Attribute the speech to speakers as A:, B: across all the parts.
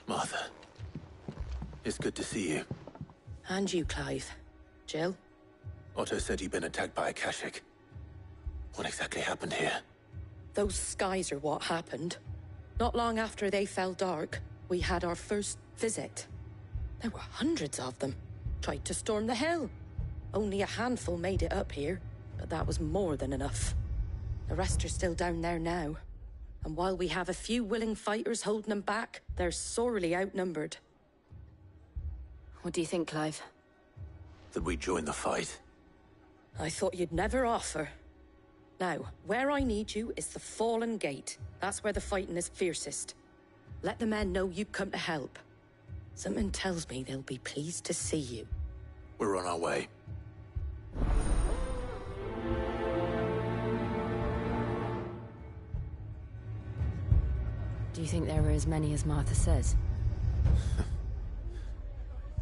A: Martha, it's good to see you.
B: And you, Clive. Jill?
A: Otto said you'd been attacked by a Kashik. What exactly happened here?
B: Those skies are what happened. Not long after they fell dark, we had our first visit. There were hundreds of them. Tried to storm the hill. Only a handful made it up here, but that was more than enough. The rest are still down there now. And while we have a few willing fighters holding them back, they're sorely outnumbered.
C: What do you think, Clive?
A: That we join the fight?
B: I thought you'd never offer. Now, where I need you is the Fallen Gate. That's where the fighting is fiercest. Let the men know you've come to help. Something tells me they'll be pleased to see you.
A: We're on our way.
C: Do you think there were as many as Martha says?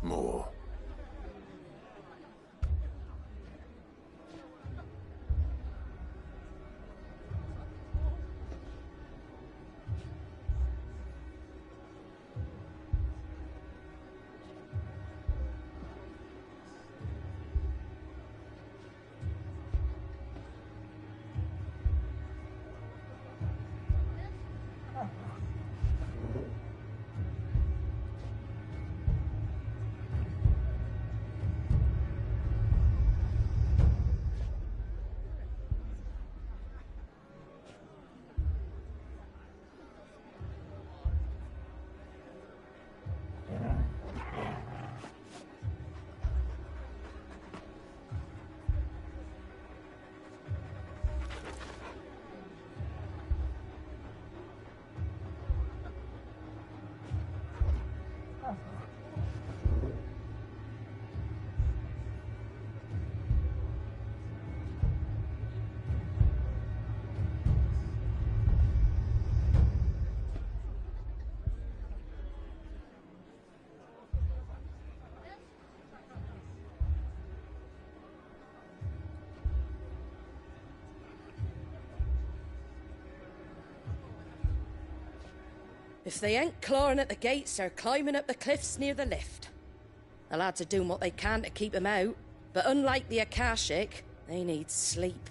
A: More.
B: If they ain't clawing at the gates, they're climbing up the cliffs near the lift. The lads are doing what they can to keep them out, but unlike the Akashic, they need sleep.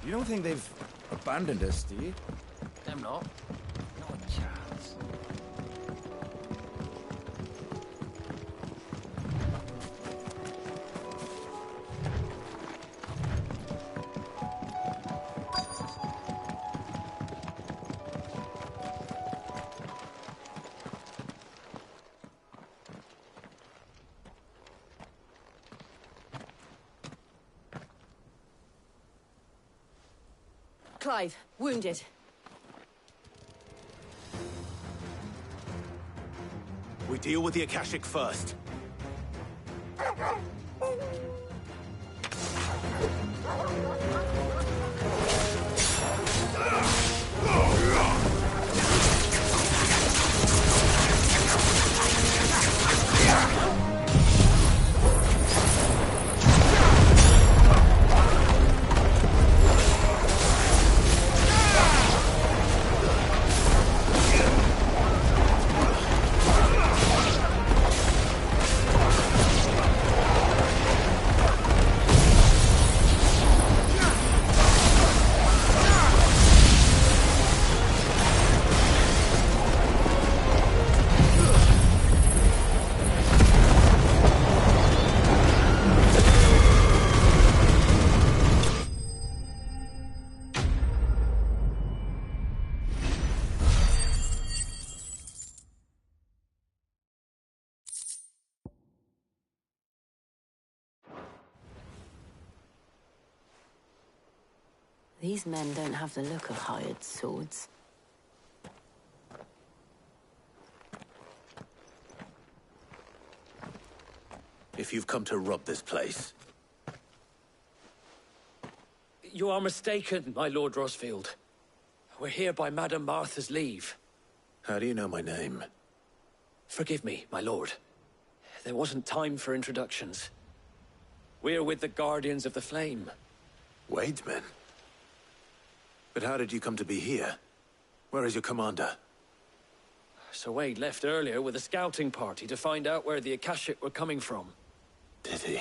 D: You don't think they've abandoned us, do you?
E: Them not. Not a chance.
C: Clive, wounded.
A: We deal with the Akashic first.
C: These men don't have the look of hired swords.
A: If you've come to rob this place,
E: You are mistaken, my Lord Rosfield. We're here by Madame Martha's leave.
A: how do you know my name?
E: Forgive me, my lord. There wasn't time for introductions. We're with the Guardians of the Flame.
A: Wade's men? But how did you come to be here? Where is your commander?
E: Sir Wade left earlier with a scouting party to find out where the Akashic were coming from.
A: Did he?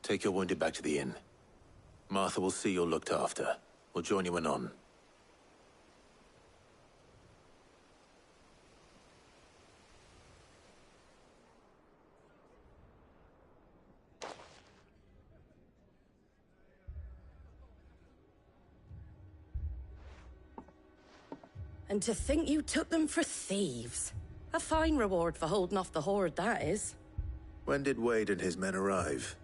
A: Take your wounded back to the inn. Martha will see you're looked after. We'll join you anon.
B: And to think you took them for thieves. A fine reward for holding off the horde, that is.
A: When did Wade and his men arrive?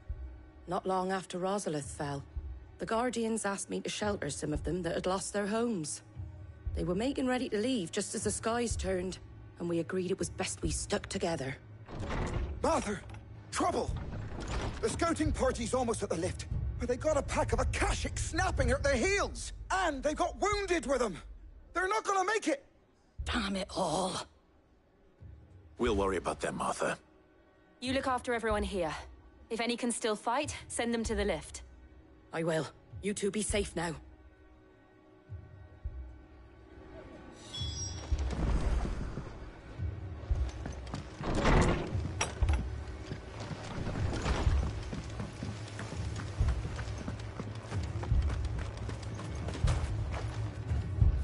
B: Not long after Rosalith fell. The Guardians asked me to shelter some of them that had lost their homes. They were making ready to leave just as the skies turned, and we agreed it was best we stuck together.
F: Martha! Trouble! The scouting party's almost at the lift, but they got a pack of Akashic snapping at their heels! And they got wounded with them! They're not gonna make it!
B: Damn it all.
A: We'll worry about them, Martha.
C: You look after everyone here. If any can still fight, send them to the lift.
B: I will. You two be safe now.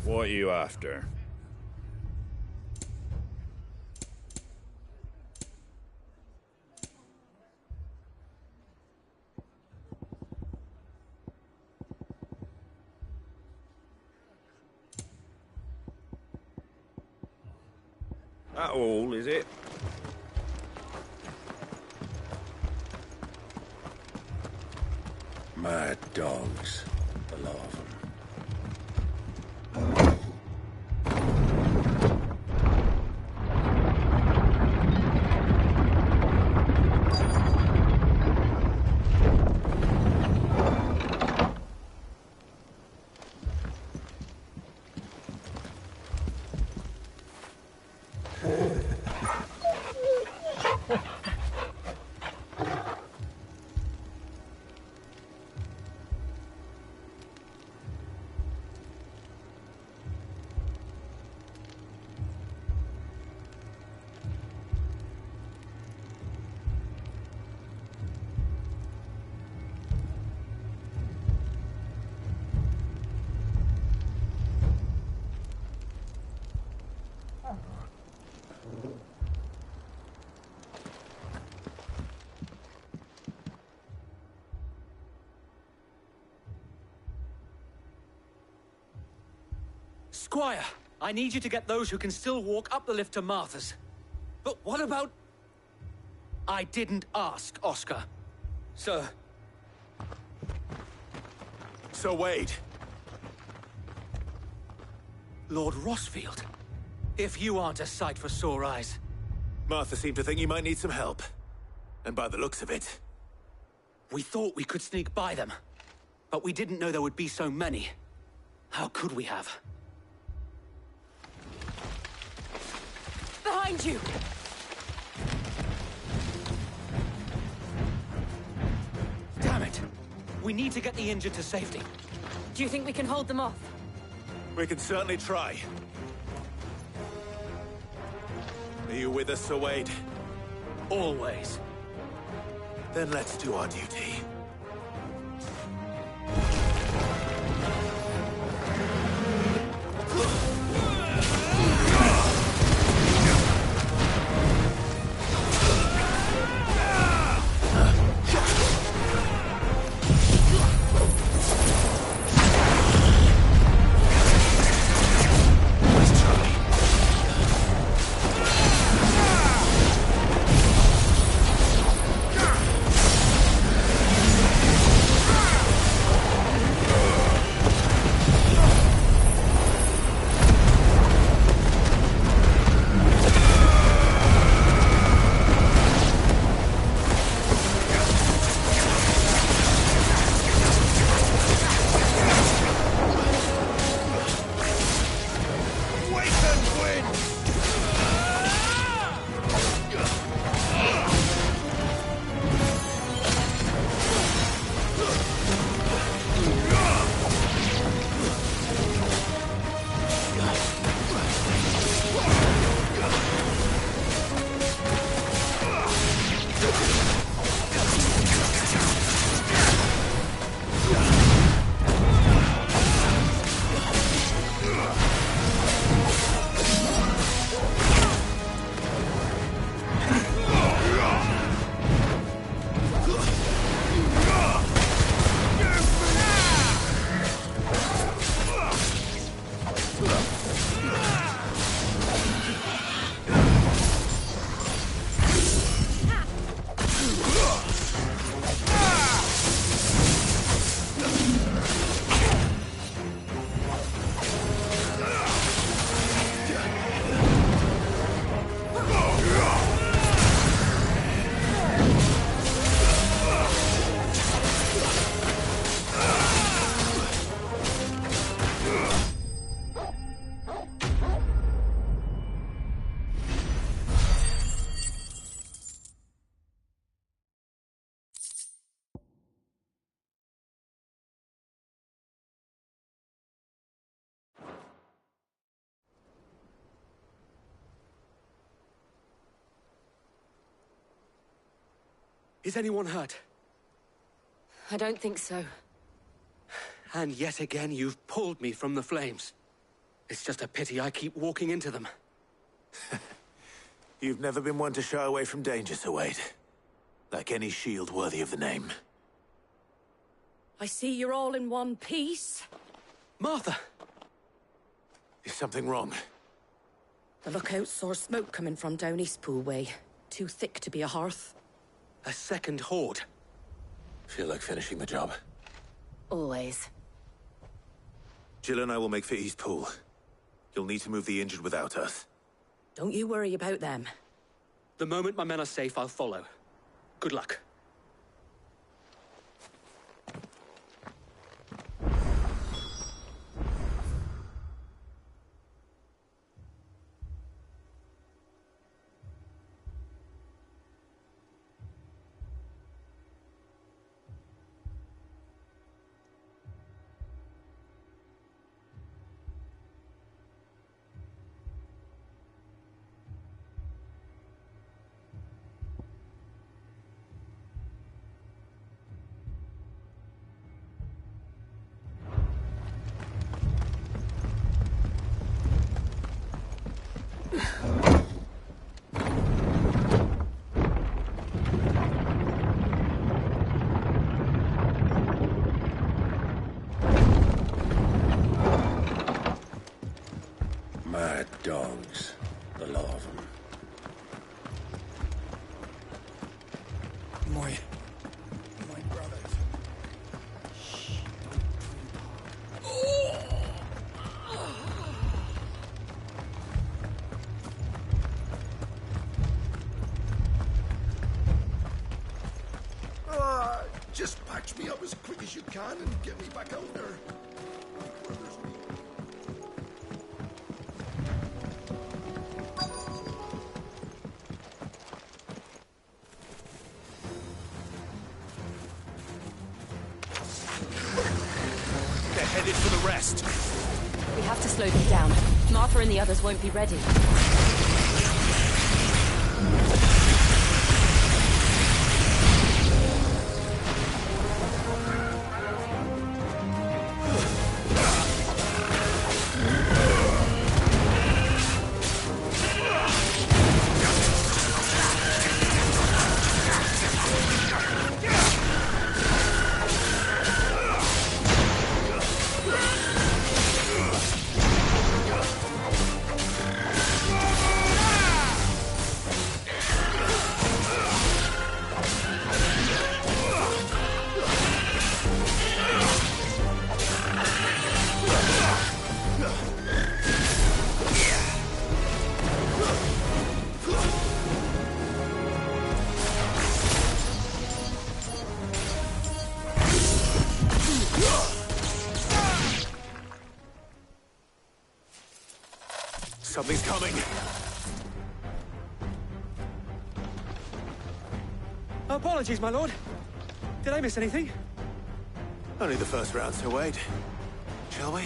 D: What are you after? That all, is it?
A: Mad dogs. The lot of them.
E: Squire, I need you to get those who can still walk up the lift to Martha's. But what about... I didn't ask, Oscar. Sir.
A: So Wade.
E: Lord Rosfield. If you aren't a sight for sore eyes.
A: Martha seemed to think you might need some help. And by the looks of it...
E: We thought we could sneak by them. But we didn't know there would be so many. How could we have?
C: Behind you!
E: Damn it! We need to get the injured to safety.
C: Do you think we can hold them off?
A: We can certainly try. Are you with us, Sir Wade?
E: Always.
A: Then let's do our duty.
E: Is anyone hurt?
C: I don't think so.
E: And yet again, you've pulled me from the flames. It's just a pity I keep walking into them.
A: You've never been one to shy away from danger, Sir Wade. Like any shield worthy of the name.
B: I see you're all in one piece.
E: Martha!
A: Is something wrong?
B: The lookout saw smoke coming from down Eastpool way. Too thick to be a hearth.
E: A second horde.
A: Feel like finishing the job.
C: Always.
A: Jill and I will make for Eastpool. You'll need to move the injured without us.
B: Don't you worry about them.
E: The moment my men are safe, I'll follow. Good luck.
G: as quick as you can and get me back out there.
A: They're headed for the rest.
C: We have to slow them down. Martha and the others won't be ready.
A: Something's coming.
E: Apologies, my lord. Did I miss anything?
A: Only the first round, so wait. Shall we?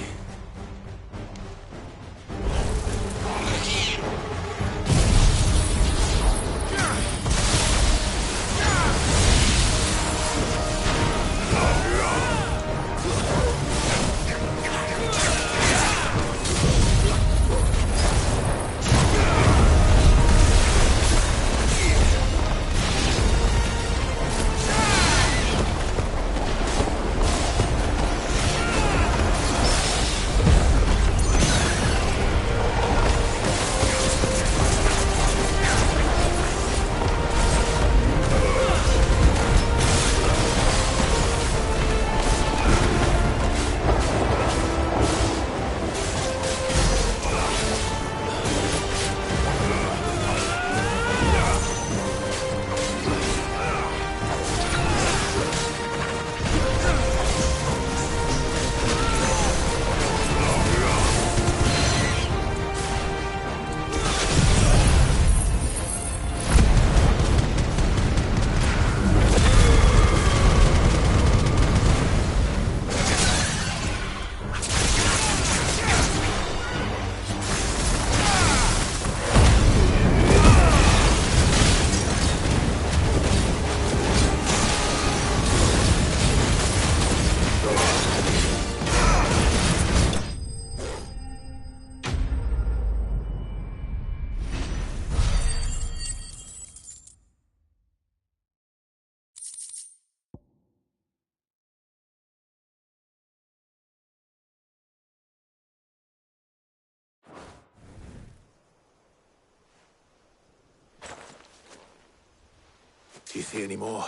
A: Do you see any more?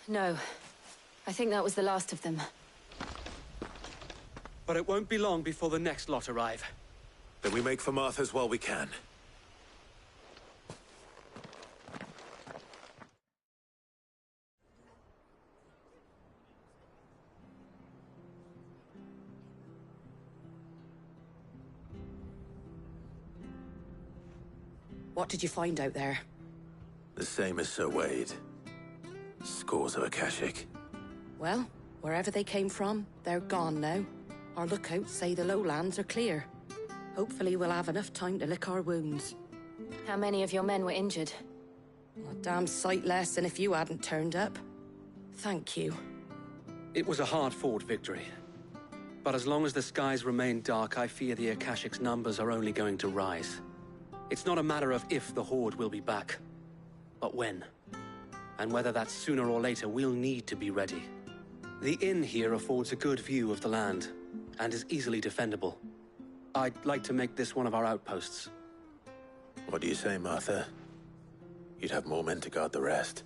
C: No. I think that was the last of them.
E: But it won't be long before the next lot arrive.
A: Then we make for Martha's while we can.
B: What did you find out there?
A: The same as Sir Wade. Scores of Akashic.
B: Well, wherever they came from, they're gone now. Our lookouts say the lowlands are clear. Hopefully we'll have enough time to lick our wounds.
C: How many of your men were injured?
B: A damn sight less than if you hadn't turned up. Thank you.
E: It was a hard-fought victory. But as long as the skies remain dark, I fear the Akashic's numbers are only going to rise. It's not a matter of if the Horde will be back, but when. And whether that's sooner or later, we'll need to be ready. The inn here affords a good view of the land, and is easily defendable. I'd like to make this one of our outposts.
A: What do you say, Martha? You'd have more men to guard the rest.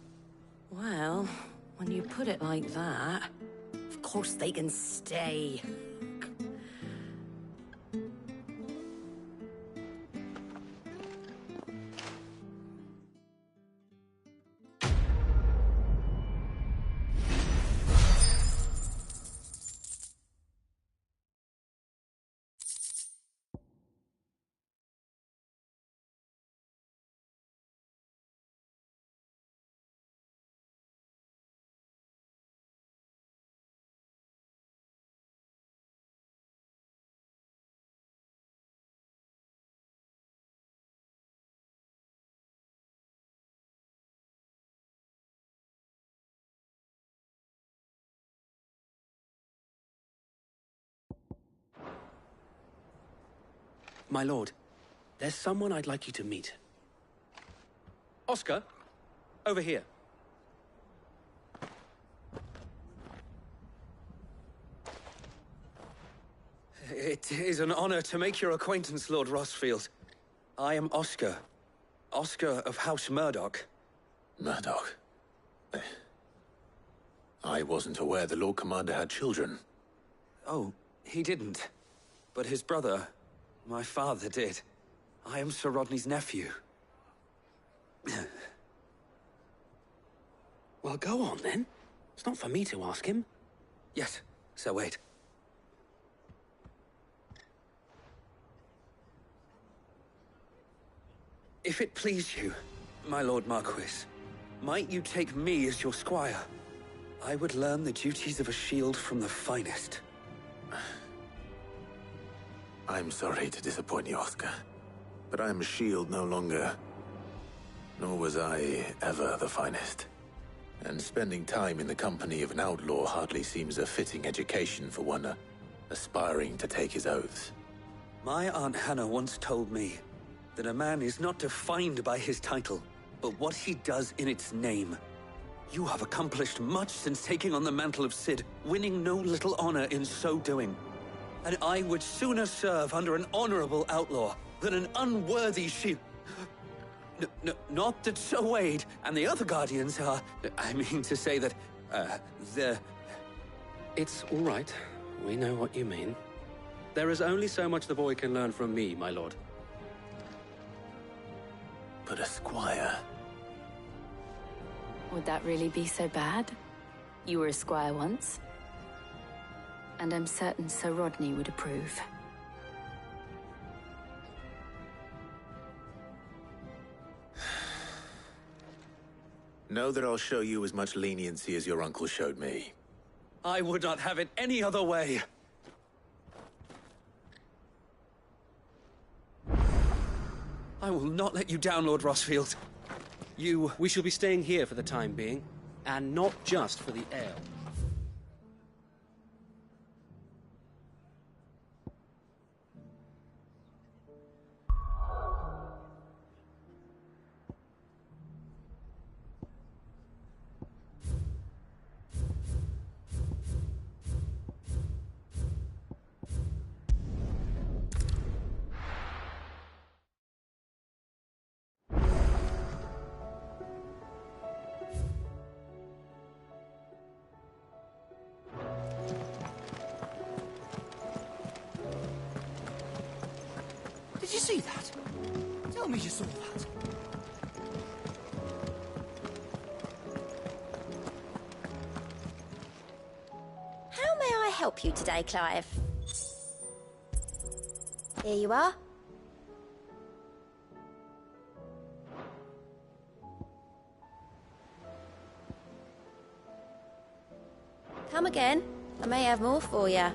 B: Well, when you put it like that, of course they can stay.
E: My lord, there's someone I'd like you to meet. Oscar, over here. It is an honor to make your acquaintance, Lord Rosfield. I am Oscar. Oscar of House Murdoch.
A: Murdoch? I wasn't aware the Lord Commander had children.
E: Oh, he didn't. But his brother, my father, did. I am Sir Rodney's nephew. Well, go on, then. It's not for me to ask him. Yes, Sir Wade. If it please you, my Lord Marquis, might you take me as your squire? I would learn the duties of a shield from the finest.
A: I'm sorry to disappoint you, Oscar, but I'm a shield no longer. Nor was I ever the finest. And spending time in the company of an outlaw hardly seems a fitting education for one aspiring to take his oaths.
E: My Aunt Hannah once told me that a man is not defined by his title, but what he does in its name. You have accomplished much since taking on the mantle of Cid, winning no little honor in so doing. And I would sooner serve under an honorable outlaw than an unworthy shield. Not that Sir Wade and the other Guardians are... I mean to say that, they're... It's all right. We know what you mean. There is only so much the boy can learn from me, my lord.
A: But a squire...
C: Would that really be so bad? You were a squire once. And I'm certain Sir Rodney would approve.
A: Know that I'll show you as much leniency as your uncle showed me.
E: I would not have it any other way. I will not let you down, Lord Rosfield. We shall be staying here for the time being, and not just for the ale.
H: Did you see that? Tell me you saw that.
I: How may I help you today, Clive? Here you are. Come again. I may have more for you.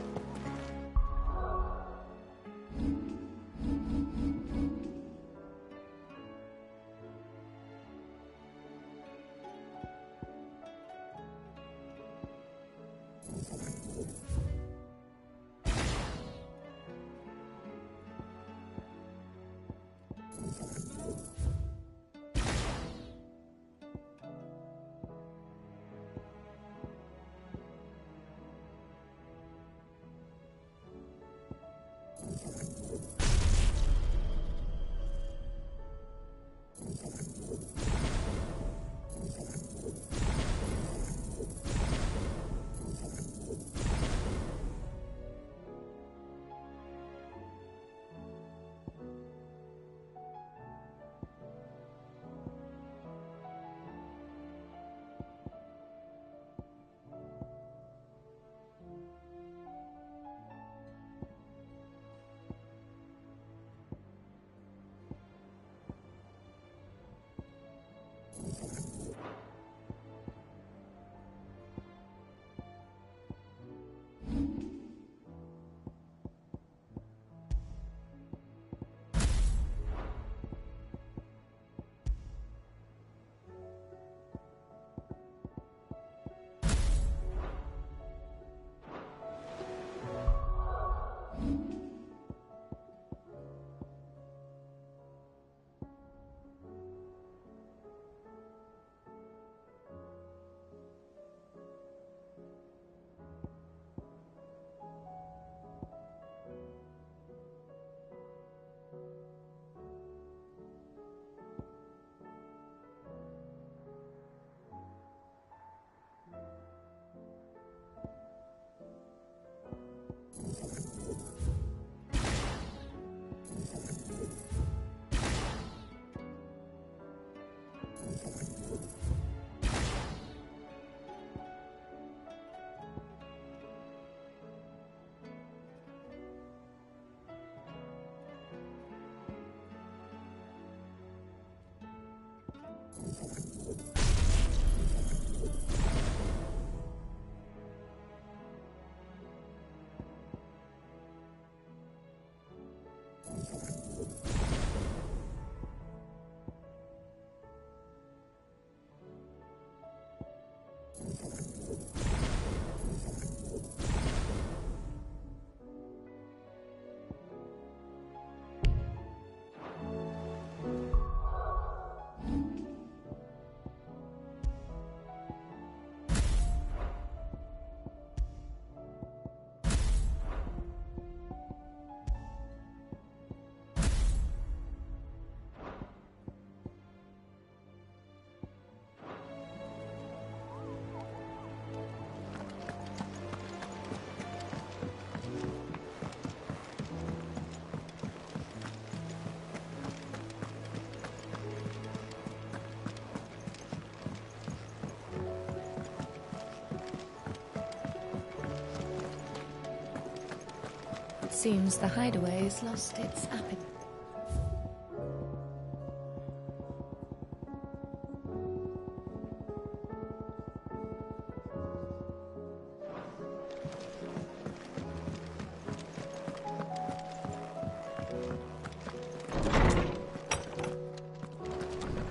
J: Seems the hideaway has lost its appetite.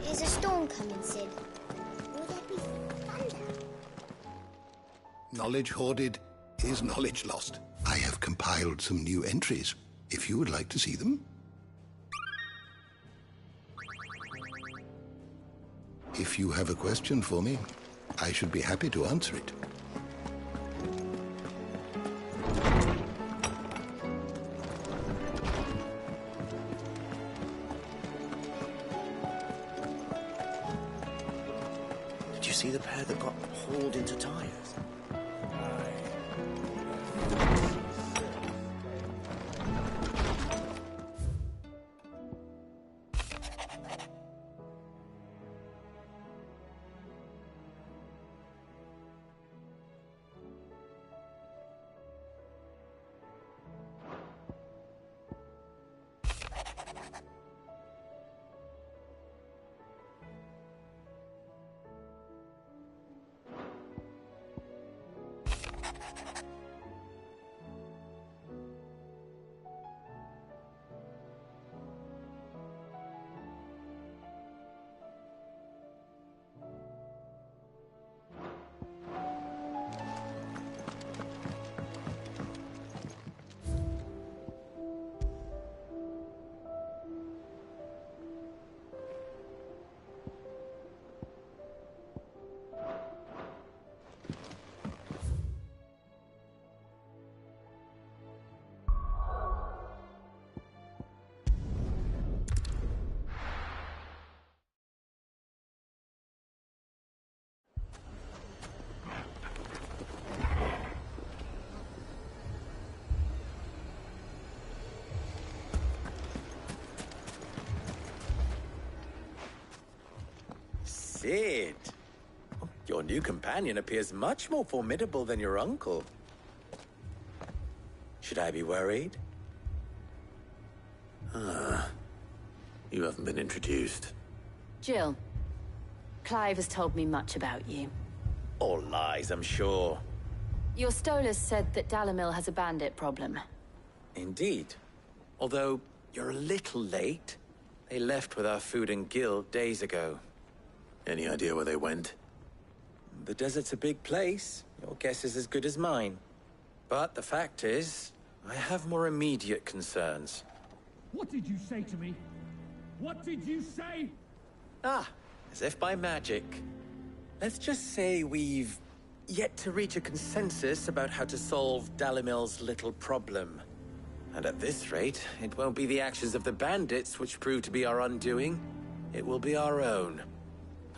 I: There's a storm coming, Sid. Will there be thunder?
G: Knowledge hoarded is knowledge lost. I have compiled some new entries, if you would like to see them. If you have a question for me, I should be happy to answer it.
K: Did you see the pair that got hauled into tires?
L: Sid, your new companion appears much more formidable than your uncle. Should I be worried?
A: You haven't been introduced.
C: Jill, Clive has told me much about you.
L: All lies, I'm sure.
C: Your Stolas said that Dalimil has a bandit problem.
L: Indeed. Although, you're a little late. They left with our food and guild days ago.
A: Any idea where they went?
L: The desert's a big place. Your guess is as good as mine. But the fact is, I have more immediate concerns.
M: What did you say to me? What did you say?
L: Ah, as if by magic. Let's just say we've yet to reach a consensus about how to solve Dalimil's little problem. And at this rate, it won't be the actions of the bandits which prove to be our undoing. It will be our own.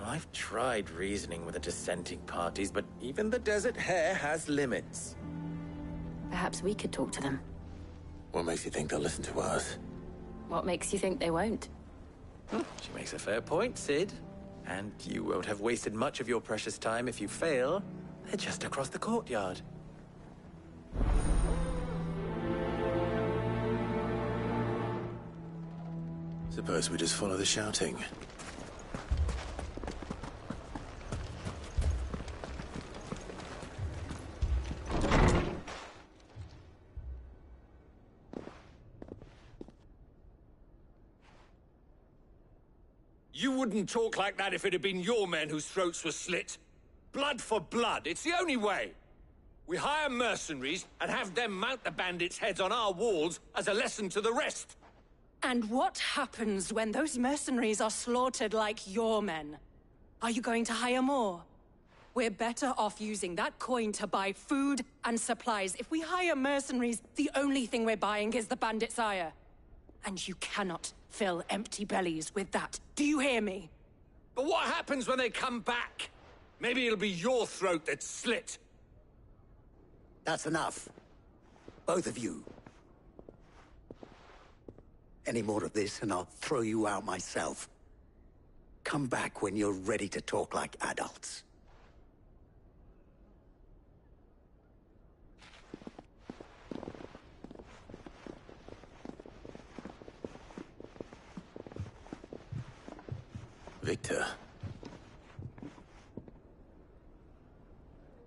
L: I've tried reasoning with the dissenting parties, but even the Desert Hare has limits.
C: Perhaps we could talk to them.
A: What makes you think they'll listen to us?
C: What makes you think they won't?
L: She makes a fair point, Sid. And you won't have wasted much of your precious time if you fail. They're just across the courtyard.
A: Suppose we just follow the shouting.
N: You wouldn't talk like that if it had been your men whose throats were slit. Blood for blood, it's the only way. We hire mercenaries and have them mount the bandits' heads on our walls as a lesson to the rest.
O: And what happens when those mercenaries are slaughtered like your men? Are you going to hire more? We're better off using that coin to buy food and supplies. If we hire mercenaries, the only thing we're buying is the bandits' ire. And you cannot fill empty bellies with that. Do you hear me?
N: But what happens when they come back? Maybe it'll be your throat that's slit.
P: That's enough. Both of you. Any more of this and I'll throw you out myself. Come back when you're ready to talk like adults.
A: Victor.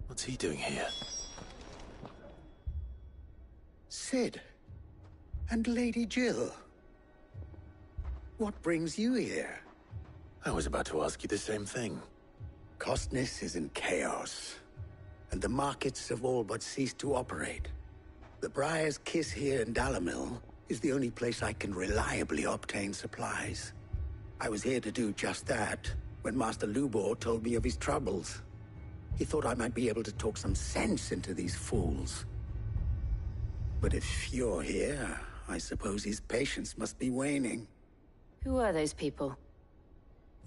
A: What's he doing here?
P: Sid. And Lady Djil. What brings you here?
A: I was about to ask you the same thing.
P: Costness is in chaos, and the markets have all but ceased to operate. The Briar's Kiss here in Dalimil is the only place I can reliably obtain supplies. I was here to do just that when Master Lubor told me of his troubles. He thought I might be able to talk some sense into these fools. But if you're here, I suppose his patience must be waning.
C: Who are those people?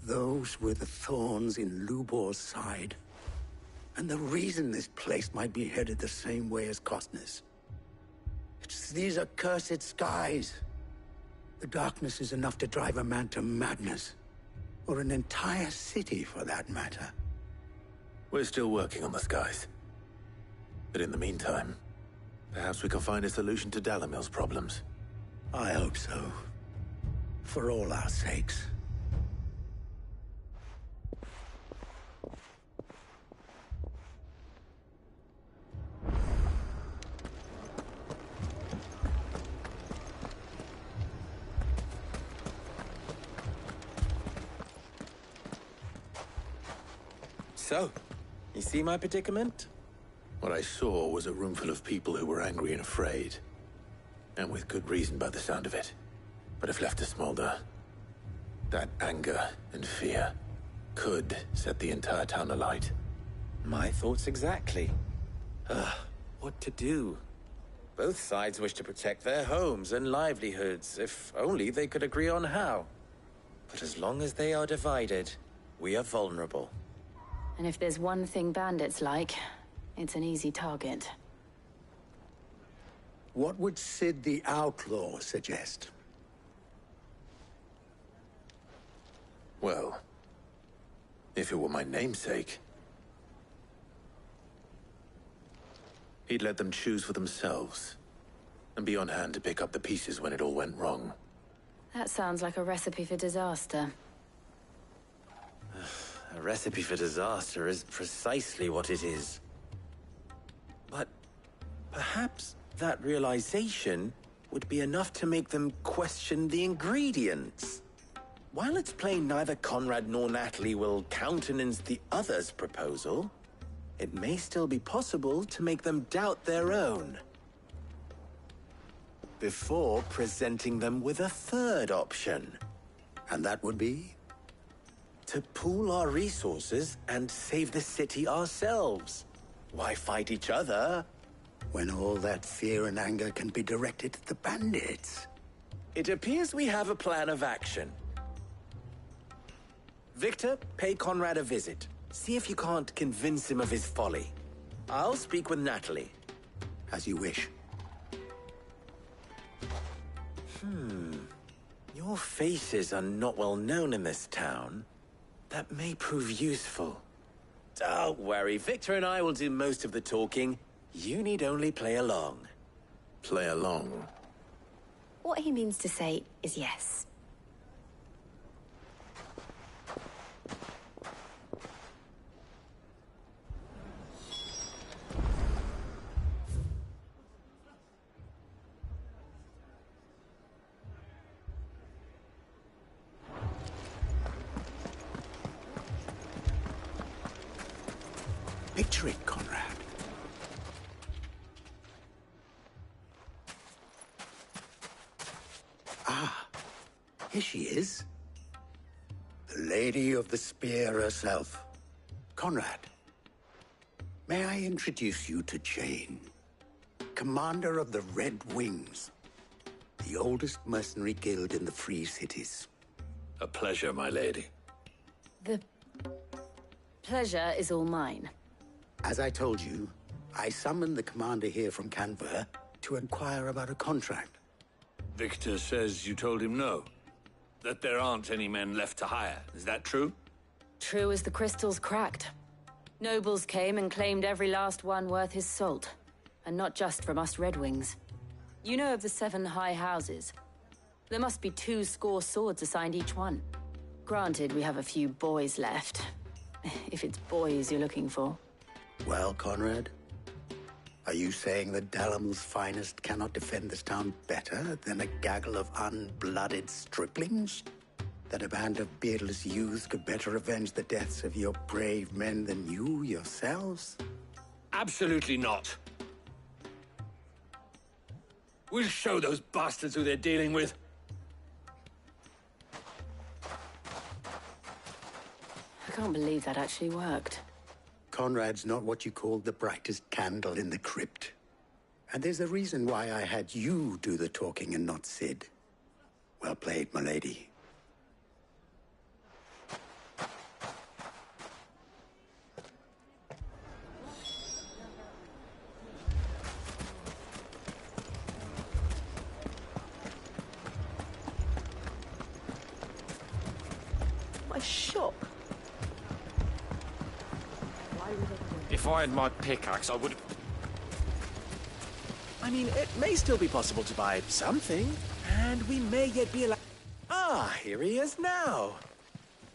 P: Those were the thorns in Lubor's side. And the reason this place might be headed the same way as Costness. It's these accursed skies. The darkness is enough to drive a man to madness. Or an entire city, for that matter.
A: We're still working on the skies. But in the meantime, perhaps we can find a solution to Dalimil's problems.
P: I hope so. For all our sakes.
L: So, you see my predicament?
A: What I saw was a room full of people who were angry and afraid. And with good reason by the sound of it. But if left to smolder, that anger and fear could set the entire town alight.
L: My thoughts exactly. What to do? Both sides wish to protect their homes and livelihoods, if only they could agree on how. But as long as they are divided, we are vulnerable.
C: And if there's one thing bandits like, it's an easy target.
P: What would Sid the Outlaw suggest?
A: Well, if it were my namesake, he'd let them choose for themselves and be on hand to pick up the pieces when it all went wrong.
C: That sounds like a recipe for disaster.
L: A recipe for disaster is precisely what it is. But perhaps that realization would be enough to make them question the ingredients. While it's plain neither Conrad nor Natalie will countenance the other's proposal, it may still be possible to make them doubt their own. Before presenting them with a third option.
P: And that would be?
L: To pool our resources and save the city ourselves. Why fight each other?
P: When all that fear and anger can be directed at the bandits.
L: It appears we have a plan of action. Victor, pay Conrad a visit. See if you can't convince him of his folly. I'll speak with Natalie.
P: As you wish.
L: Your faces are not well known in this town. That may prove useful. Don't worry, Victor and I will do most of the talking. You need only play along.
A: Play along?
I: What he means to say is yes.
P: trick, Conrad. Ah, here she is. The Lady of the Spear herself. Conrad, may I introduce you to Jane, commander of the Red Wings, the oldest mercenary guild in the Free Cities.
N: A pleasure, my lady.
C: The pleasure is all mine.
P: As I told you, I summoned the commander here from Canberra to inquire about a contract.
N: Victor says you told him no. That there aren't any men left to hire. Is that true?
C: True as the crystals cracked. Nobles came and claimed every last one worth his salt. And not just from us Red Wings. You know of the 7 high houses. There must be 2 swords assigned each one. Granted, we have a few boys left. If it's boys you're looking for.
P: Well, Conrad, are you saying that Dalamel's finest cannot defend this town better than a gaggle of unblooded striplings? That a band of beardless youths could better avenge the deaths of your brave men than you yourselves?
N: Absolutely not. We'll show those bastards who they're dealing with.
C: I can't believe that actually worked.
P: Conrad's not what you call the brightest candle in the crypt. And there's a reason why I had you do the talking and not Sid. Well played, my lady.
Q: My shop.
K: If I had my pickaxe, I would...
L: I mean, it may still be possible to buy something, and we may yet be allowed... Ah, here he is now.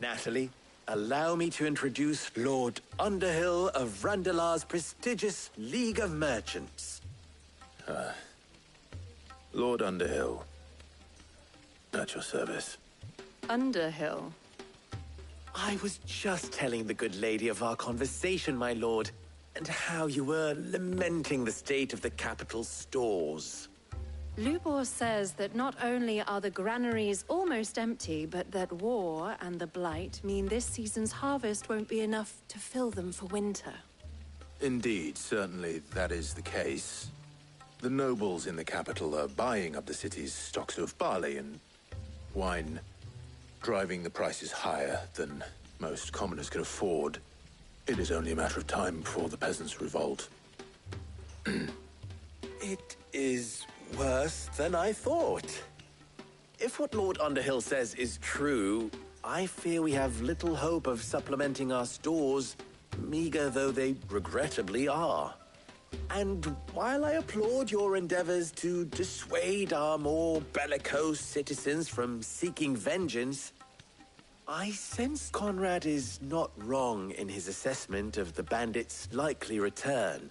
L: Natalie, allow me to introduce Lord Underhill of Randalar's prestigious League of Merchants.
A: Lord Underhill. At your service.
O: Underhill?
L: I was just telling the good lady of our conversation, my lord, and how you were lamenting the state of the capital's stores.
O: Lubor says that not only are the granaries almost empty, but that war and the Blight mean this season's harvest won't be enough to fill them for winter.
A: Indeed, certainly that is the case. The nobles in the capital are buying up the city's stocks of barley and wine, driving the prices higher than most commoners can afford. It is only a matter of time before the peasants revolt.
L: It is worse than I thought. If what Lord Underhill says is true, I fear we have little hope of supplementing our stores, meager though they regrettably are. And while I applaud your endeavors to dissuade our more bellicose citizens from seeking vengeance, I sense Conrad is not wrong in his assessment of the bandits' likely return.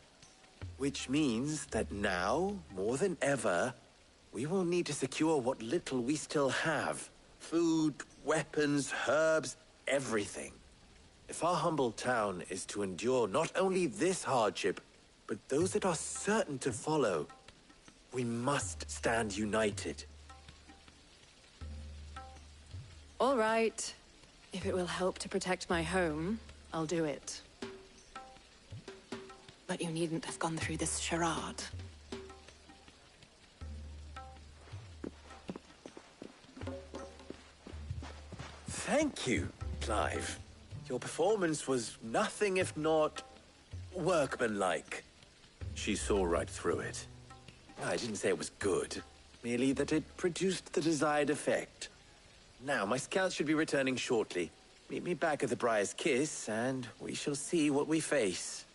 L: Which means that now, more than ever, we will need to secure what little we still have. Food, weapons, herbs, everything. If our humble town is to endure not only this hardship, but those that are certain to follow, we must stand united.
O: All right. If it will help to protect my home, I'll do it. But you needn't have gone through this charade.
L: Thank you, Clive. Your performance was nothing if not workmanlike.
A: She saw right through it.
L: I didn't say it was good, merely that it produced the desired effect. Now, my scouts should be returning shortly. Meet me back at the Briar's Kiss, and we shall see what we face.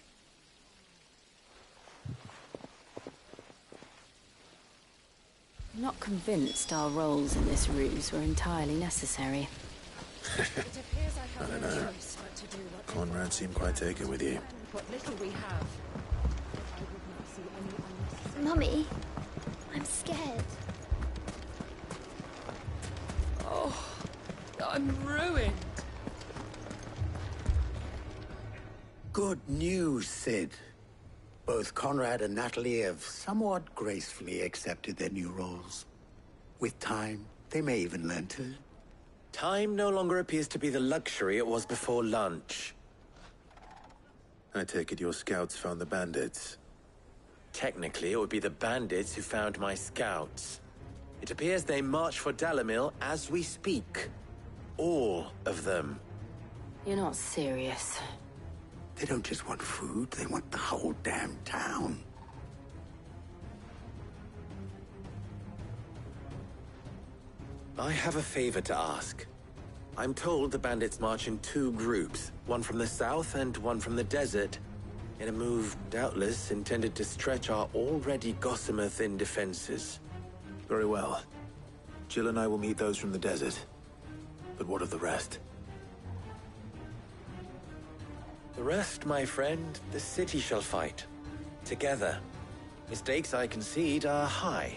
C: I'm not convinced our roles in this ruse were entirely necessary.
A: I don't know. Conrad seemed quite taken with you.
O: What little we have.
I: Mummy, I'm scared.
O: Oh, I'm ruined.
P: Good news, Sid. Both Conrad and Natalie have somewhat gracefully accepted their new roles. With time, they may even learn to...
L: Time no longer appears to be the luxury it was before lunch.
A: I take it your scouts found the bandits.
L: Technically, it would be the bandits who found my scouts. It appears they march for Dalimil as we speak. All of them.
C: You're not serious.
P: They don't just want food, they want the whole damn town.
L: I have a favor to ask. I'm told the bandits march in 2 groups, one from the south and one from the desert, in a move doubtless intended to stretch our already gossamer-thin defenses.
A: Very well. Jill and I will meet those from the desert. But what of the rest?
L: The rest, my friend, the city shall fight. Together. Mistakes, I concede, are high.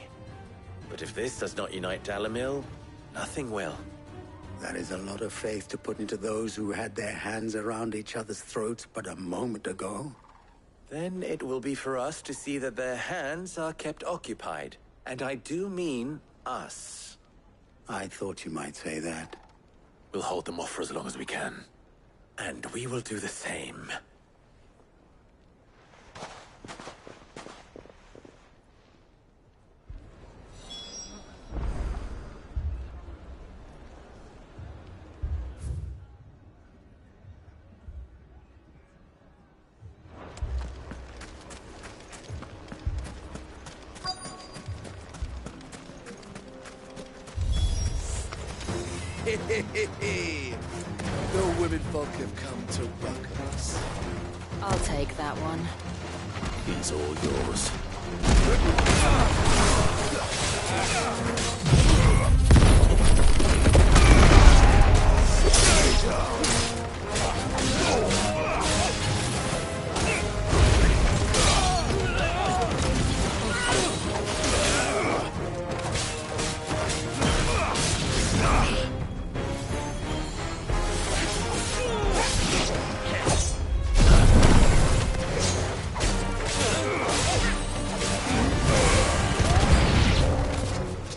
L: But if this does not unite Dalimil, nothing will.
P: That is a lot of faith to put into those who had their hands around each other's throats but a moment ago.
L: Then it will be for us to see that their hands are kept occupied. And I do mean us.
P: I thought you might say that.
A: We'll hold them off for as long as we can.
L: And we will do the same.
R: The women folk have come to welcome us.
C: I'll take that one.
A: He's all yours.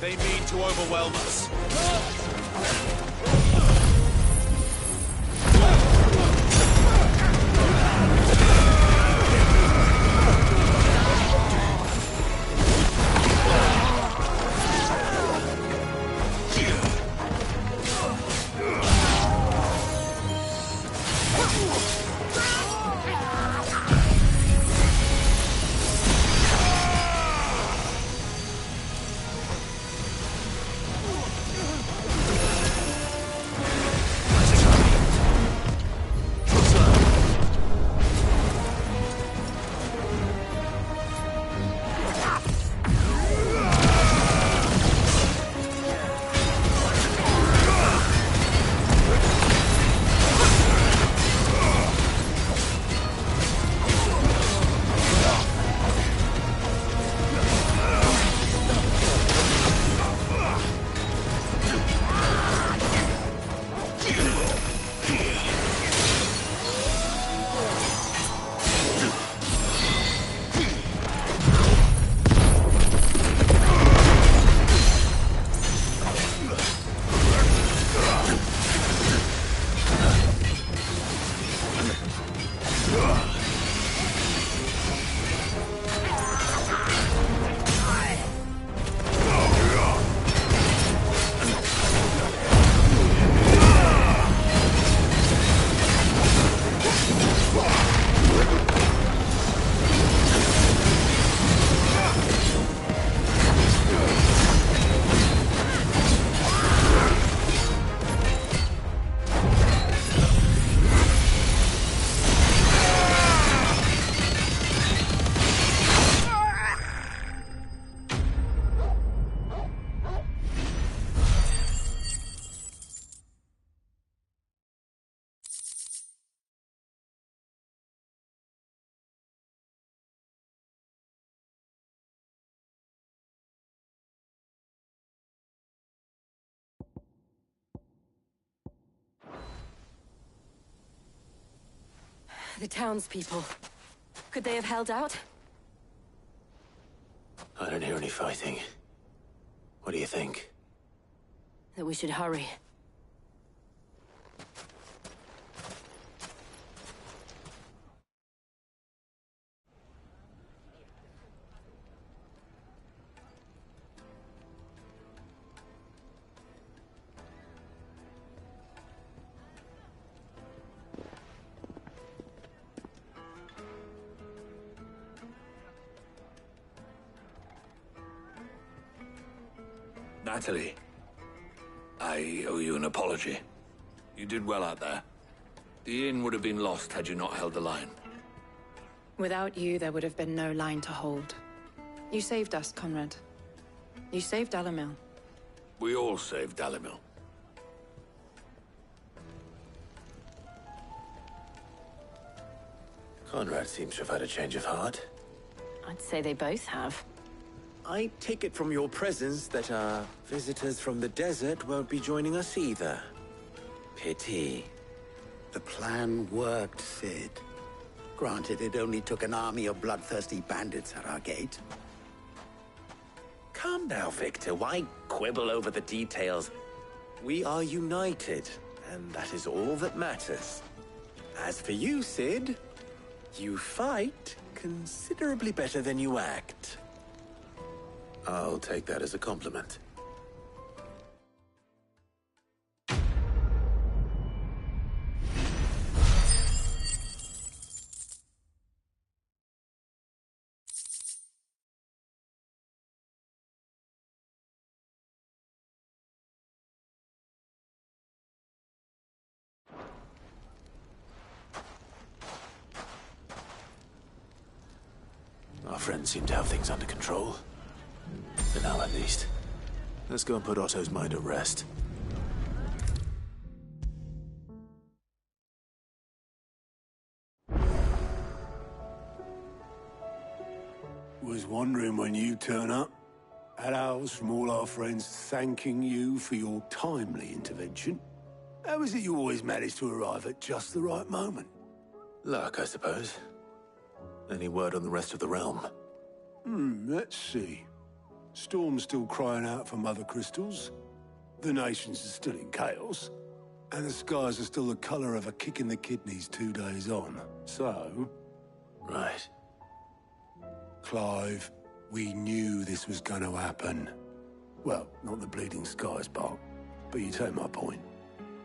N: They mean to overwhelm us.
C: The townspeople. Could they have held out?
A: I don't hear any fighting. What do you think?
C: That we should hurry.
N: Natalie, I owe you an apology. You did well out there. The inn would have been lost had you not held the line.
J: Without you, there would have been no line to hold. You saved us, Conrad. You saved Dalimil.
N: We all saved Dalimil.
A: Conrad seems to have had a change of heart.
C: I'd say they both have.
L: I take it from your presence that our visitors from the desert won't be joining us either. Pity.
P: The plan worked, Sid. Granted, it only took an army of bloodthirsty bandits at our gate.
L: Calm now, Victor. Why quibble over the details? We are united, and that is all that matters. As for you, Sid, you fight considerably better than you act.
A: I'll take that as a compliment. Our friends seem to have things under control. For now, at least. Let's go and put Otto's mind at rest.
S: Was wondering when you turn up. Had owls from all our friends thanking you for your timely intervention. How is it you always manage to arrive at just the right moment?
A: Luck, I suppose. Any word on the rest of the realm?
S: Let's see. Storm's still crying out for mother crystals. The nations are still in chaos. And the skies are still the color of a kick in the kidneys 2 days on. So...
A: Right.
S: Clive, we knew this was going to happen. Well, not the bleeding skies part, but you take my point.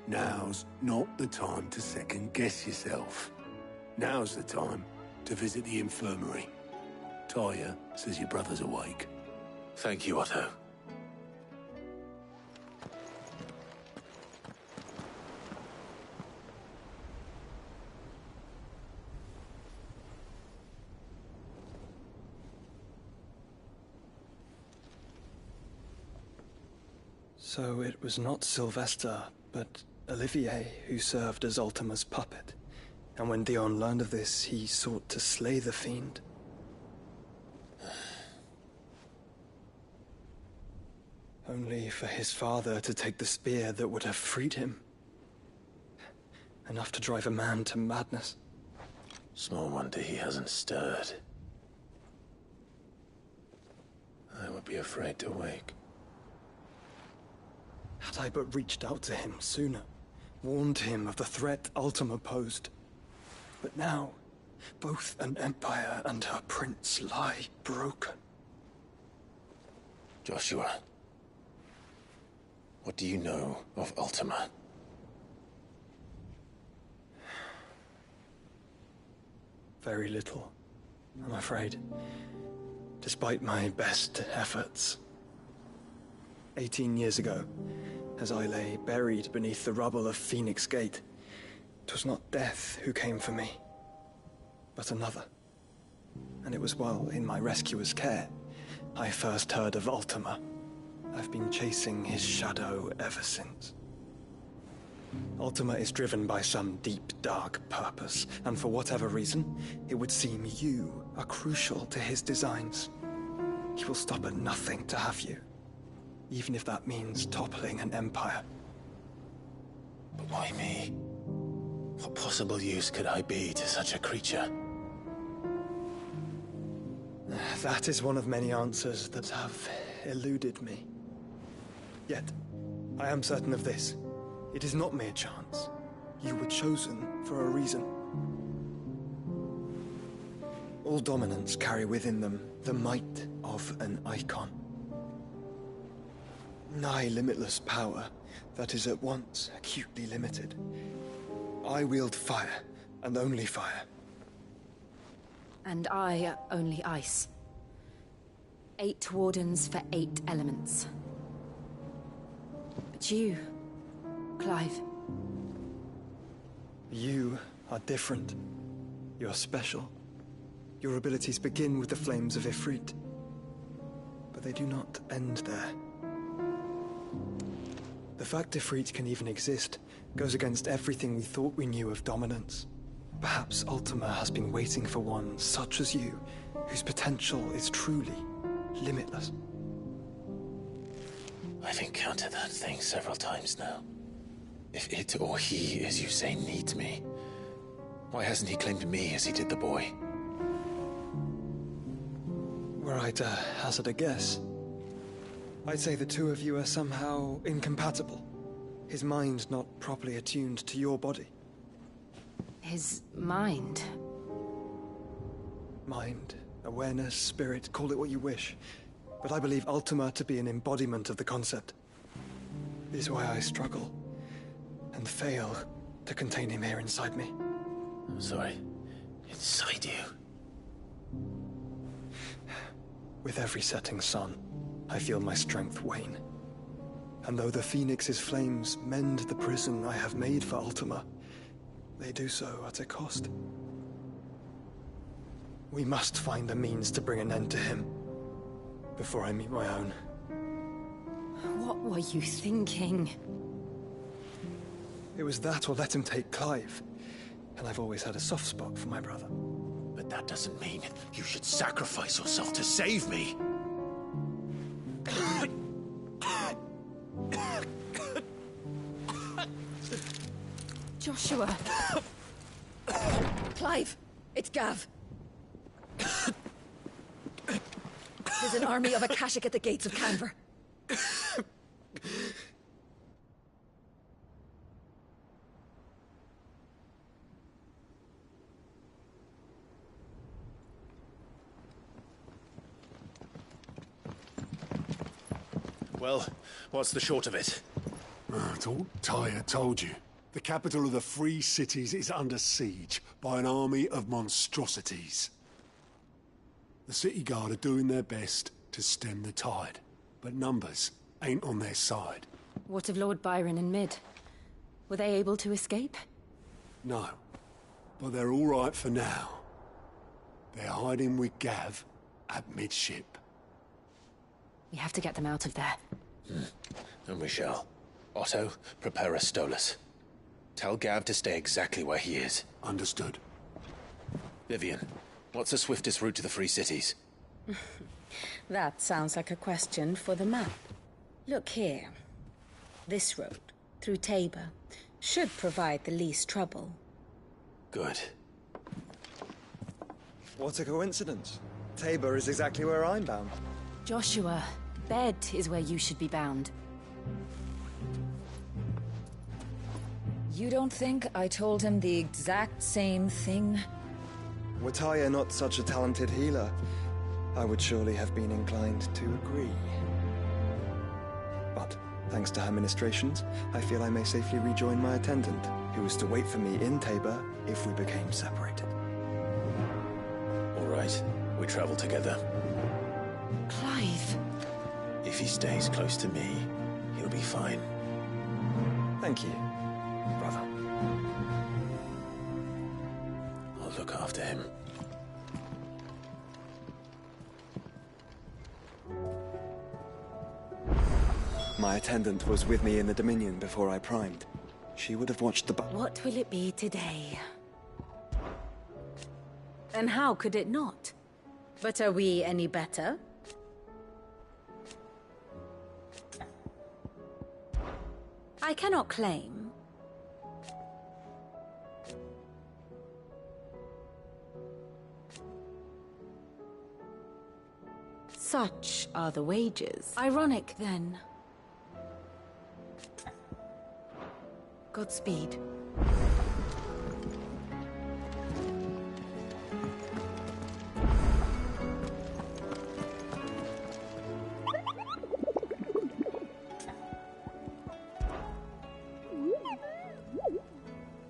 S: Now's not the time to second-guess yourself. Now's the time to visit the infirmary. Talia says your brother's awake.
A: Thank you, Otto.
T: So it was not Sylvester, but Olivier who served as Ultima's puppet. And when Dion learned of this, he sought to slay the fiend. Only for his father to take the spear that would have freed him. Enough to drive a man to madness.
A: Small wonder he hasn't stirred. I would be afraid to wake.
T: Had I but reached out to him sooner, warned him of the threat Ultima posed. But now, both an empire and her prince lie broken.
A: Joshua, what do you know of Ultima?
T: Very little, I'm afraid. Despite my best efforts. 18 years ago, as I lay buried beneath the rubble of Phoenix Gate, 'twas not death who came for me, but another. And it was while in my rescuer's care, I first heard of Ultima. I've been chasing his shadow ever since. Ultima is driven by some deep, dark purpose, and for whatever reason, it would seem you are crucial to his designs. He will stop at nothing to have you, even if that means toppling an empire.
A: But why me? What possible use could I be to such a creature?
T: That is one of many answers that have eluded me. Yet, I am certain of this. It is not mere chance. You were chosen for a reason. All dominants carry within them the might of an icon. Nigh limitless power that is at once acutely limited. I wield fire, and only fire.
C: And I only ice. 8 wardens for 8 elements. But you, Clive.
T: You are different. You're special. Your abilities begin with the flames of Ifrit. But they do not end there. The fact Ifrit can even exist goes against everything we thought we knew of dominance. Perhaps Ultima has been waiting for one such as you, whose potential is truly limitless.
A: I've encountered that thing several times now. If it or he, as you say, needs me, why hasn't he claimed me as he did the boy?
T: Were I to hazard a guess, I'd say the two of you are somehow incompatible. His mind not properly attuned to your body.
C: His mind?
T: Mind, awareness, spirit, call it what you wish. But I believe Ultima to be an embodiment of the concept. This is why I struggle and fail to contain him here inside me.
A: I'm sorry. Inside you?
T: With every setting sun, I feel my strength wane. And though the Phoenix's flames mend the prison I have made for Ultima, they do so at a cost. We must find a means to bring an end to him before I meet my own.
C: What were you thinking?
T: It was that or let him take Clive. And I've always had a soft spot for my brother.
A: But that doesn't mean you should sacrifice yourself to save me.
B: Joshua! Clive! It's Gav! There's an army of Akashic at the gates of Canver.
A: Well, what's the short of it?
S: It's all Tyre told you. The capital of the Free Cities is under siege by an army of monstrosities. The City Guard are doing their best to stem the tide, but numbers ain't on their side.
C: What of Lord Byron and Mid? Were they able to escape?
S: No, but they're all right for now. They're hiding with Gav at midship.
C: We have to get them out of there.
A: And we shall. Otto, prepare a Stolas. Tell Gav to stay exactly where he is.
S: Understood.
A: Vivian, what's the swiftest route to the Free Cities?
U: That sounds like a question for the map. Look here. This road, through Tabor, should provide the least trouble.
A: Good.
T: What a coincidence. Tabor is exactly where I'm bound.
C: Joshua, bed is where you should be bound.
U: You don't think I told him the exact same thing?
T: Were Tyre not such a talented healer, I would surely have been inclined to agree. But, thanks to her ministrations, I feel I may safely rejoin my attendant, who was to wait for me in Tabor if we became separated.
A: All right, we travel together.
C: Clive!
A: If he stays close to me, he'll be fine.
T: Thank you, brother.
A: I'll look after him.
T: My attendant was with me in the Dominion before I primed. She would have watched the
U: What will it be today? And how could it not? But are we any better? I cannot claim. Such are the wages.
C: Ironic, then.
U: Godspeed.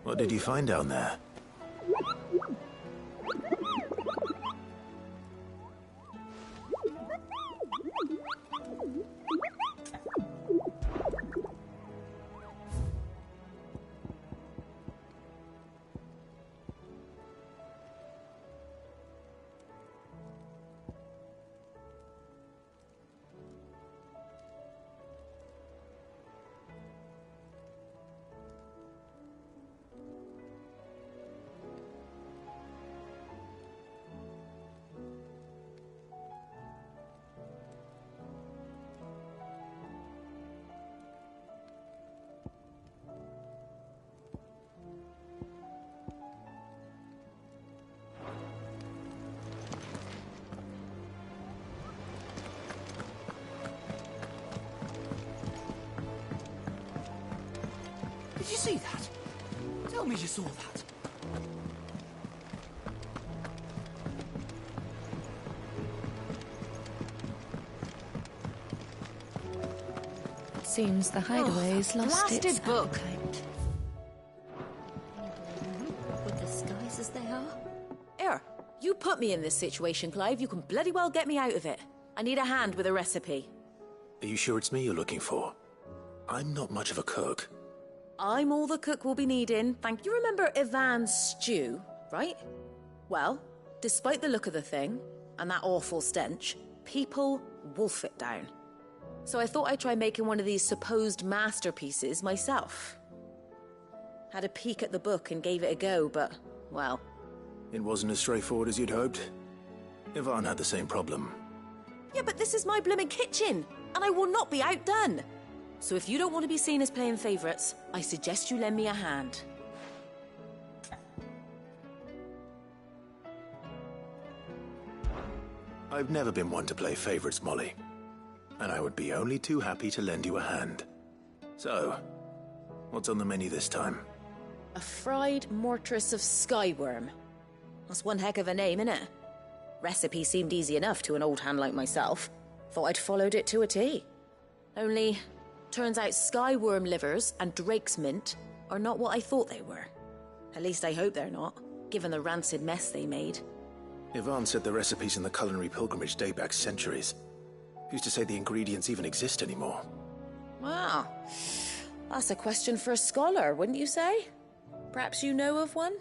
A: What did you find down there?
H: Did you see that? Tell me you saw that.
U: Seems the hideaway's lost its
C: blasted book.
I: With the skies as they are?
C: Here, you put me in this situation, Clive. You can bloody well get me out of it. I need a hand with a recipe.
A: Are you sure it's me you're looking for? I'm not much of a cook.
C: I'm all the cook will be needing. Thank you. Remember Ivan's stew, right? Well, despite the look of the thing, and that awful stench, people wolf it down. So I thought I'd try making one of these supposed masterpieces myself. Had a peek at the book and gave it a go, but, well...
A: It wasn't as straightforward as you'd hoped. Ivan had the same problem.
C: Yeah, but this is my blimmin' kitchen, and I will not be outdone. So if you don't want to be seen as playing favourites, I suggest you lend me a hand.
A: I've never been one to play favourites, Molly. And I would be only too happy to lend you a hand. So, what's on the menu this time?
C: A fried mortress of skyworm. That's one heck of a name, innit? Recipe seemed easy enough to an old hand like myself. Thought I'd followed it to a T. Only... turns out skyworm livers and drake's mint are not what I thought they were. At least I hope they're not, given the rancid mess they made.
A: Ivan said the recipes in the culinary pilgrimage date back centuries. Who's to say the ingredients even exist anymore?
C: Wow. That's a question for a scholar, wouldn't you say? Perhaps you know of one?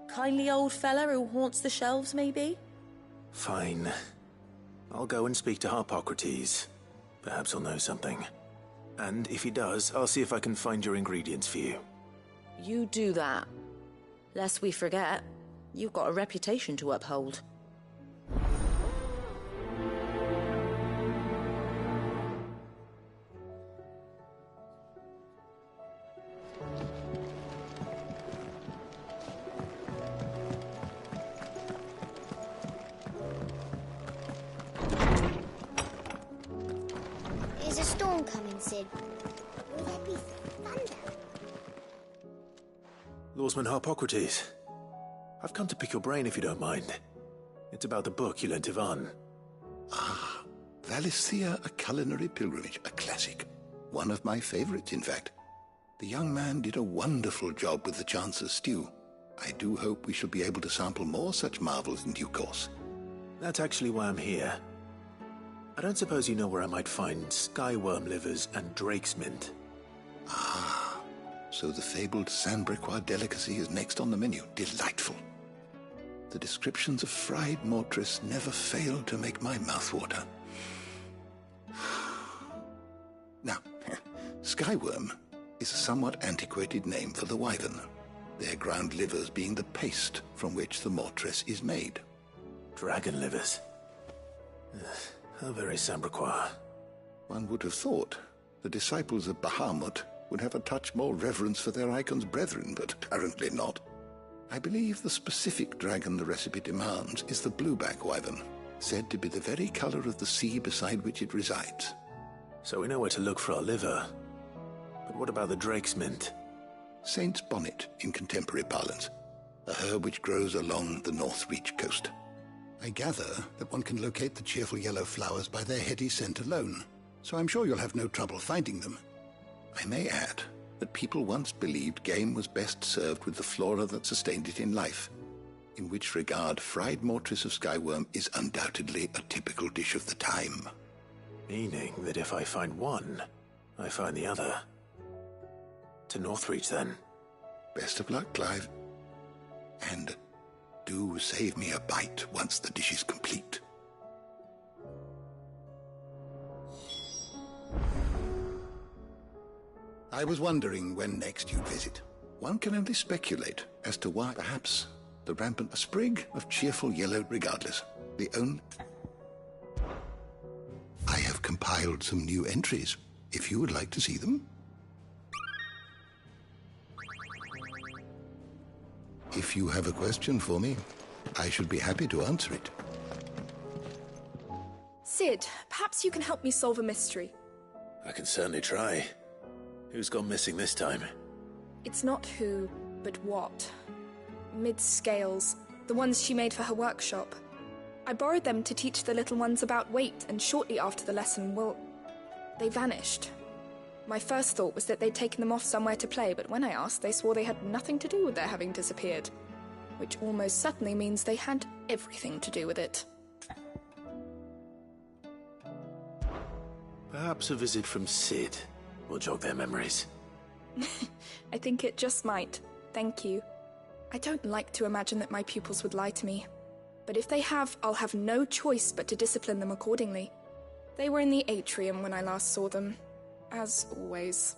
C: Kindly old fella who haunts the shelves, maybe?
A: Fine. I'll go and speak to Harpocrates. Perhaps he'll know something. And if he does, I'll see if I can find your ingredients for you.
C: You do that. Lest we forget, you've got a reputation to uphold.
I: Is a storm coming, Sid? Will there be thunder?
A: Lawsman Harpocrates. I've come to pick your brain if you don't mind. It's about the book you lent Ivan.
G: Ah, Valisthea, A Culinary Pilgrimage, a classic. One of my favorites, in fact. The young man did a wonderful job with the Chance's stew. I do hope we shall be able to sample more such marvels in due course.
A: That's actually why I'm here. I don't suppose you know where I might find skyworm livers and drake's mint.
G: Ah, so the fabled Sandbrequois delicacy is next on the menu. Delightful. The descriptions of fried mortress never failed to make my mouth water. Now, skyworm is a somewhat antiquated name for the wyvern, their ground livers being the paste from which the mortress is made.
A: Dragon livers. How very Sandbrequois.
G: One would have thought the disciples of Bahamut would have a touch more reverence for their icon's brethren, but apparently not. I believe the specific dragon the recipe demands is the blueback wyvern, said to be the very color of the sea beside which it resides.
A: So we know where to look for our liver. But what about the drake's mint?
G: Saint's bonnet in contemporary parlance, a herb which grows along the North Reach coast. I gather that one can locate the cheerful yellow flowers by their heady scent alone, so I'm sure you'll have no trouble finding them. I may add that people once believed game was best served with the flora that sustained it in life, in which regard fried mortress of skyworm is undoubtedly a typical dish of the time.
A: Meaning that if I find one, I find the other. To Northreach, then.
G: Best of luck, Clive. And do save me a bite once the dish is complete. I was wondering when next you'd visit. One can only speculate as to why, perhaps, the rampant sprig of cheerful yellow regardless. I have compiled some new entries, if you would like to see them. If you have a question for me, I should be happy to answer it.
F: Sid, perhaps you can help me solve a mystery.
A: I can certainly try. Who's gone missing this time?
F: It's not who, but what. Mid's scales, the ones she made for her workshop. I borrowed them to teach the little ones about weight, and shortly after the lesson, well, they vanished. My first thought was that they'd taken them off somewhere to play, but when I asked, they swore they had nothing to do with their having disappeared. Which almost certainly means they had everything to do with it.
A: Perhaps a visit from Sid will jog their memories.
F: I think it just might. Thank you. I don't like to imagine that my pupils would lie to me. But if they have, I'll have no choice but to discipline them accordingly. They were in the atrium when I last saw them. As always.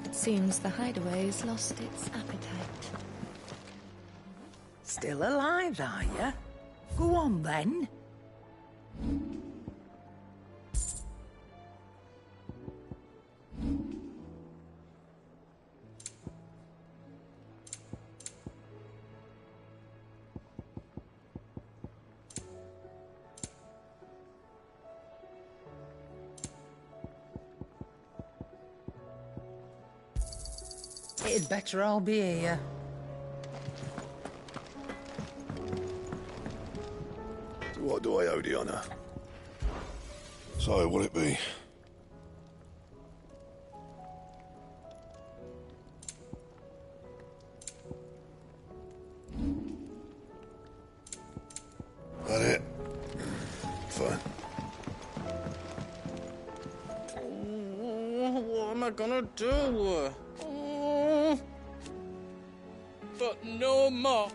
U: It seems the hideaway has lost its appetite.
H: Still alive, are you? Go on, then. It'd better all be here.
S: To what do I owe the honour? So, what'll it be? That it? Fine.
K: What am I gonna do? But no more.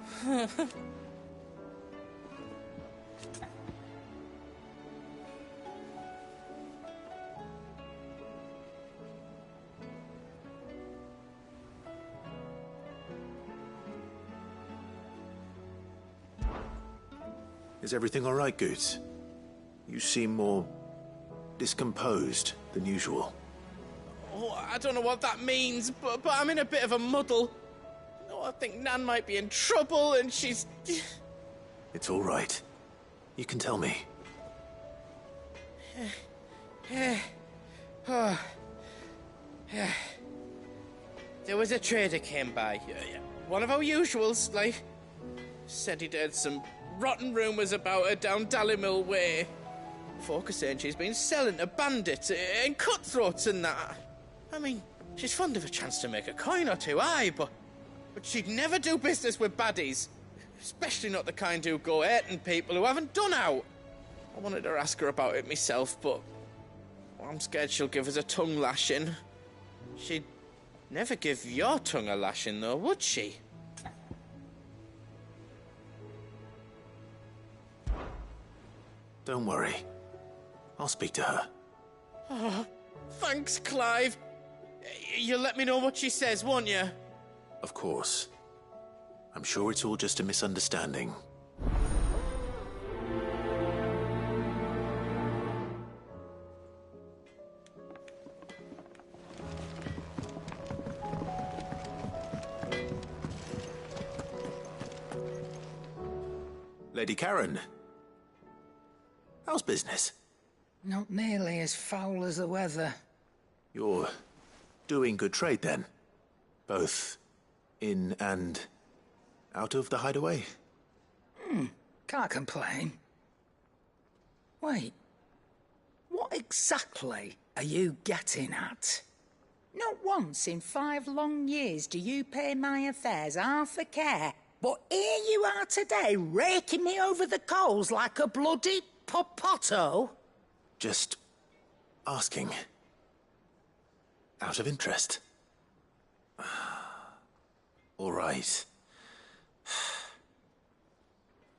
A: Is everything all right, Goots? You seem more discomposed than usual.
K: Oh, I don't know what that means, but I'm in a bit of a muddle. Oh, I think Nan might be in trouble, and she's...
A: It's all right. You can tell me.
K: There was a trader came by. One of our usuals, like... Said he'd heard some rotten rumours about her down Dalimil Way. Folk are saying she's been selling to bandits and cutthroats and that. I mean, she's fond of a chance to make a coin or two, aye, but she'd never do business with baddies. Especially not the kind who go hurting people who haven't done out. I wanted to ask her about it myself, but I'm scared she'll give us a tongue lashing. She'd never give your tongue a lashing, though, would she?
A: Don't worry. I'll speak to her.
K: Oh, thanks, Clive. You'll let me know what she says, won't you?
A: Of course. I'm sure it's all just a misunderstanding. Lady Karen. How's business?
D: Not nearly as foul as the weather.
A: You're doing good trade then? Both in and out of the hideaway?
D: Can't complain. Wait. What exactly are you getting at? Not once in 5 long years do you pay my affairs half a care, but here you are today, raking me over the coals like a bloody popoto?
A: Just asking. Out of interest. All right.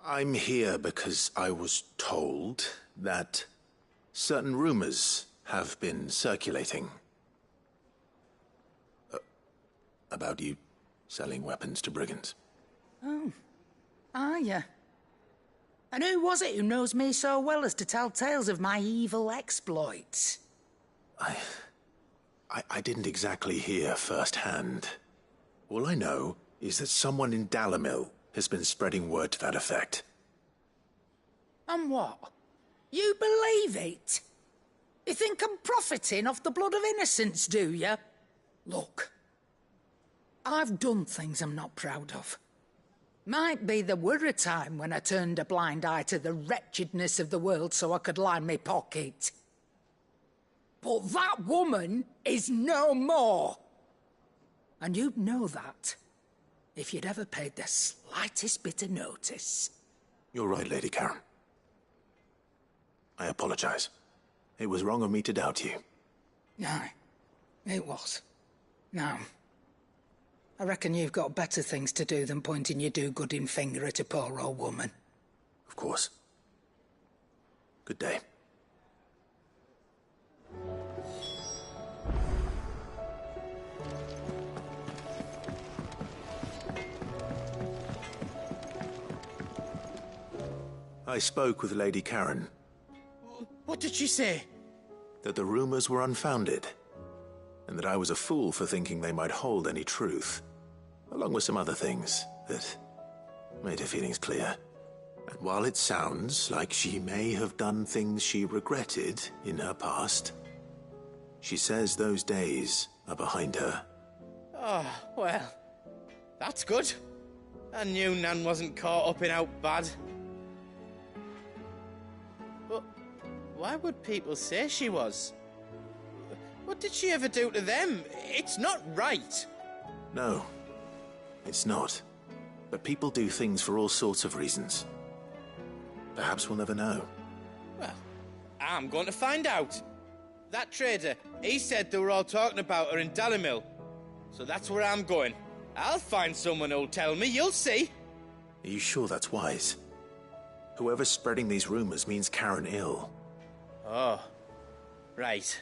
A: I'm here because I was told that certain rumors have been circulating. About you selling weapons to brigands.
D: Oh, are you? And who was it who knows me so well as to tell tales of my evil exploits?
A: I didn't exactly hear firsthand. All I know is that someone in Dalimil has been spreading word to that effect.
D: And what? You believe it? You think I'm profiting off the blood of innocents, do you? Look, I've done things I'm not proud of. Might be there were a time when I turned a blind eye to the wretchedness of the world so I could line my pocket. But that woman is no more. And you'd know that if you'd ever paid the slightest bit of notice.
A: You're right, Lady Karen. I apologize. It was wrong of me to doubt you.
D: Aye, it was. Now, I reckon you've got better things to do than pointing your do-gooding finger at a poor old woman.
A: Of course. Good day. I spoke with Lady Karen.
K: What did she say?
A: That the rumors were unfounded, and that I was a fool for thinking they might hold any truth, along with some other things that made her feelings clear. And while it sounds like she may have done things she regretted in her past, she says those days are behind her.
K: Oh, well, that's good. I knew Nan wasn't caught up in out bad. But why would people say she was? What did she ever do to them? It's not right.
A: No, it's not. But people do things for all sorts of reasons. Perhaps we'll never know.
K: Well, I'm going to find out. That trader, he said they were all talking about her in Dalimil. So that's where I'm going. I'll find someone who'll tell me, you'll see.
A: Are you sure that's wise? Whoever's spreading these rumors means Karen ill.
K: Oh, right.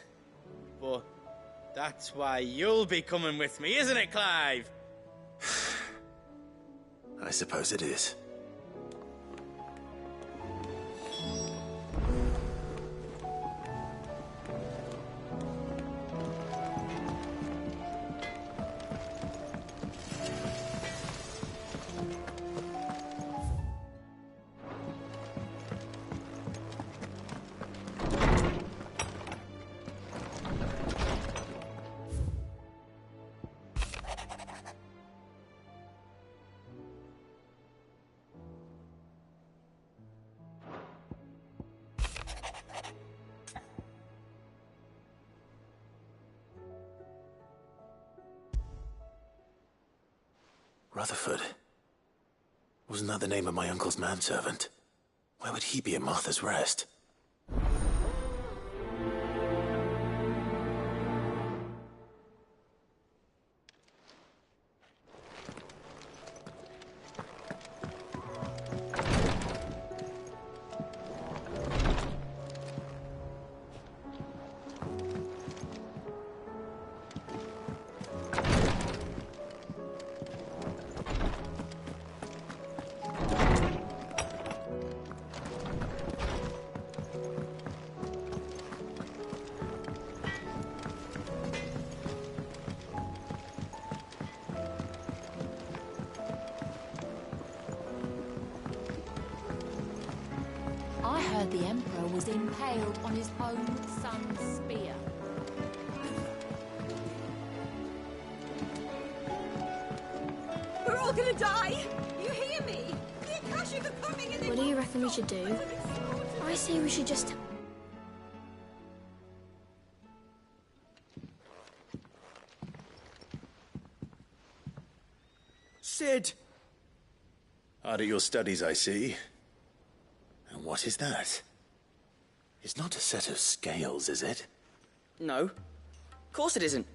K: But that's why you'll be coming with me, isn't it, Clive?
A: I suppose it is. Rutherford. Wasn't that the name of my uncle's manservant? Where would he be at Martha's Rest?
C: heard the Emperor was impaled on his own son's spear.
E: We're all gonna die! You hear me? The Akashic are coming and
V: What do you reckon we should do? I say we should just...
H: Sid!
A: Hard at your studies, I see. And what is that? It's not a set of scales, is it?
W: No. Of course it isn't.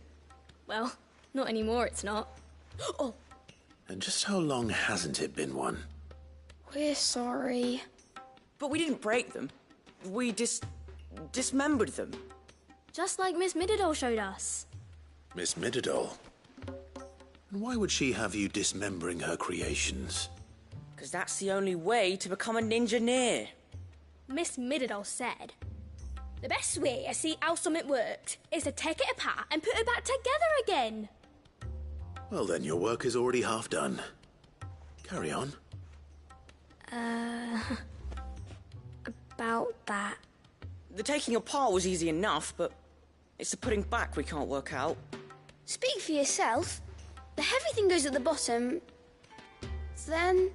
V: Well, not anymore, it's not. Oh!
A: And just how long hasn't it been one?
V: We're sorry.
W: But we didn't break them. We dismembered them.
V: Just like Miss Mididol showed us.
A: Miss Mididol? And why would she have you dismembering her creations?
W: Because that's the only way to become a ninja-neer.
V: Miss Mididol said, the best way to see how something worked is to take it apart and put it back together again.
A: Well then, your work is already half done. Carry on.
V: About that.
W: The taking apart was easy enough, but it's the putting back we can't work out.
V: Speak for yourself. The heavy thing goes at the bottom. Then...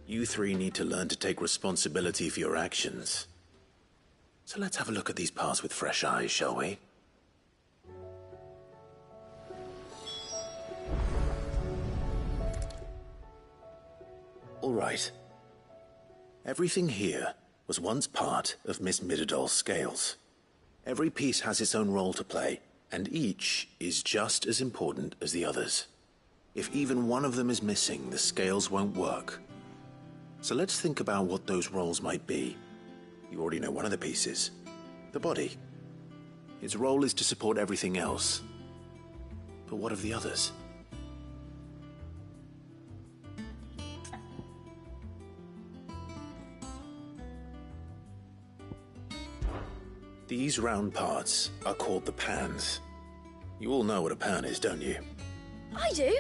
A: You three need to learn to take responsibility for your actions. So let's have a look at these parts with fresh eyes, shall we? All right. Everything here was once part of Miss Mididol's scales. Every piece has its own role to play, and each is just as important as the others. If even one of them is missing, the scales won't work. So let's think about what those roles might be. You already know one of the pieces, the body. Its role is to support everything else. But what of the others? These round parts are called the pans. You all know what a pan is, don't you?
V: I do.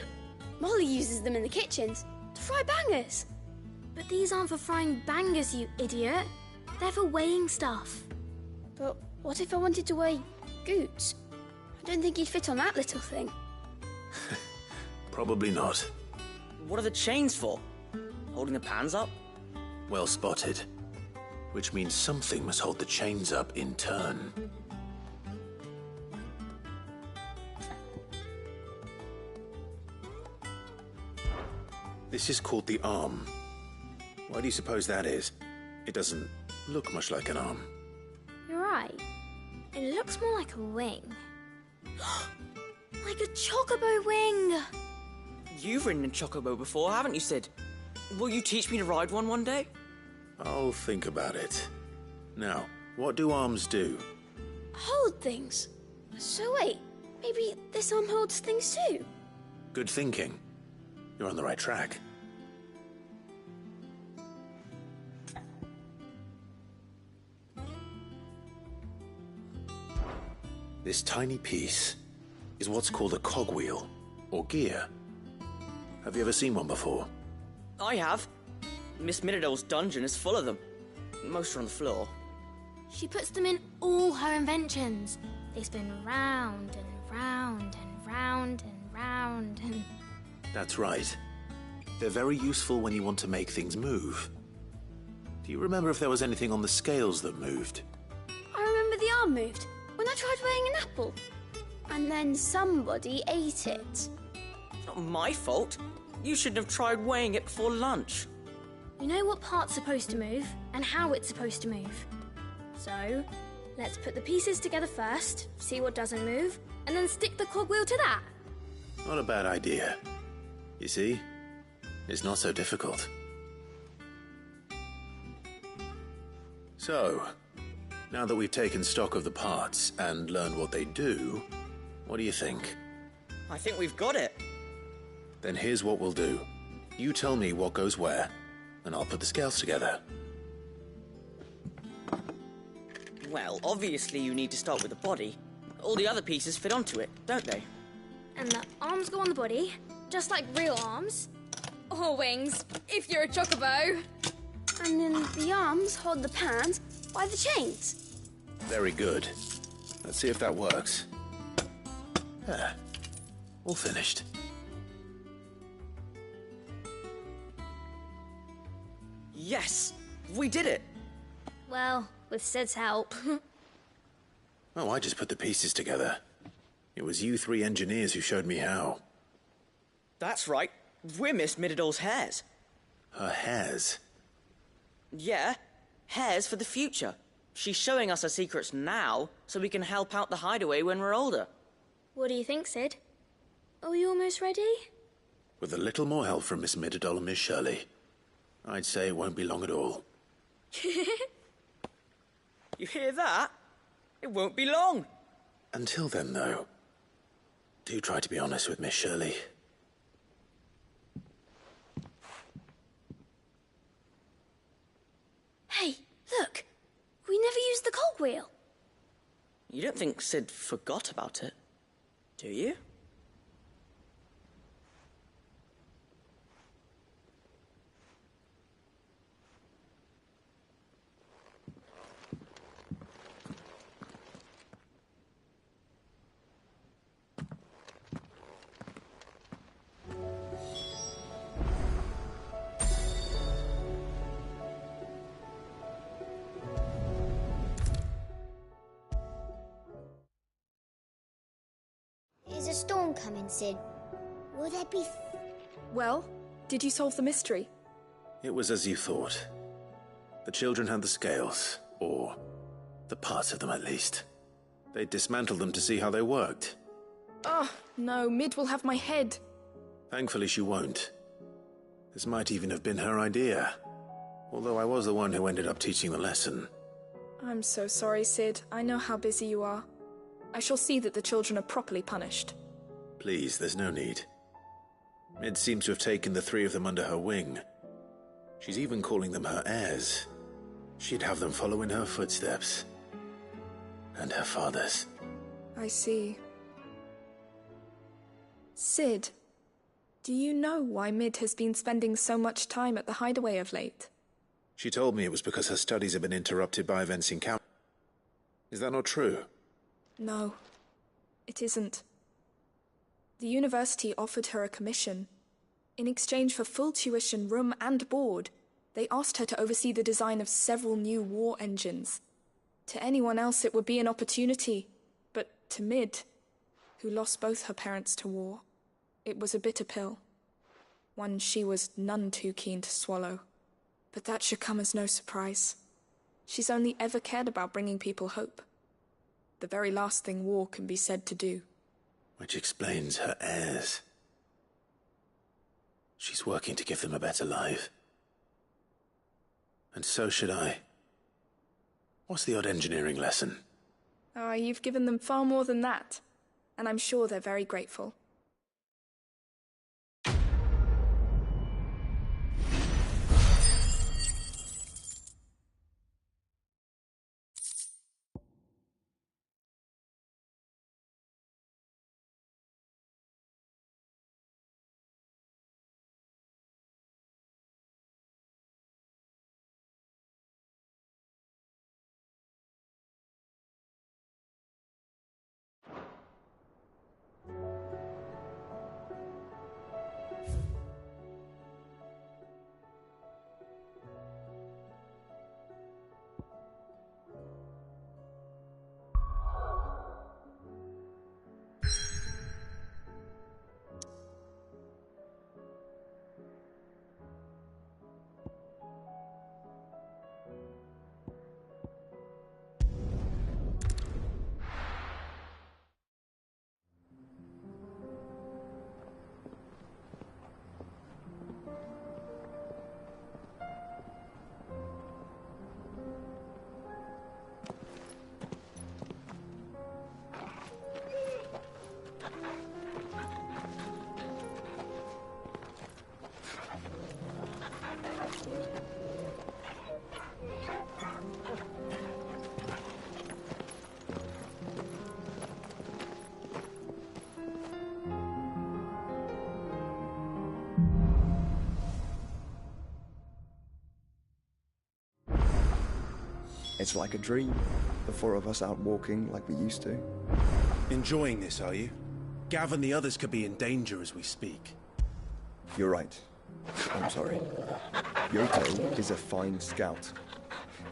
V: Molly uses them in the kitchens to fry bangers. But these aren't for frying bangers, you idiot. They're for weighing stuff. But what if I wanted to weigh goods? I don't think he'd fit on that little thing.
A: Probably not.
W: What are the chains for? Holding the pans up?
A: Well spotted. Which means something must hold the chains up in turn. This is called the arm. Why do you suppose that is? It doesn't look much like an arm.
V: You're right. It looks more like a wing. Like a chocobo wing!
W: You've ridden a chocobo before, haven't you, Sid? Will you teach me to ride one day?
A: I'll think about it. Now, what do arms do?
V: Hold things. So wait, maybe this arm holds things too?
A: Good thinking. You're on the right track. This tiny piece is what's called a cogwheel, or gear. Have you ever seen one before?
W: I have. Miss Mididol's dungeon is full of them. Most are on the floor.
V: She puts them in all her inventions. They spin round and round and round and round and...
A: That's right. They're very useful when you want to make things move. Do you remember if there was anything on the scales that moved?
V: I remember the arm moved when I tried weighing an apple. And then somebody ate it.
W: It's not my fault. You shouldn't have tried weighing it before lunch.
V: You know what part's supposed to move and how it's supposed to move. So, let's put the pieces together first, see what doesn't move, and then stick the cogwheel to that.
A: Not a bad idea. You see? It's not so difficult. So, now that we've taken stock of the parts and learned what they do, what do you think?
W: I think we've got it.
A: Then here's what we'll do. You tell me what goes where, and I'll put the scales together.
W: Well, obviously you need to start with the body. All the other pieces fit onto it, don't they?
V: And the arms go on the body, just like real arms. your wings, if you're a chocobo. And then the arms hold the pans by the chains.
A: Very good. Let's see if that works. There. All finished.
W: Yes! We did it!
V: Well, with Sid's help.
A: Oh, I just put the pieces together. It was you three engineers who showed me how.
W: That's right. We're Miss Mididol's hairs.
A: Her hairs?
W: Yeah, hairs for the future. She's showing us her secrets now, so we can help out the hideaway when we're older.
V: What do you think, Sid? Are we almost ready?
A: With a little more help from Miss Mididol and Miss Shirley, I'd say it won't be long at all.
W: You hear that? It won't be long.
A: Until then, though, do try to be honest with Miss Shirley.
V: Hey, look! We never used the cogwheel.
W: You don't think Sid forgot about it, do you?
V: Is a storm coming, Sid? Will there be...
F: Well, did you solve the mystery?
A: It was as you thought. The children had the scales, or the parts of them at least. They dismantled them to see how they worked.
F: Oh, no, Mid will have my head.
A: Thankfully she won't. This might even have been her idea. Although I was the one who ended up teaching the lesson.
F: I'm so sorry, Sid. I know how busy you are. I shall see that the children are properly punished.
A: Please, there's no need. Mid seems to have taken the three of them under her wing. She's even calling them her heirs. She'd have them follow in her footsteps. And her father's.
F: I see. Sid, do you know why Mid has been spending so much time at the hideaway of late?
A: She told me it was because her studies have been interrupted by events in camp. Is that not true?
F: No, it isn't. The university offered her a commission. In exchange for full tuition, room and board, they asked her to oversee the design of several new war engines. To anyone else it would be an opportunity, but to Mid, who lost both her parents to war, it was a bitter pill. One she was none too keen to swallow. But that should come as no surprise. She's only ever cared about bringing people hope. The very last thing war can be said to do.
A: Which explains her heirs. She's working to give them a better life. And so should I. What's the odd engineering lesson?
F: Oh, you've given them far more than that. And I'm sure they're very grateful.
T: It's like a dream. The four of us out walking like we used to.
M: Enjoying this, are you? Gav and the others could be in danger as we speak.
T: You're right. I'm sorry. Yoto is a fine scout.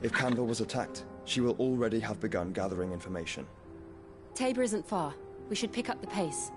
T: If Kandor was attacked, she will already have begun gathering information.
C: Tabor isn't far. We should pick up the pace.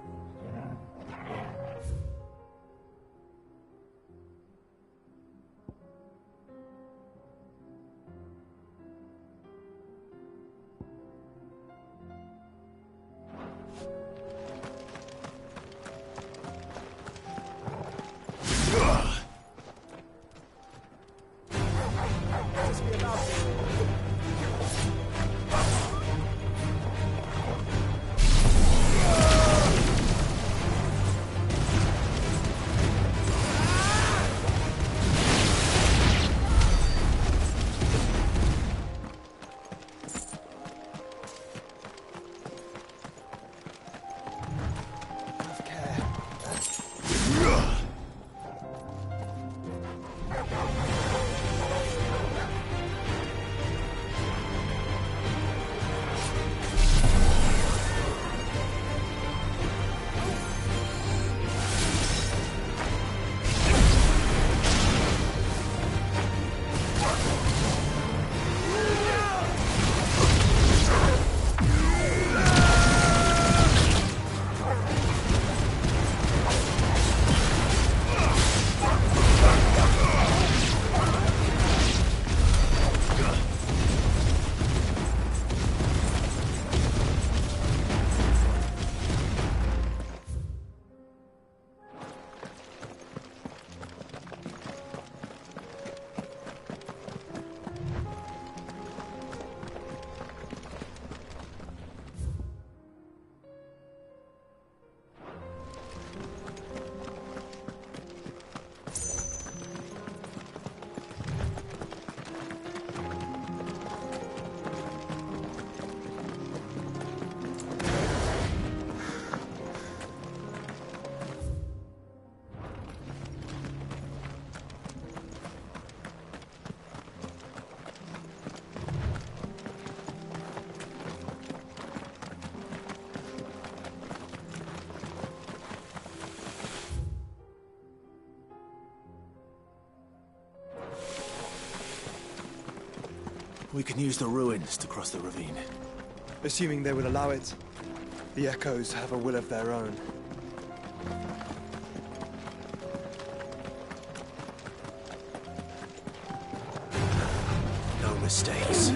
M: We can use the ruins to cross the ravine.
T: Assuming they would allow it. The echoes have a will of their own.
M: No mistakes.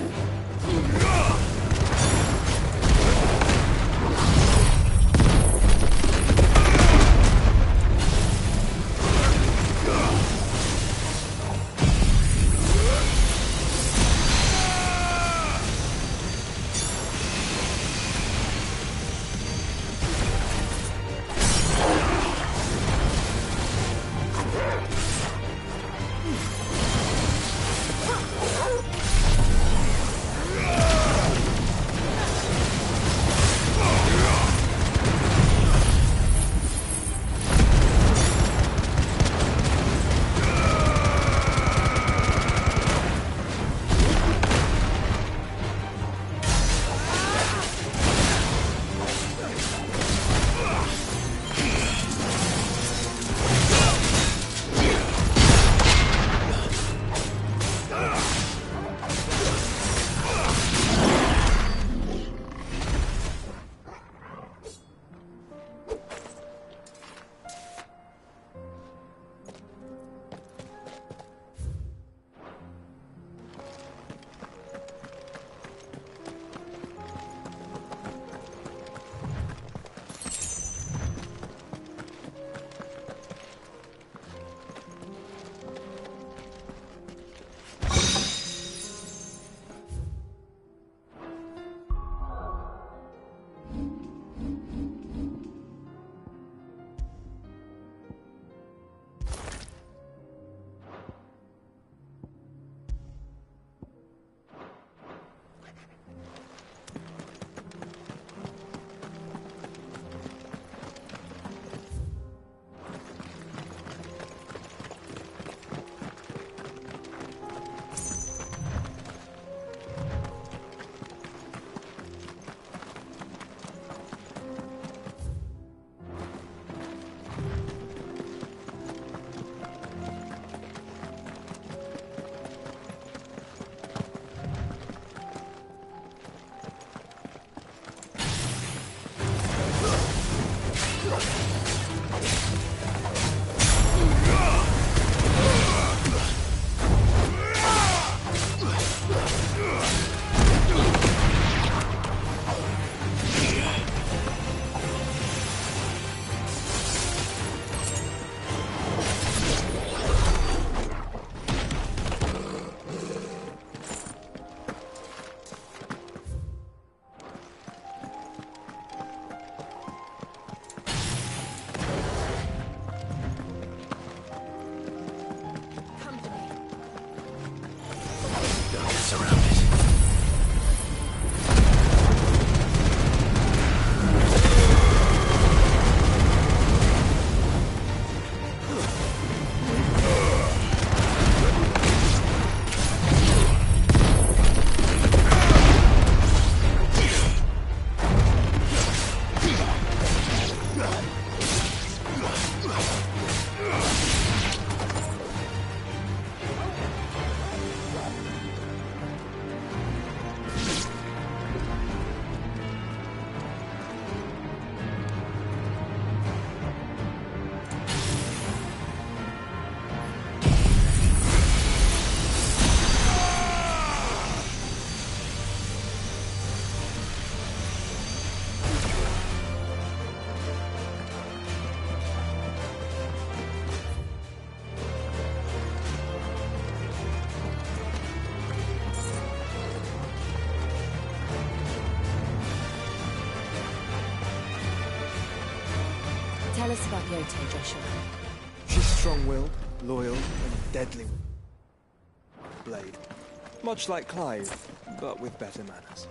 C: us about Yote, Joshua.
T: She's strong-willed, loyal, and deadly. Blade. Much like Clive, but with better manners.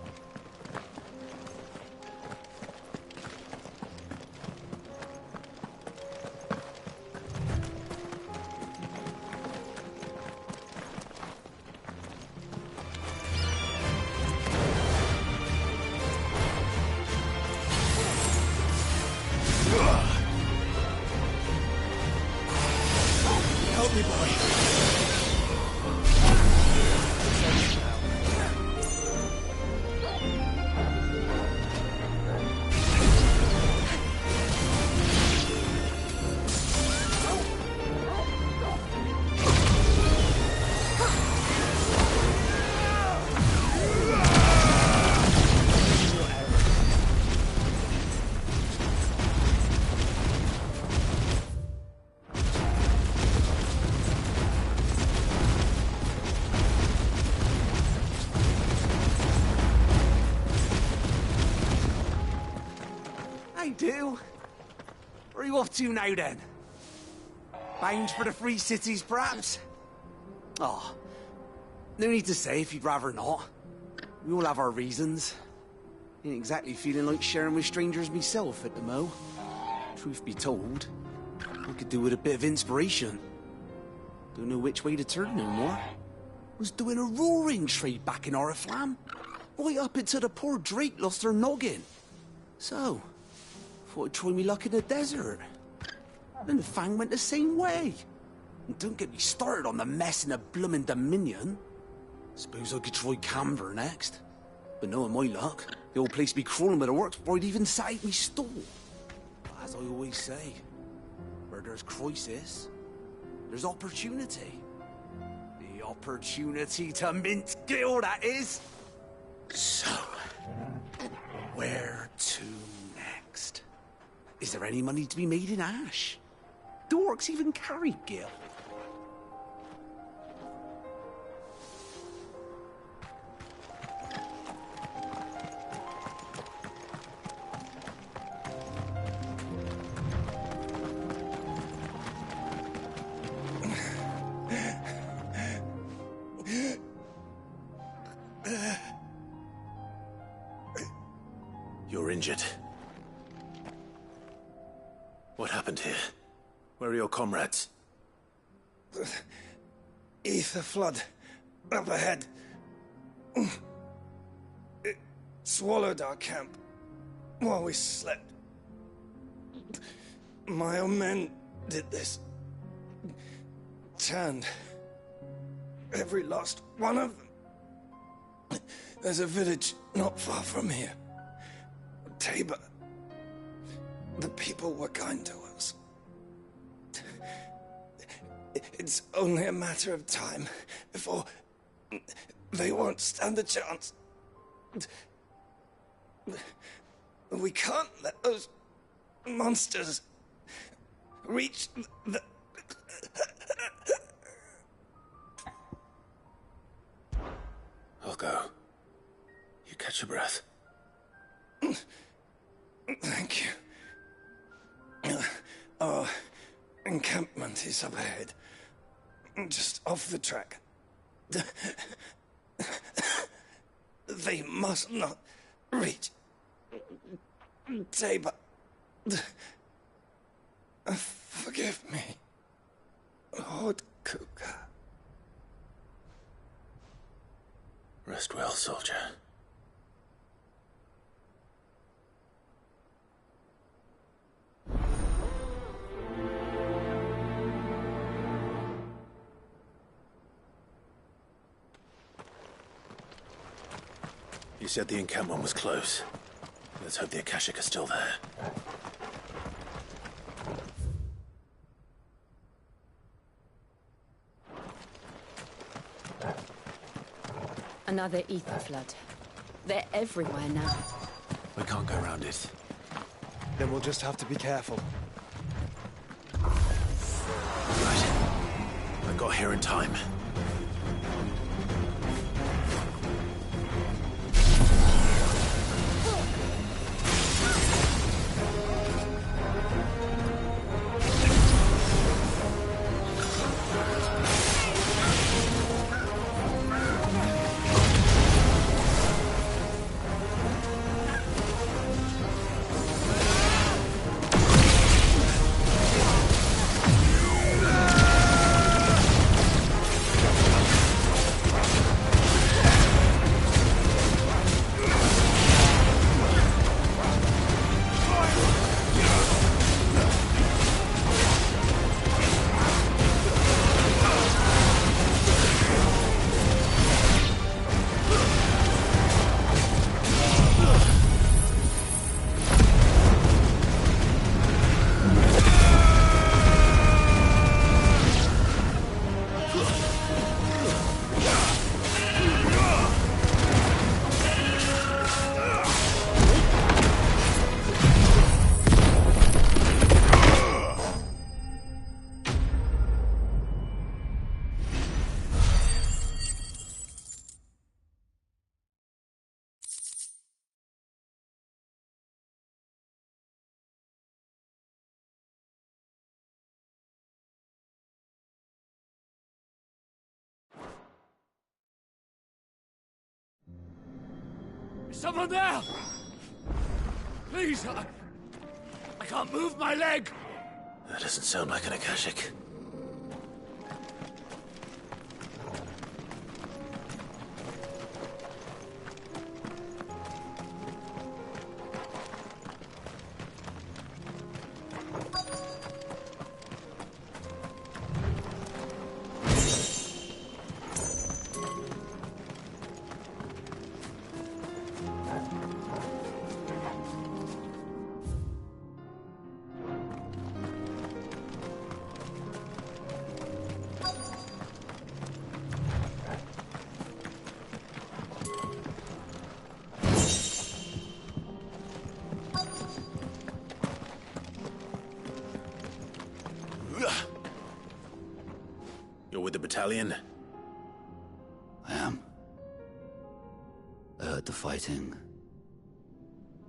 H: Do? Where are you off to now, then? Bound for the Free Cities, perhaps? Oh, no need to say if you'd rather not. We all have our reasons. Ain't exactly feeling like sharing with strangers myself at the mo. Truth be told, I could do with a bit of inspiration. Don't know which way to turn no more. Was doing a roaring trade back in Oriflamme. Right up until the poor Drake lost her noggin. So, thought I'd try me luck in the desert. Then the Fang went the same way. And don't get me started on the mess in the bloomin' Dominion. Suppose I could try Camber next. But knowing my luck, the old place be crawling with the works before I'd even set out me stall. But as I always say, where there's crisis, there's opportunity. The opportunity to mint Gil, that is. So, where to next? Is there any money to be made in Ash? Do orcs even carry Gil?
A: You're injured. What happened here? Where are your comrades?
T: Ether flood. Up ahead. It swallowed our camp while we slept. My own men did this. Turned every last one of them. There's a village not far from here. Tabor. The people were kind to us. It's only a matter of time before they won't stand a chance. We can't let those monsters reach the...
A: I'll go. You catch your breath.
T: Thank you. Our encampment is up ahead. Just off the track. They must not reach Tabor. Forgive me, Lord Cougar.
A: Rest well, soldier. You said the encampment was close. Let's hope the Akashic are still there.
C: Another ether flood. They're everywhere now.
A: We can't go around it.
T: Then we'll just have to be careful.
A: Right. I got here in time.
N: Someone there! Please, I can't move my leg!
A: That doesn't sound like an Akashic. You're with the battalion?
O: I am. I heard the fighting.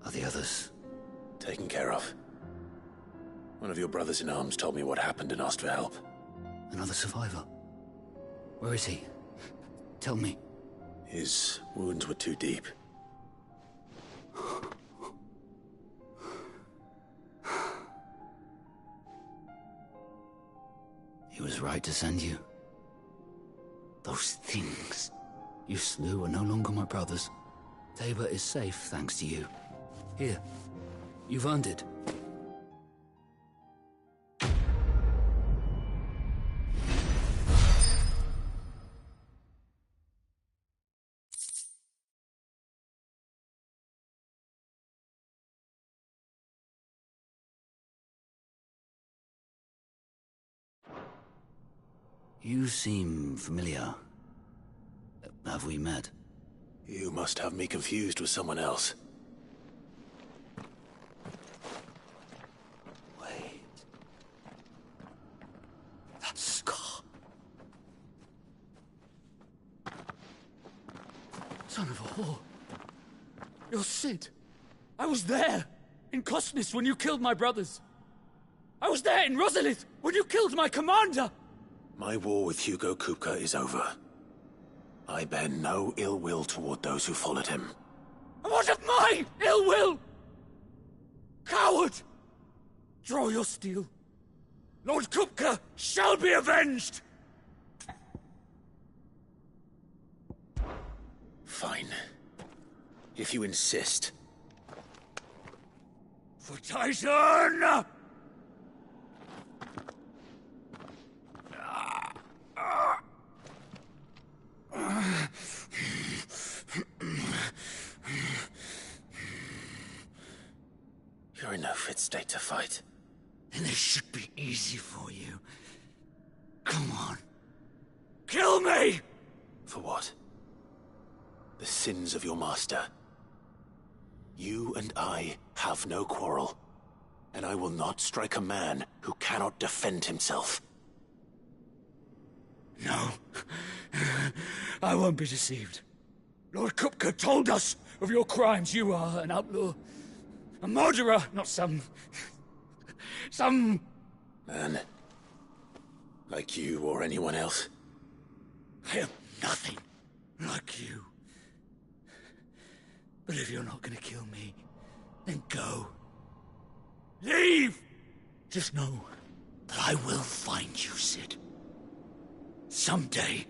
O: Are the others?
A: Taken care of. One of your brothers in arms told me what happened and asked for help.
O: Another survivor? Where is he? Tell me.
A: His wounds were too deep.
O: He was right to send you. Those things you slew are no longer my brothers. Tabor is safe thanks to you. Here, you've earned it. You seem familiar. Have we met?
A: You must have me confused with someone else.
O: Wait. That scar.
N: Son of a whore. You're Sid. I was there, in Cosnis, when you killed my brothers. I was there in Rosalith, when you killed my commander!
A: My war with Hugo Kupka is over. I bear no ill will toward those who followed him.
N: And what of my ill will? Coward! Draw your steel. Lord Kupka shall be avenged!
A: Fine. If you insist.
N: For Titan!
A: You're in no fit state to fight.
O: And this should be easy for you. Come on.
N: Kill me!
A: For what? The sins of your master. You and I have no quarrel. And I will not strike a man who cannot defend himself.
N: No. I won't be deceived. Lord Kupka told us of your crimes. You are an outlaw. A murderer, not some
A: man. Like you or anyone else.
N: I am nothing like you. But if you're not gonna kill me, then go. Leave! Just know that I will find you, Sid. Someday.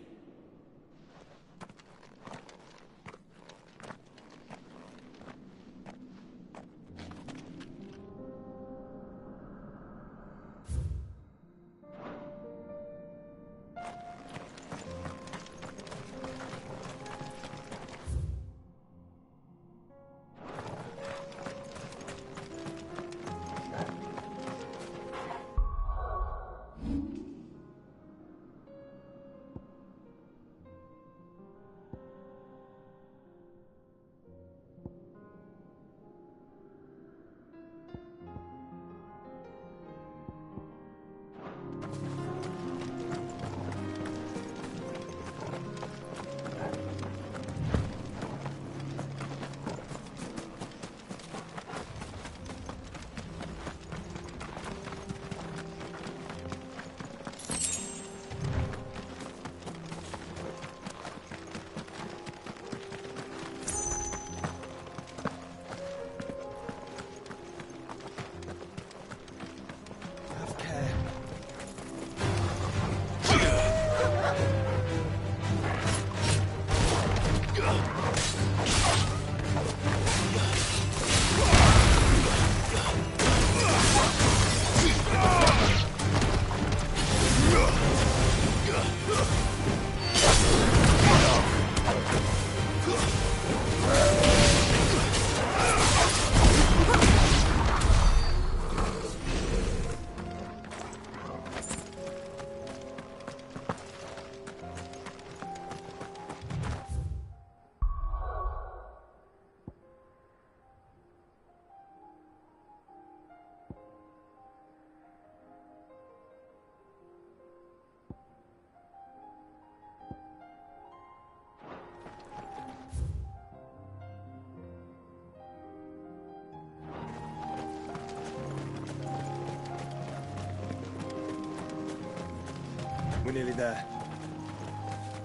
T: We're nearly there.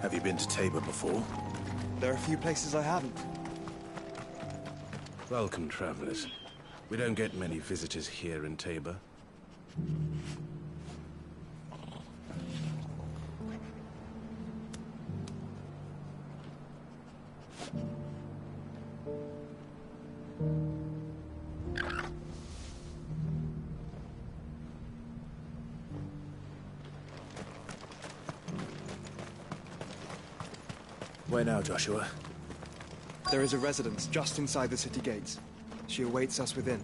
M: Have you been to Tabor before?
T: There are a few places I haven't.
M: Welcome, travelers. We don't get many visitors here in Tabor. Where now, Joshua?
T: There is a residence just inside the city gates. She awaits us within.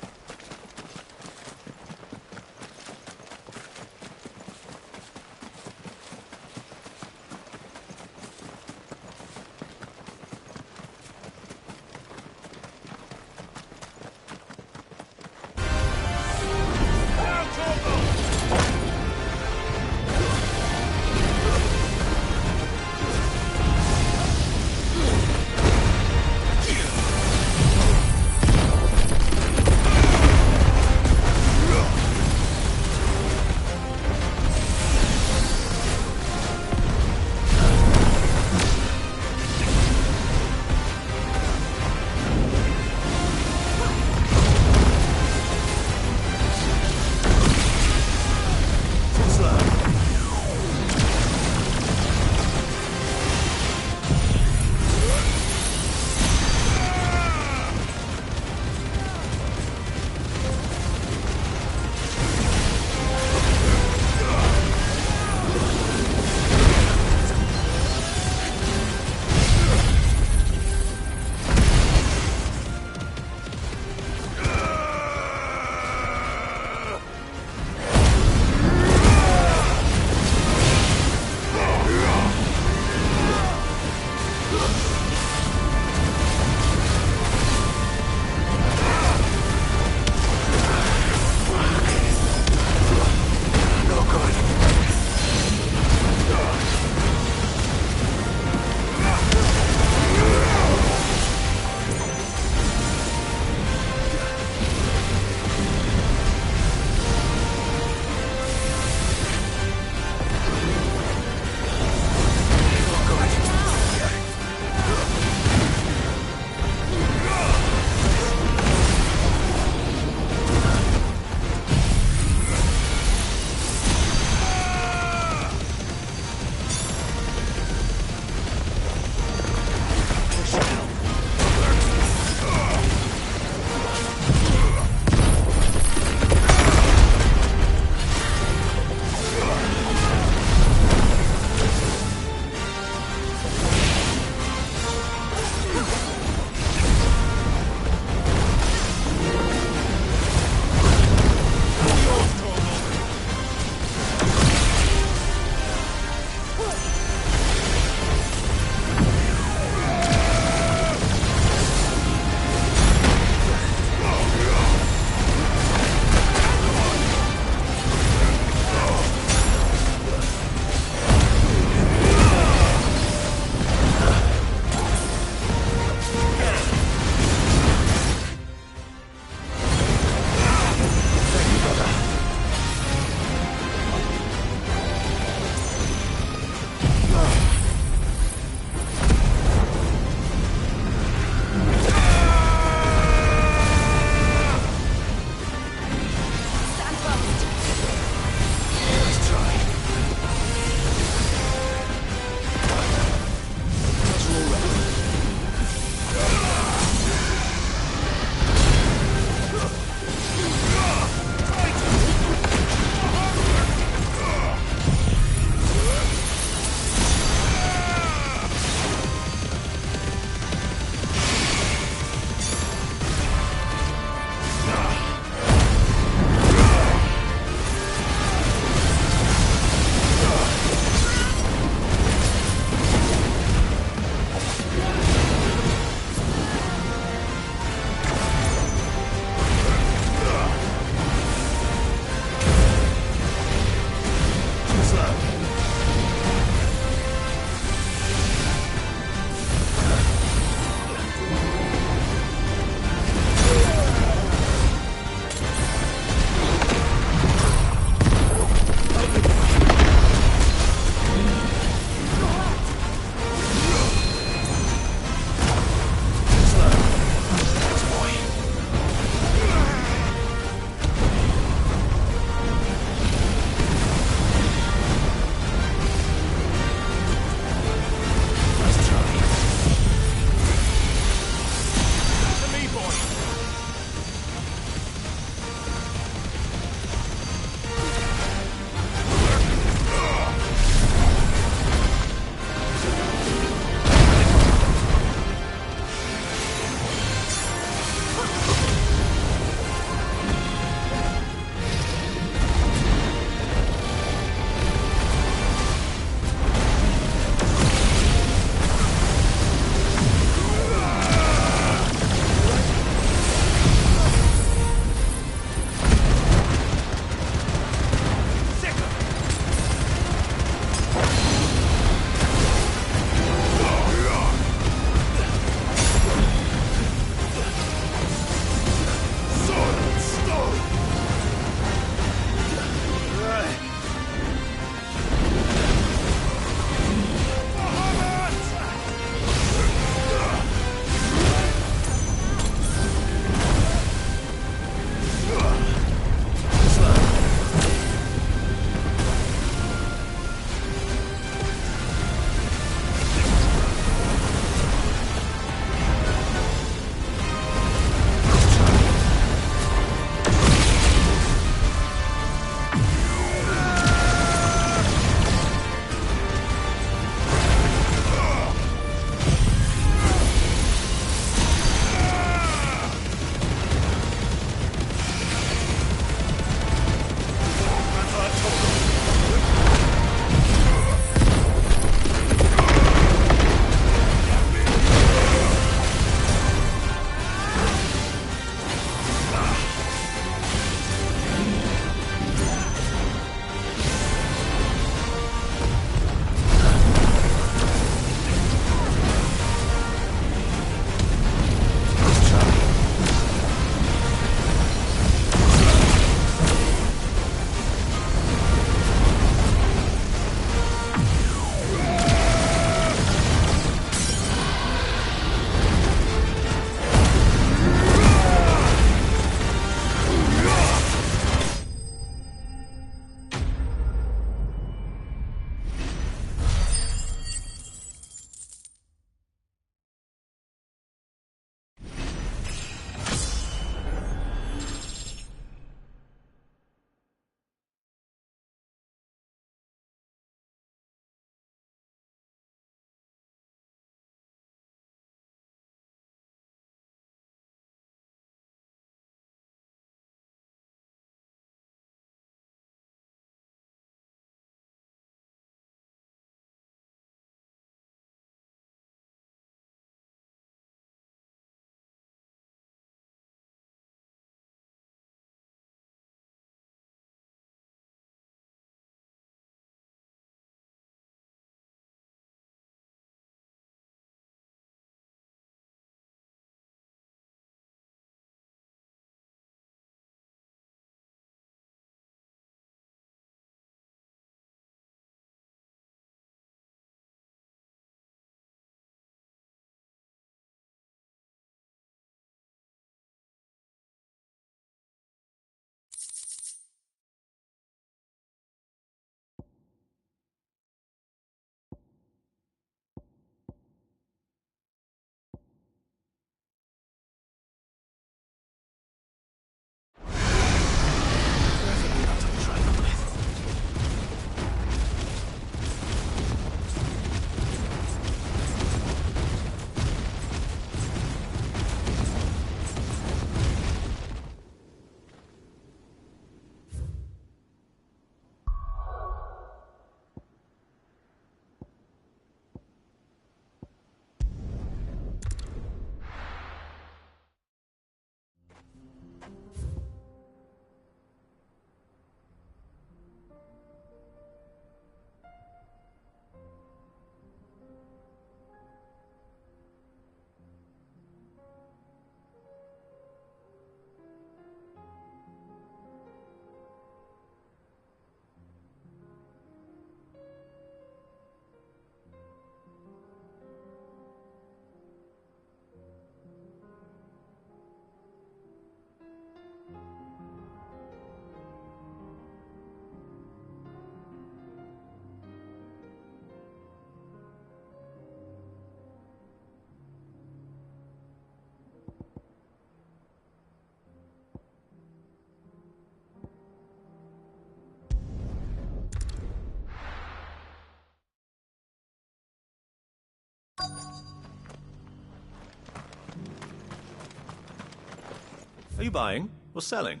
J: Are you buying or selling?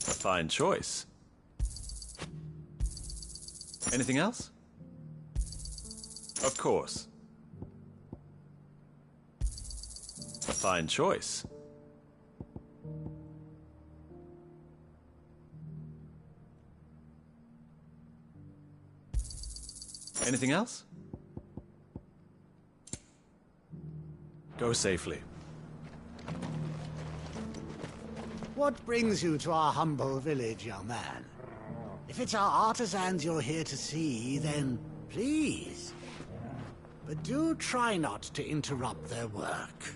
J: Fine choice. Anything else? Of course. Fine choice. Anything else? Go safely.
H: What brings you to our humble village, young man? If it's our artisans you're here to see, then please. But do try not to interrupt their work.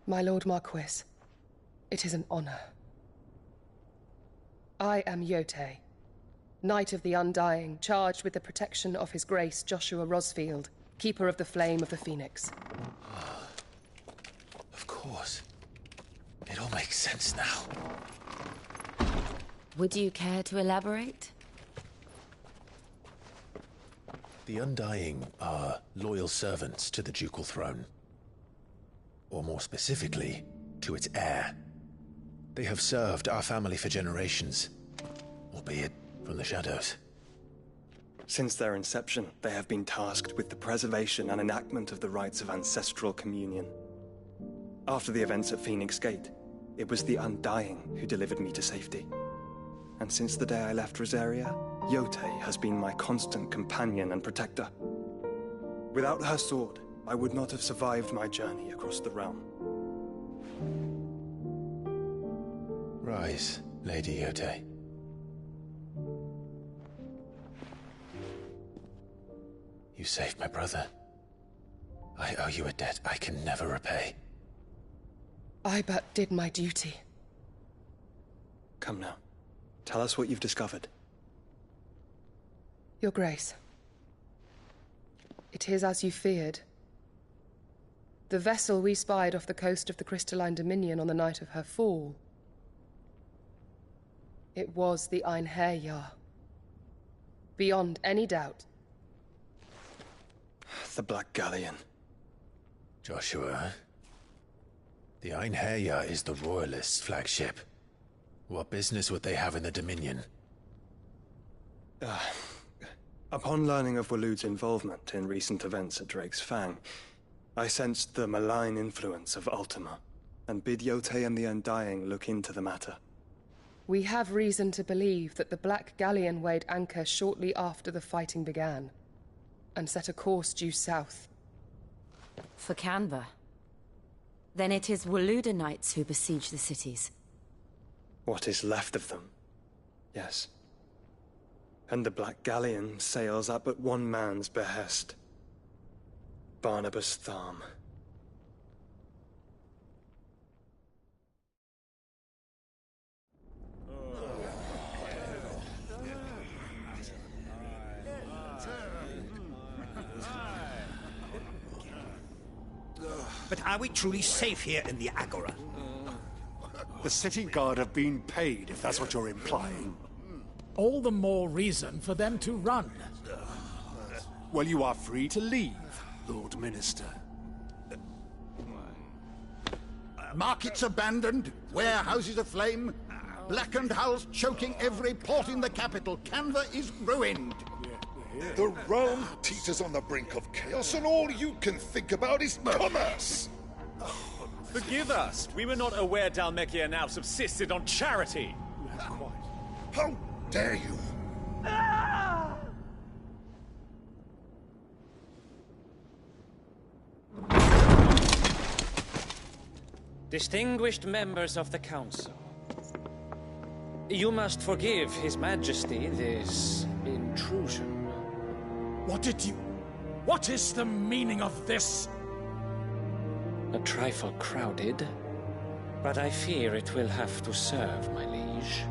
Q: My Lord Marquis, it is an honor. I am Yote, Knight of the Undying, charged with the protection of His Grace Joshua Rosfield, Keeper of the Flame of the Phoenix.
A: Of course. It all makes sense now.
C: Would you care to elaborate?
A: The Undying are loyal servants to the ducal throne. Or more specifically, to its heir. They have served our family for generations, albeit from the shadows.
T: Since their inception, they have been tasked with the preservation and enactment of the rites of ancestral communion. After the events at Phoenix Gate, it was the Undying who delivered me to safety. And since the day I left Rosaria, Yote has been my constant companion and protector. Without her sword, I would not have survived my journey across the realm.
A: Rise, Lady Yote. You saved my brother. I owe you a debt I can never repay.
Q: I but did my duty.
T: Come now. Tell us what you've discovered.
Q: Your Grace. It is as you feared. The vessel we spied off the coast of the Crystalline Dominion on the night of her fall. It was the Einherjar. Beyond any doubt.
T: The Black Galleon.
A: Joshua, the Einherjar is the Royalists' flagship. What business would they have in the Dominion?
T: Upon learning of Waloed's involvement in recent events at Drake's Fang, I sensed the malign influence of Ultima, and bid Yote and the Undying look into the matter.
Q: We have reason to believe that the Black Galleon weighed anchor shortly after the fighting began, and set a course due south.
C: For Canva. Then it is Waloed Knights who besiege the cities.
T: What is left of them? Yes. And the Black Galleon sails at but one man's behest. Barnabas Tharm.
R: But are we truly safe here in the Agora?
S: The city guard have been paid, if that's what you're implying.
D: All the more reason for them to run.
S: Well, you are free to leave, Lord Minister.
X: Markets abandoned, warehouses aflame.
G: blackened hulls choking every port in the capital. Canva is ruined.
B: The realm teeters on the brink of chaos, and all you can think about is commerce!
J: Forgive us. We were not aware Dhalmekia now subsisted on charity.
B: How dare you!
L: Distinguished members of the Council, you must forgive His Majesty this intrusion.
P: What is the meaning of this?
L: A trifle crowded, but I fear it will have to serve, my liege.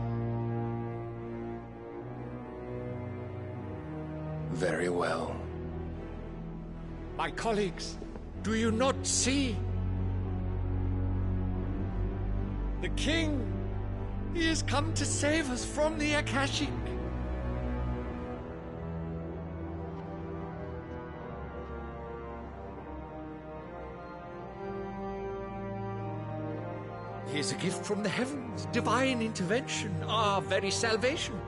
X: Very well.
P: My colleagues, do you not see? The king! He has come to save us from the Akashic! He is a gift from the heavens, divine intervention, our very salvation.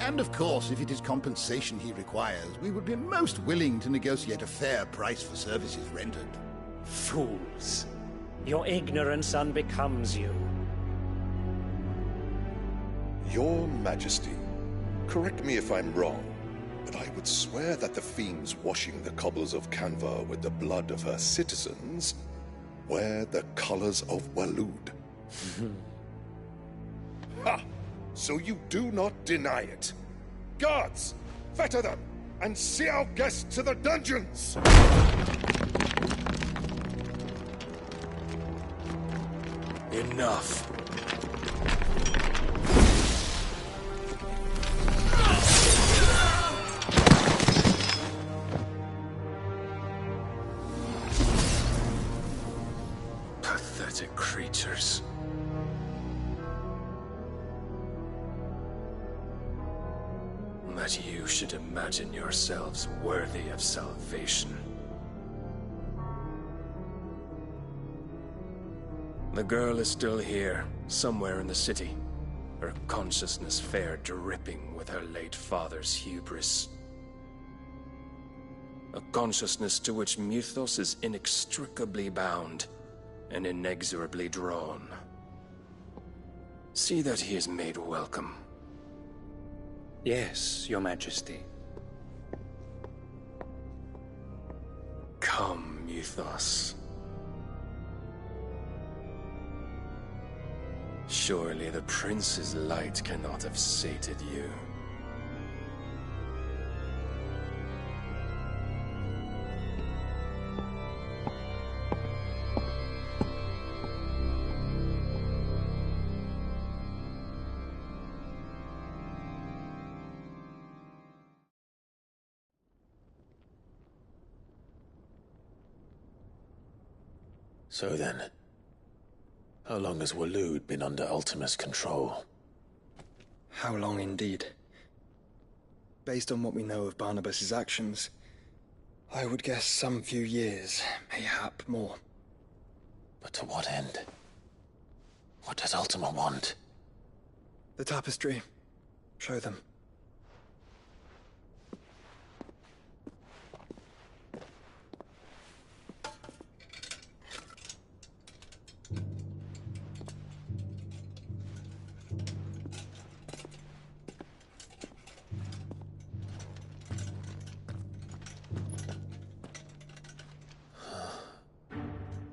G: And of course, if it is compensation he requires, we would be most willing to negotiate a fair price for services rendered.
L: Fools! Your ignorance unbecomes you.
B: Your Majesty, correct me if I'm wrong, but I would swear that the fiends washing the cobbles of Canva with the blood of her citizens wear the colors of Waloed. Ha! So you do not deny it. Guards, fetter them, and see our guests to the dungeons!
P: Enough.
X: Pathetic creatures. That you should imagine yourselves worthy of salvation. The girl is still here, somewhere in the city, her consciousness fair dripping with her late father's hubris. A consciousness to which Mythos is inextricably bound and inexorably drawn. See that he is made welcome.
L: Yes, Your Majesty.
X: Come, Mythos. Surely the prince's light cannot have sated you.
A: So then, how long has Waloed been under Ultima's control?
T: How long indeed? Based on what we know of Barnabas's actions, I would guess some few years, mayhap more.
A: But to what end? What does Ultima want?
T: The tapestry. Show them.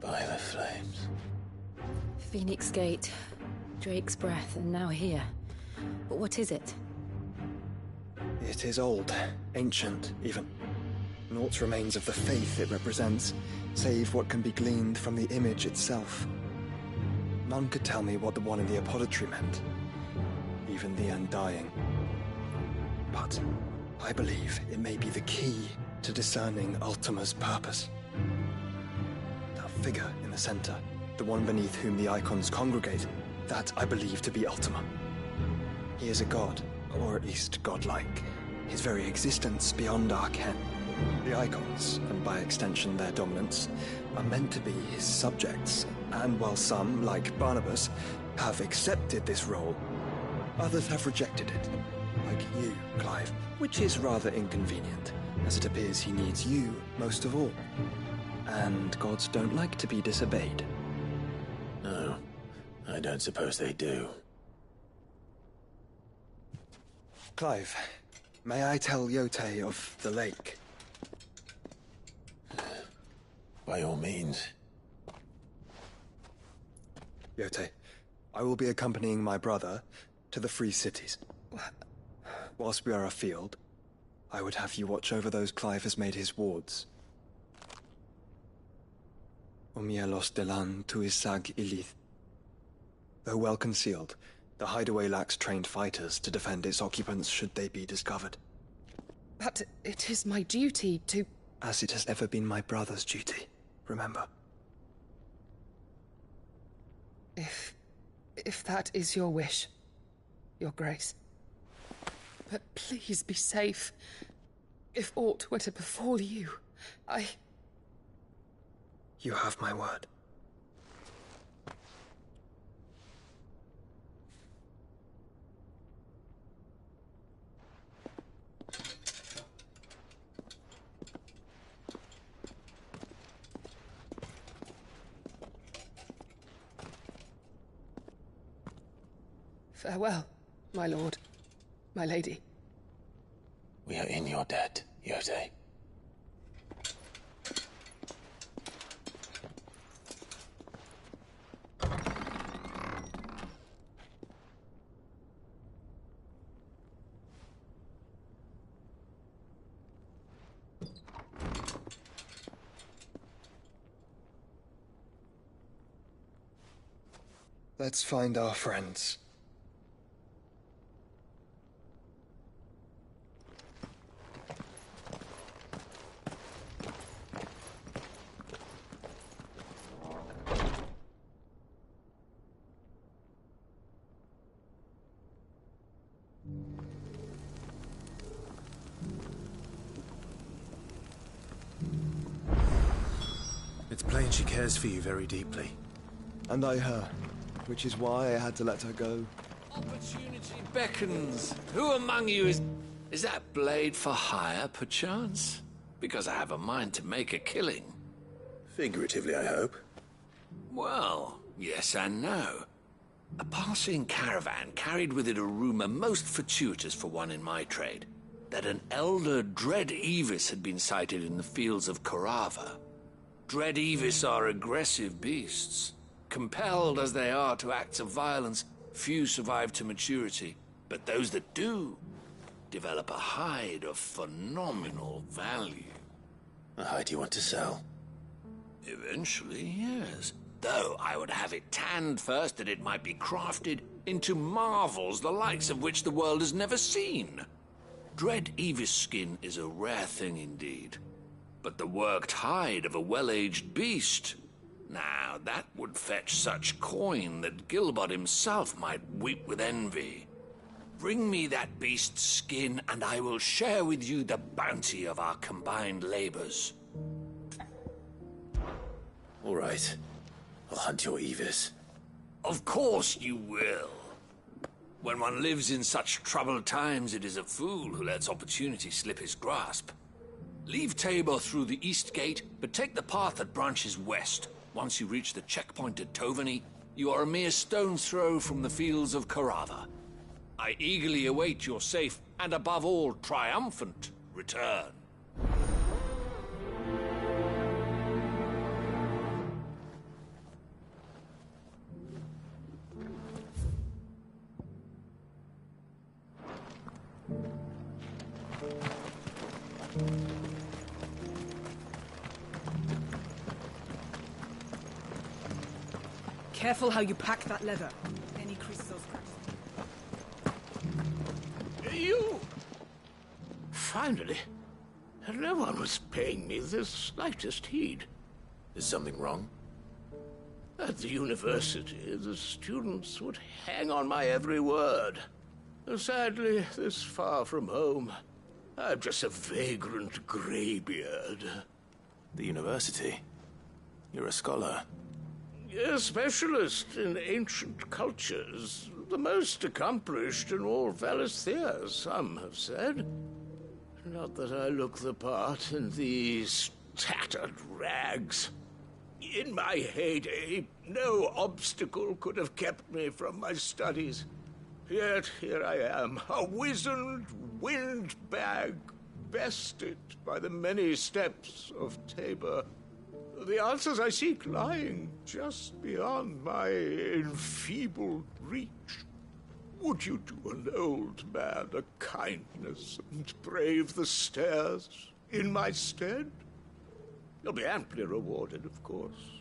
A: By the flames.
C: Phoenix Gate, Drake's Breath, and now here. But what is it?
T: It is old, ancient, even. Naught remains of the faith it represents, save what can be gleaned from the image itself. None could tell me what the one in the apothecary meant, even the Undying. But I believe it may be the key to discerning Ultima's purpose. That figure in the center, the one beneath whom the icons congregate, that I believe to be Ultima. He is a god, or at least godlike, his very existence beyond our ken. The icons, and by extension their dominance, are meant to be his subjects, and while some, like Barnabas, have accepted this role, Others have rejected it, like you, Clive, which is rather inconvenient, as it appears he needs you most of all. And gods don't like to be disobeyed.
A: No, I don't suppose they do.
T: Clive, may I tell Yote of the lake?
A: By all means.
T: Yote, I will be accompanying my brother to the Free Cities. Whilst we are afield, I would have you watch over those Clive has made his wards. Omielos delan tuisag ilith. Though well concealed, the hideaway lacks trained fighters to defend its occupants should they be discovered.
Q: But it is my duty to...
T: As it has ever been my brother's duty, remember.
Q: If that is your wish, Your Grace. But please be safe. If aught were to befall you,
T: You have my word.
Q: Farewell, my lord, my lady.
A: We are in your debt, Yote.
T: Let's find our friends.
M: It's plain she cares for you very deeply.
T: And I her, which is why I had to let her go.
N: Opportunity beckons. Who among you is that blade for hire, perchance? Because I have a mind to make a killing.
A: Figuratively, I hope.
N: Well, yes and no. A passing caravan carried with it a rumor most fortuitous for one in my trade, that an elder Dread Evis had been sighted in the fields of Korava. Dread Evis are aggressive beasts. Compelled as they are to acts of violence, few survive to maturity, but those that do develop a hide of phenomenal value.
A: A hide you want to sell?
N: Eventually, yes. Though I would have it tanned first that it might be crafted into marvels the likes of which the world has never seen. Dread Evis skin is a rare thing indeed. But the worked hide of a well-aged beast... Now, that would fetch such coin that Gilbert himself might weep with envy. Bring me that beast's skin, and I will share with you the bounty of our combined labors.
A: All right. I'll hunt your Evis.
N: Of course you will. When one lives in such troubled times, it is a fool who lets opportunity slip his grasp. Leave Tabor through the east gate, but take the path that branches west. Once you reach the checkpoint at Tovani, you are a mere stone's throw from the fields of Korava. I eagerly await your safe, and above all, triumphant return.
E: Careful how you pack that leather. Any crystals cracked.
I: You! Finally. No one was paying me the slightest heed.
A: Is something wrong?
I: At the university, the students would hang on my every word. Sadly, this far from home, I'm just a vagrant greybeard.
A: The university? You're a scholar.
I: A specialist in ancient cultures, the most accomplished in all Valisthea, some have said. Not that I look the part in these tattered rags. In my heyday, no obstacle could have kept me from my studies. Yet here I am, a wizened windbag, bested by the many steps of Tabor. The answers I seek lying just beyond my enfeebled reach. Would you do an old man a kindness and brave the stairs in my stead? You'll be amply rewarded, of course.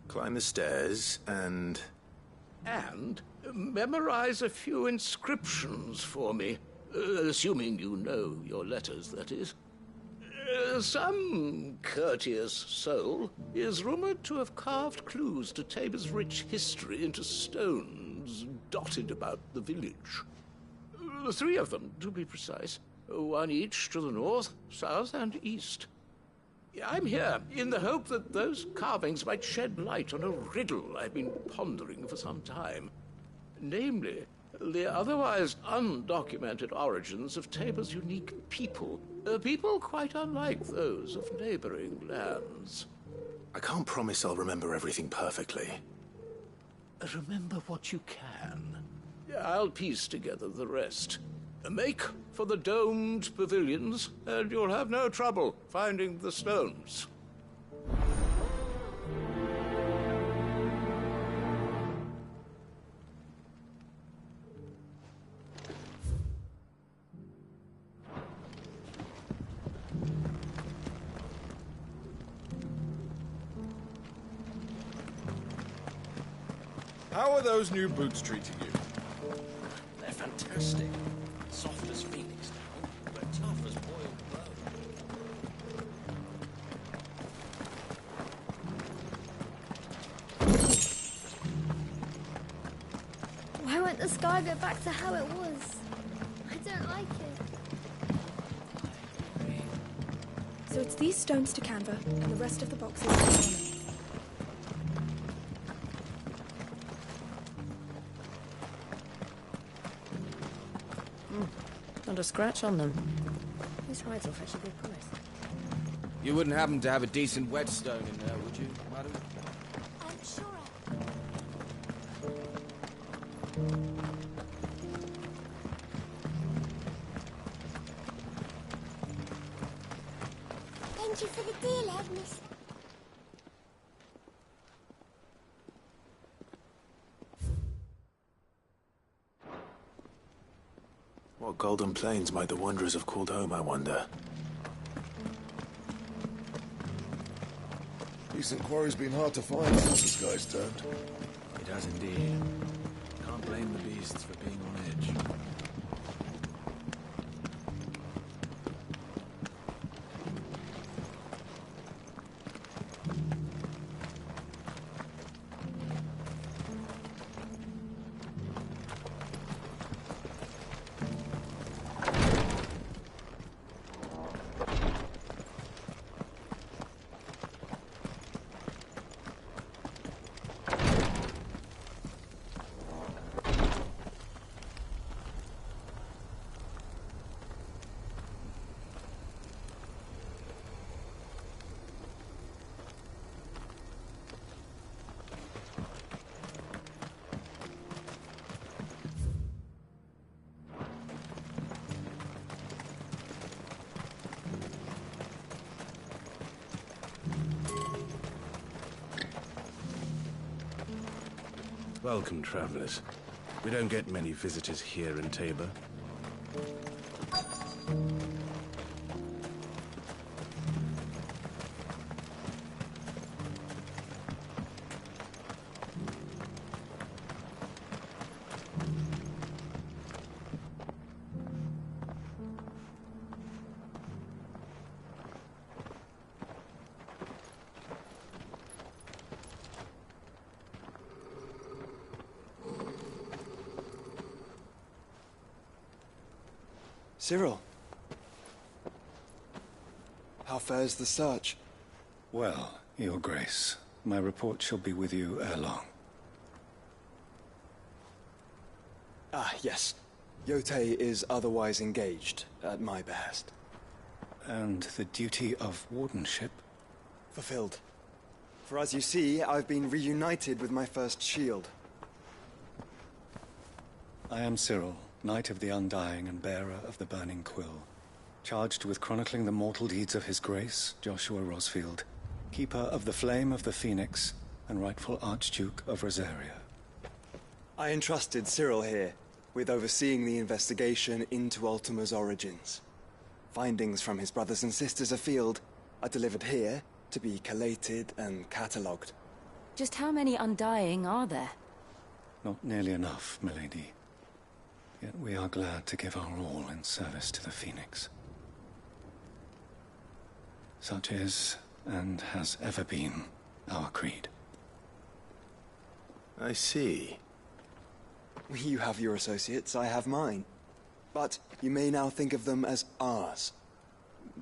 A: Climb the stairs and
I: memorize a few inscriptions for me. Assuming you know your letters, that is. Some courteous soul is rumored to have carved clues to Tabor's rich history into stones dotted about the village. 3 of them, to be precise. 1 each to the north, south, and east. I'm here in the hope that those carvings might shed light on a riddle I've been pondering for some time. Namely, the otherwise undocumented origins of Tabor's unique people. People quite unlike those of neighboring lands.
A: I can't promise I'll remember everything perfectly.
I: Remember what you can. I'll piece together the rest. Make for the domed pavilions, and you'll have no trouble finding the stones.
J: How are those new boots treating you?
R: They're fantastic. Soft as phoenix down, but tough as boiled bone.
K: Why won't the sky go back to how it was? I don't like it.
F: So it's these stones to Canva, and the rest of the boxes to Connor.
C: Not a scratch on them.
K: These hides are fetch a good price.
U: You wouldn't happen to have a decent whetstone in there, would you, madam?
K: I'm sure Thank you for the deal, Agnes.
A: what golden plains might the wanderers have called home, I wonder?
B: Decent quarry's been hard to find since the sky's turned.
V: It has indeed. Can't blame the beasts for being on edge. Welcome, travelers. We don't get many visitors here in Tabor.
T: Cyril. How fares the search?
D: Well, Your Grace, my report shall be with you ere long.
T: Ah, yes. Yotei is otherwise engaged, at my behest.
D: And the duty of wardenship?
T: Fulfilled. For as you see, I've been reunited with my first shield.
D: I am Cyril, Knight of the Undying and bearer of the Burning Quill, charged with chronicling the mortal deeds of His Grace, Joshua Rosfield, Keeper of the Flame of the Phoenix, and rightful Archduke of Rosaria.
T: I entrusted Cyril here with overseeing the investigation into Ultima's origins. Findings from his brothers and sisters afield are delivered here to be collated and catalogued.
C: Just how many Undying are there?
D: Not nearly enough, milady. Yet we are glad to give our all in service to the Phoenix. Such is, and has ever been, our creed.
A: I see.
T: You have your associates, I have mine. But you may now think of them as ours.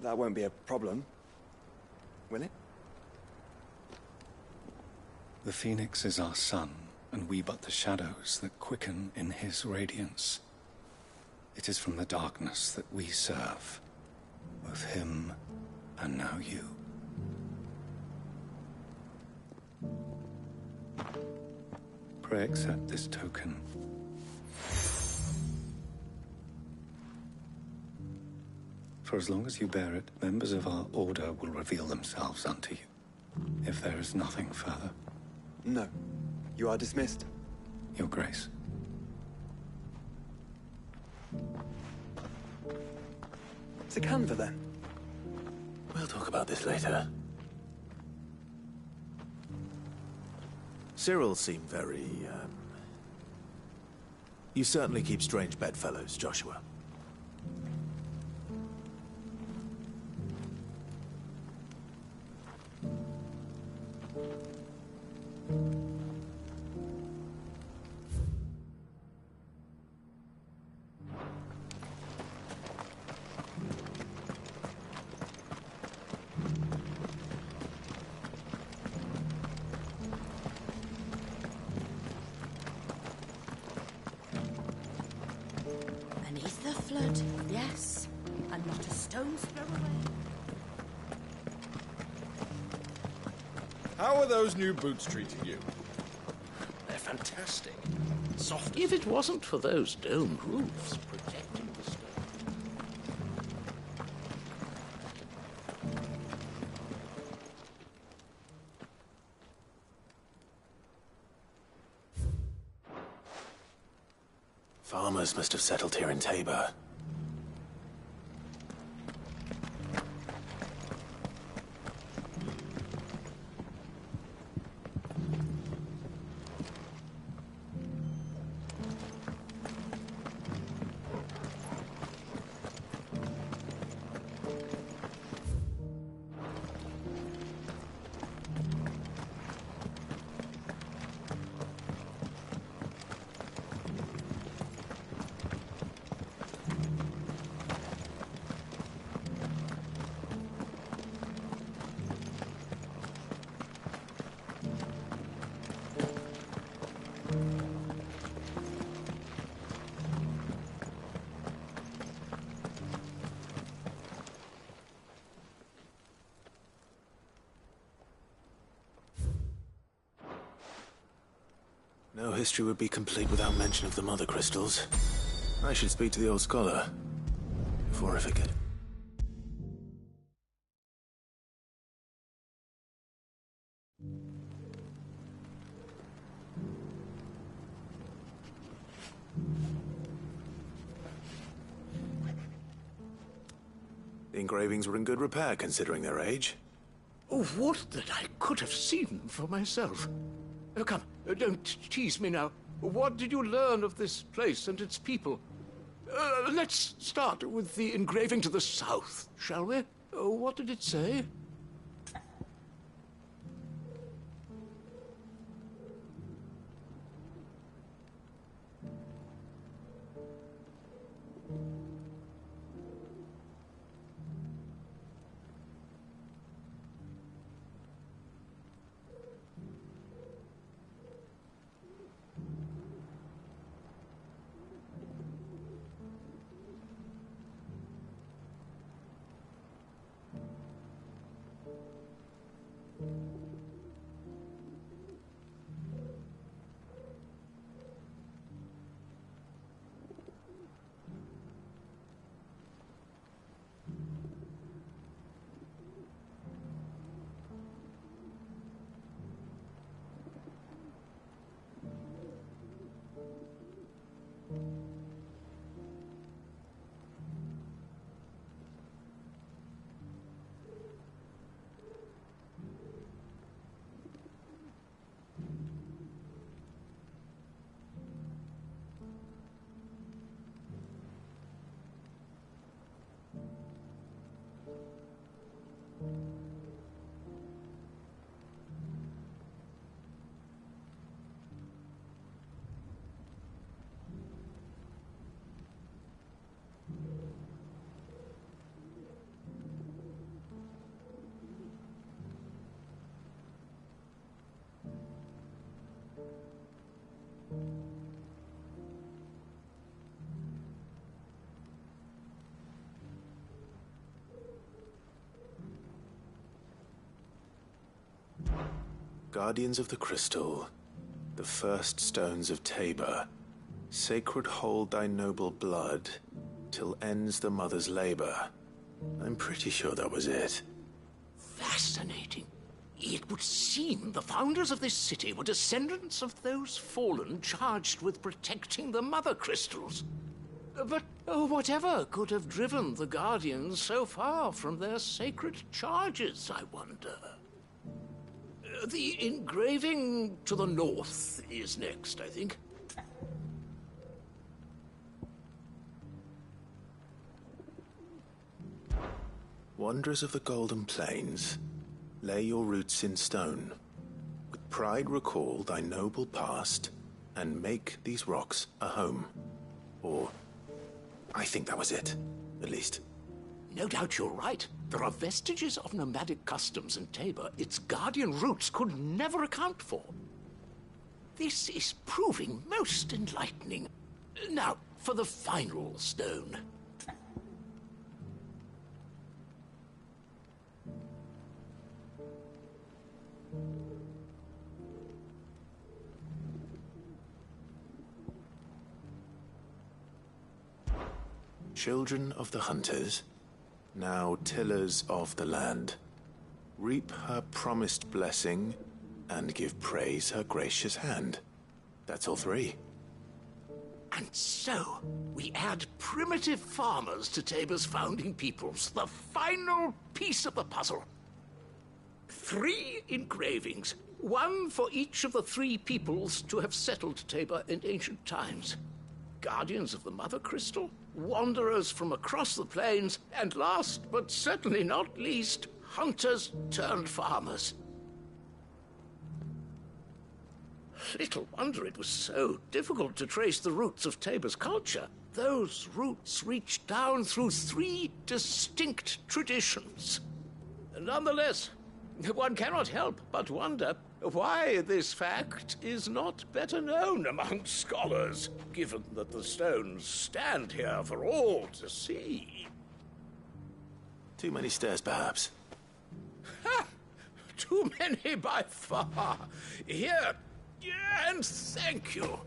T: That won't be a problem, will it?
D: The Phoenix is our sun, and we but the shadows that quicken in his radiance. It is from the darkness that we serve, both him and now you. Pray accept this token. For as long as you bear it, members of our order will reveal themselves unto you, if there is nothing further.
T: No. You are dismissed.
D: Your Grace.
T: It's a Canva, then.
A: We'll talk about this later. Cyril seemed very, You certainly keep strange bedfellows, Joshua.
H: Beneath the flood, yes, and not a stone's throw away.
J: How are those new boots treating you?
R: They're fantastic. Soft.
I: If it wasn't for those domed roofs protecting the stone.
A: Farmers must have settled here in Tabor. No history would be complete without mention of the mother crystals. I should speak to the old scholar before I forget. The engravings were in good repair considering their age.
I: Oh, would that I could have seen them for myself. Come, don't tease me now. What did you learn of this place and its people? Let's start with the engraving to the south, shall we? What did it say?
A: Guardians of the Crystal, the first stones of Tabor, sacred hold thy noble blood, till ends the mother's labor. I'm pretty sure that was it.
I: Fascinating. It would seem the founders of this city were descendants of those fallen charged with protecting the mother crystals. But whatever could have driven the Guardians so far from their sacred charges, I wonder? The engraving to the north is next, I think.
A: Wanderers of the Golden Plains, lay your roots in stone. With pride recall thy noble past, and make these rocks a home. Or, I think that was it, at least.
I: No doubt you're right. There are vestiges of nomadic customs in Tabor its guardian roots could never account for. This is proving most enlightening. Now, for the final stone.
A: Children of the hunters, now tillers of the land, reap her promised blessing and give praise her gracious hand. That's all three.
I: And so, we add primitive farmers to Tabor's founding peoples, the final piece of the puzzle. 3 engravings, one for each of the 3 peoples to have settled Tabor in ancient times. Guardians of the Mother Crystal, wanderers from across the plains, and last but certainly not least, hunters turned farmers. Little wonder it was so difficult to trace the roots of Tabor's culture. Those roots reach down through 3 distinct traditions. Nonetheless, one cannot help but wonder why this fact is not better known among scholars, given that the stones stand here for all to see.
A: Too many stairs, perhaps.
I: Ha! Too many by far. Here, and thank you.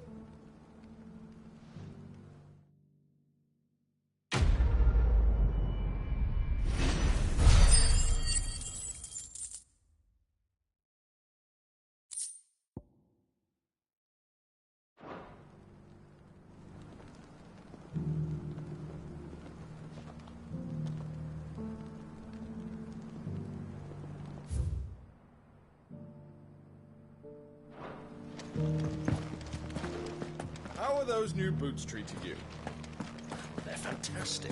J: How are those new boots treating you?
R: They're fantastic.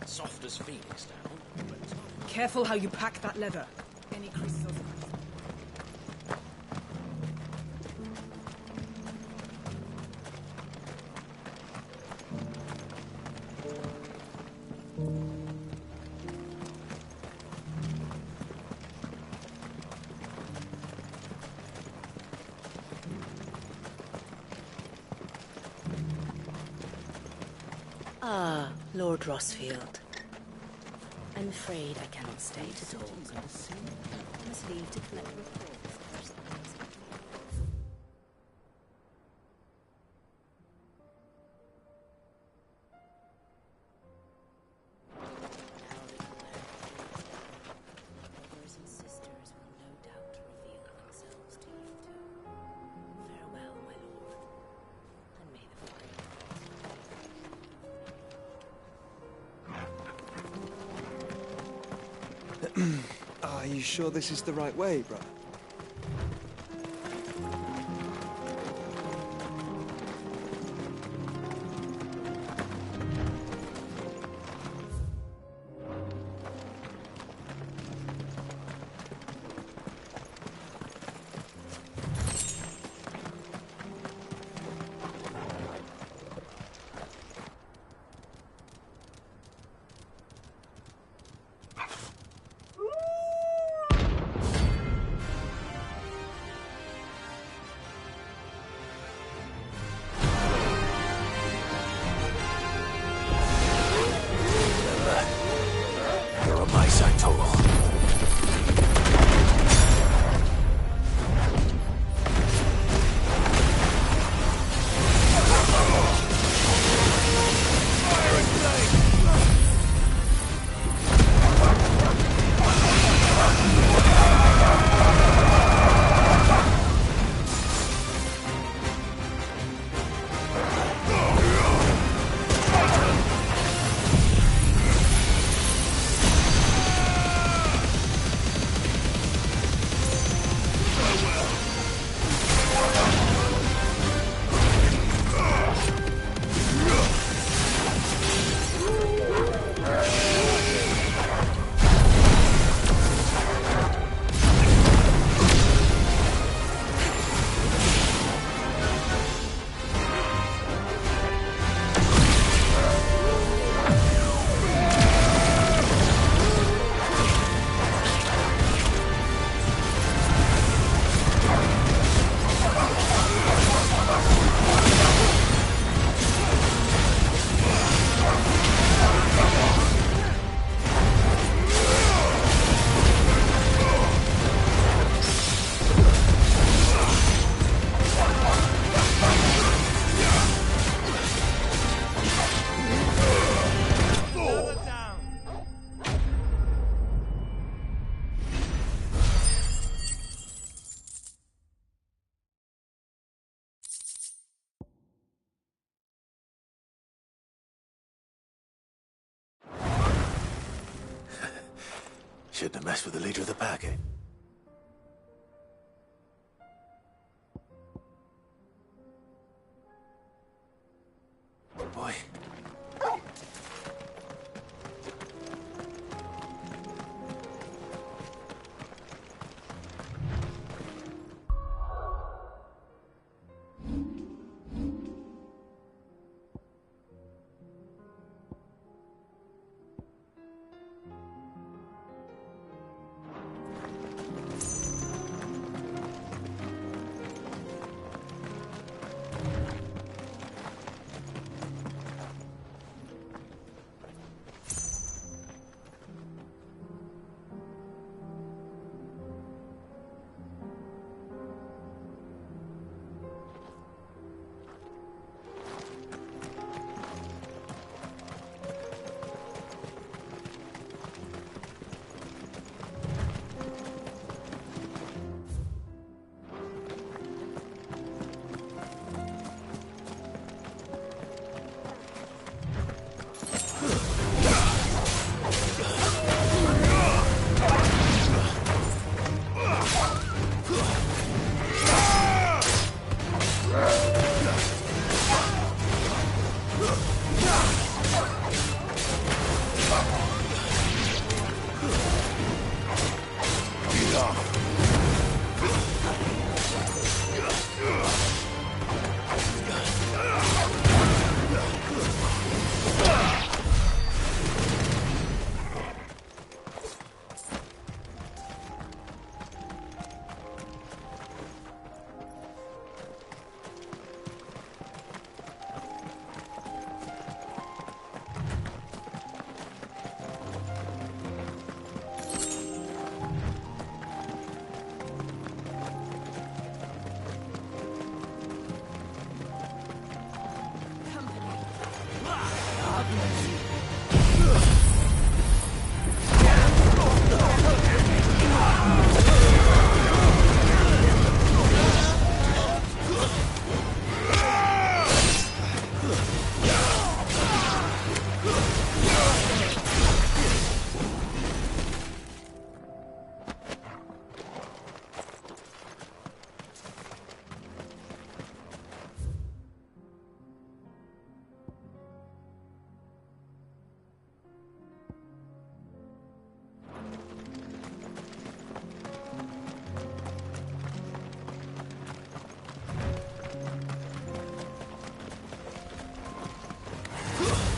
R: Soft as phoenix down, but tough.
E: Careful how you pack that leather. Any crystals...
H: Ah, Lord Rosfield. I'm afraid I cannot stay to talk. I must leave to collect reports. Brothers and sisters will no doubt reveal themselves to you too. Farewell, my lord, and may the fire...
T: Are you sure this is the right way, bruh?
A: Shouldn't have messed with the leader of the pack, eh? Boy.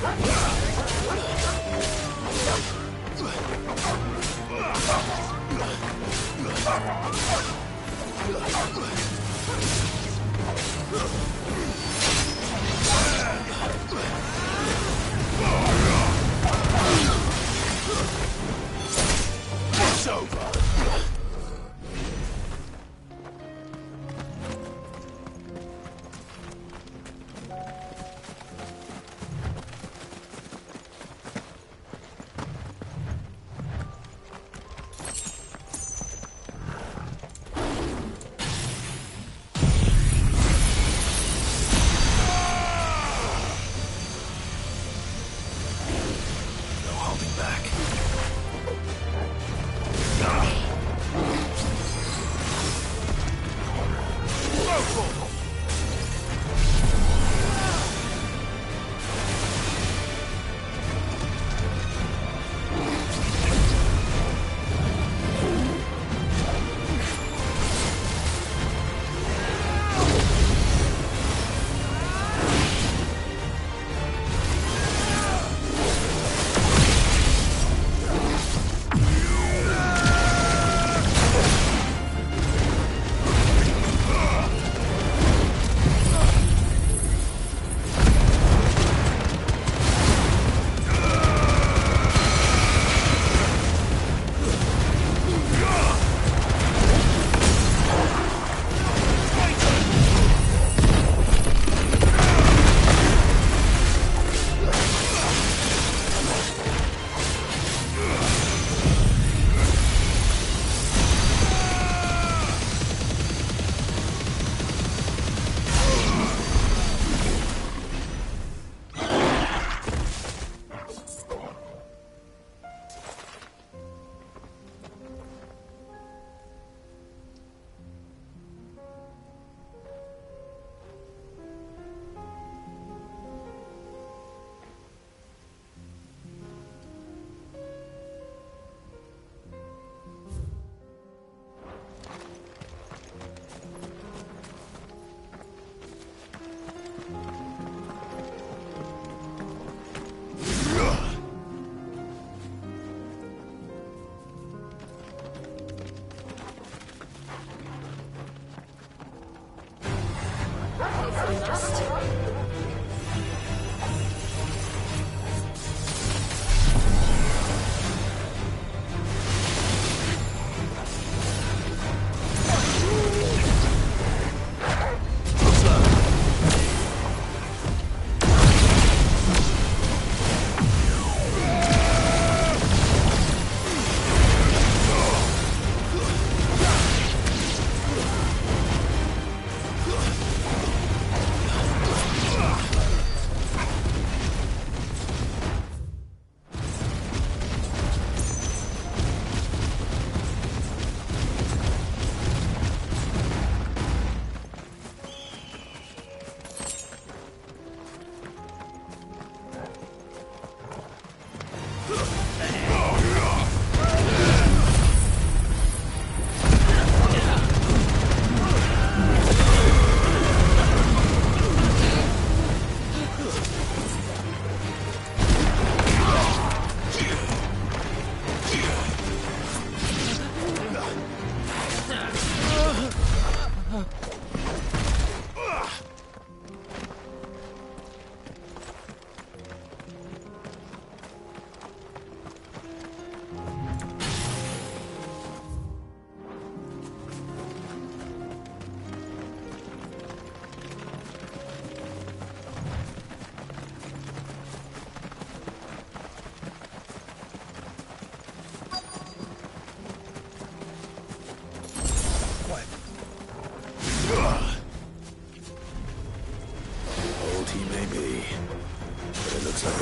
A: It's over.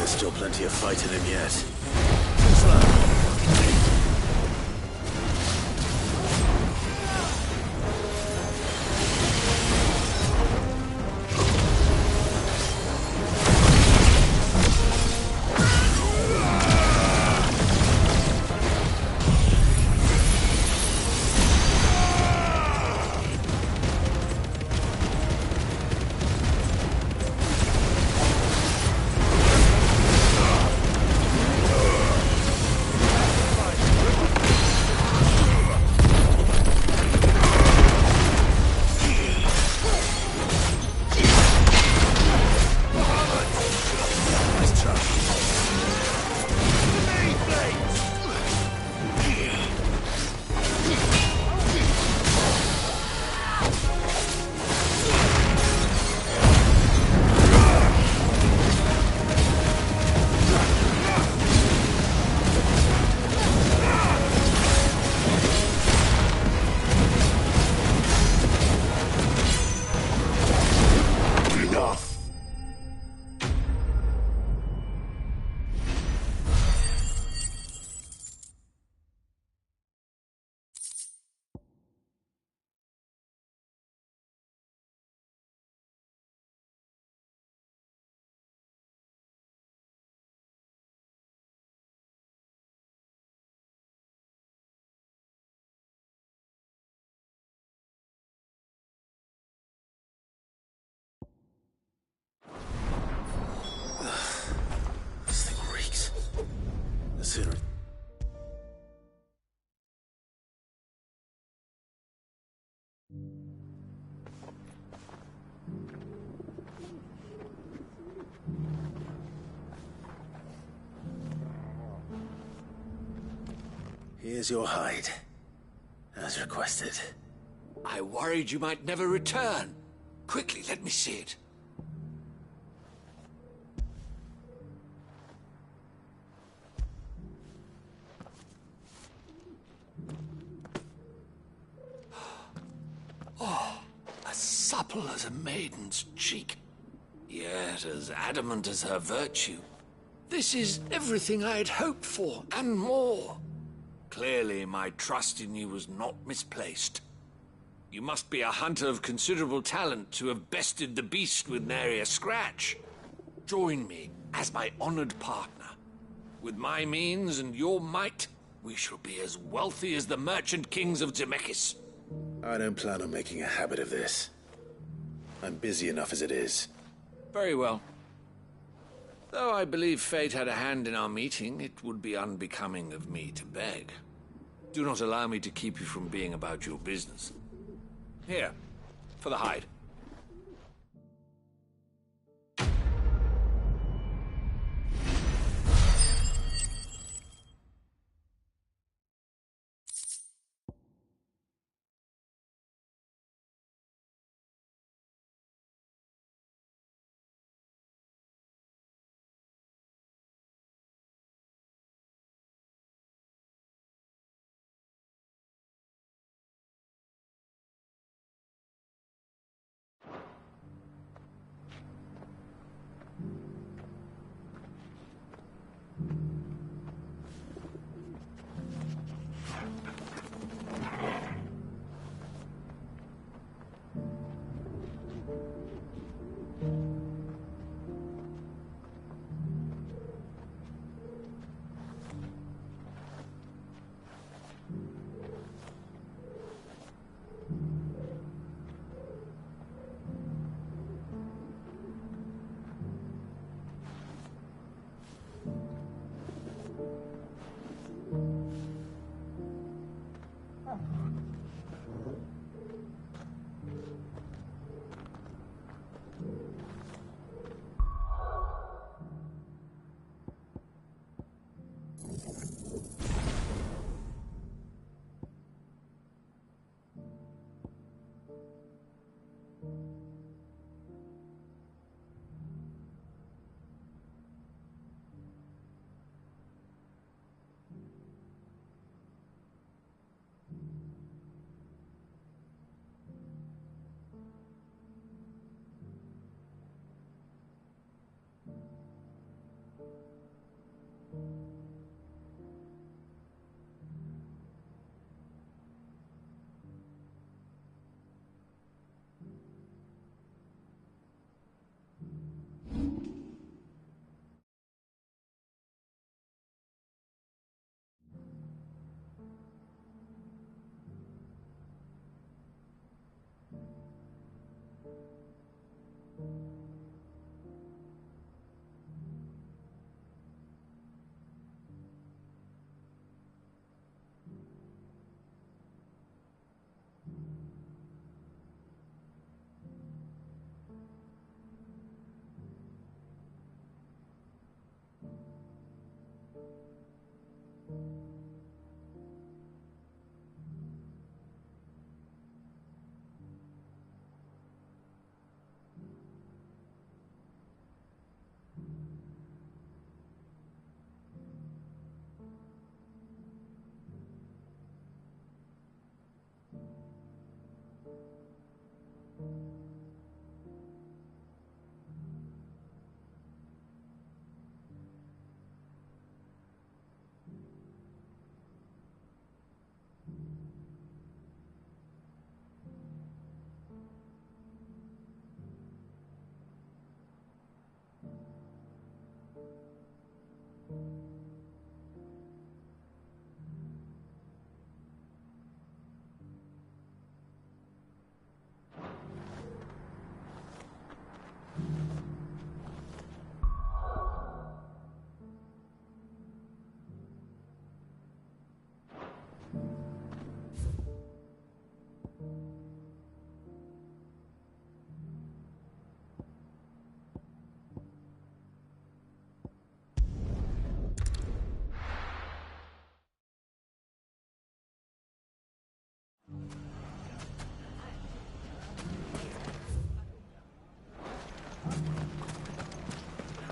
A: Still plenty of fight in him yet. sooner. Here's your hide, as requested.
N: I worried you might never return. Quickly, let me see it. Oh, as supple as a maiden's cheek, yet as adamant as her virtue. This is everything I had hoped for, and more. Clearly, my trust in you was not misplaced. You must be a hunter of considerable talent to have bested the beast with nary a scratch. Join me as my honored partner. With my means and your might, we shall be as wealthy as the merchant kings of Zemeckis.
A: I don't plan on making a habit of this. I'm busy enough as it is.
N: Very well. Though I believe fate had a hand in our meeting, it would be unbecoming of me to beg. Do not allow me to keep you from being about your business. Here, for the hide.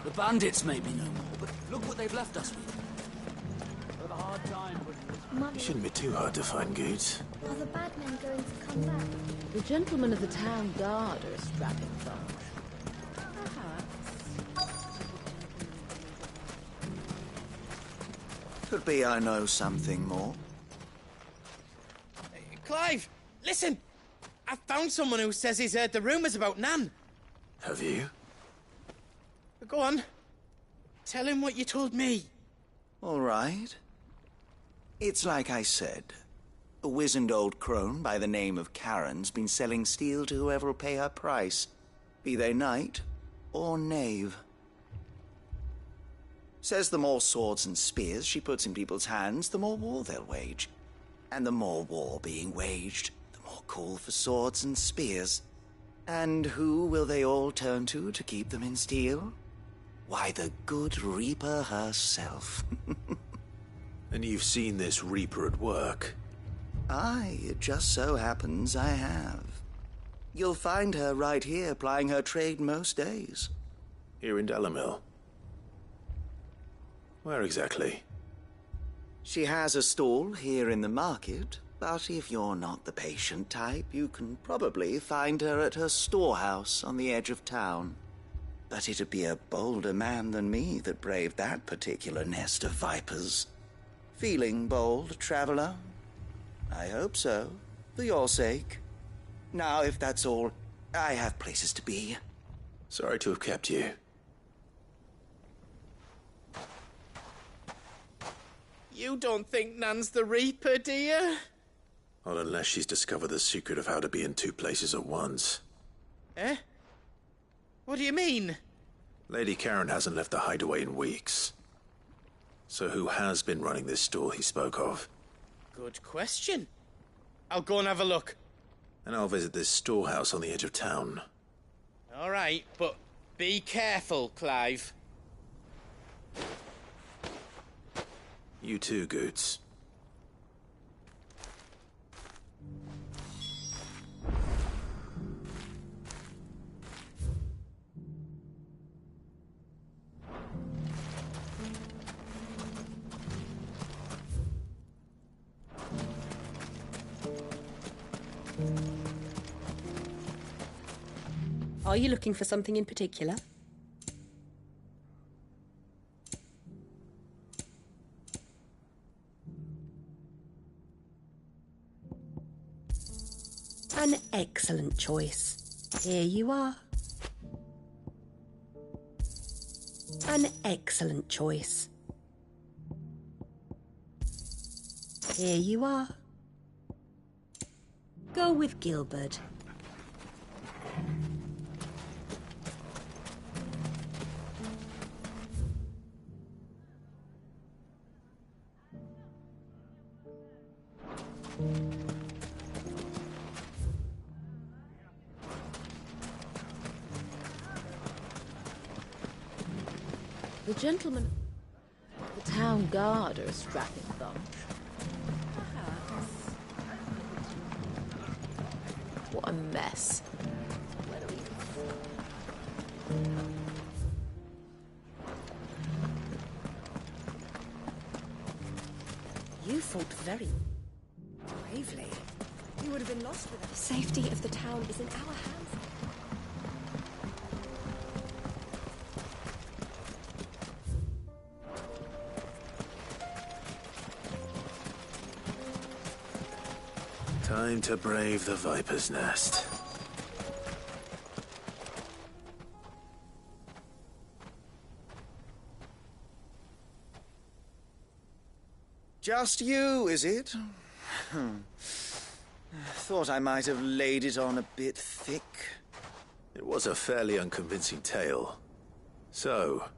R: The bandits may be no more, but look what they've left us with. We've had a hard time putting
A: You shouldn't be too hard to find, Goots.
K: Are the bad men going to come back?
H: The gentlemen of the town guard are a strapping bunch.
G: Could be I know something more.
O: Clive, listen! I found someone who says he's heard the rumours about Nan.
A: Have you?
O: Go on. Tell him what you told me.
G: All right. It's like I said. A wizened old crone by the name of Karen's been selling steel to whoever will pay her price, be they knight or knave. Says the more swords and spears she puts in people's hands, the more war they'll wage. And the more war being waged, the more call for swords and spears. And who will they all turn to keep them in steel? Why, the good Reaper herself.
A: And you've seen this Reaper at work?
G: Aye, it just so happens I have. You'll find her right here plying her trade most days.
A: Here in Delamil? Where exactly?
G: She has a stall here in the market, but if you're not the patient type, you can probably find her at her storehouse on the edge of town. But it'd be a bolder man than me that braved that particular nest of vipers. Feeling bold, traveler? I hope so, for your sake. Now, if that's all, I have places to be.
A: Sorry to have kept you.
O: You don't think Nan's the Reaper, do you?
A: Not unless she's discovered the secret of how to be in two places at once.
O: Eh? What do you mean?
A: Lady Karen hasn't left the hideaway in weeks. So who has been running this stall he spoke of?
O: Good question. I'll go and have a look.
A: And I'll visit this storehouse on the edge of town.
O: All right, but be careful, Clive.
A: You too, Goots.
H: Are you looking for something in particular? An excellent choice. Here you are. An excellent choice. Here you are. Go with Gilbert. The gentlemen, the town guard are a strapping bunch. What a mess. You fought very bravely. You would have been lost without.
F: The safety of the town is in our hands.
A: Time to brave the Viper's Nest.
G: Just you, is it? Thought I might have laid it on a bit thick.
A: It was a fairly unconvincing tale. So,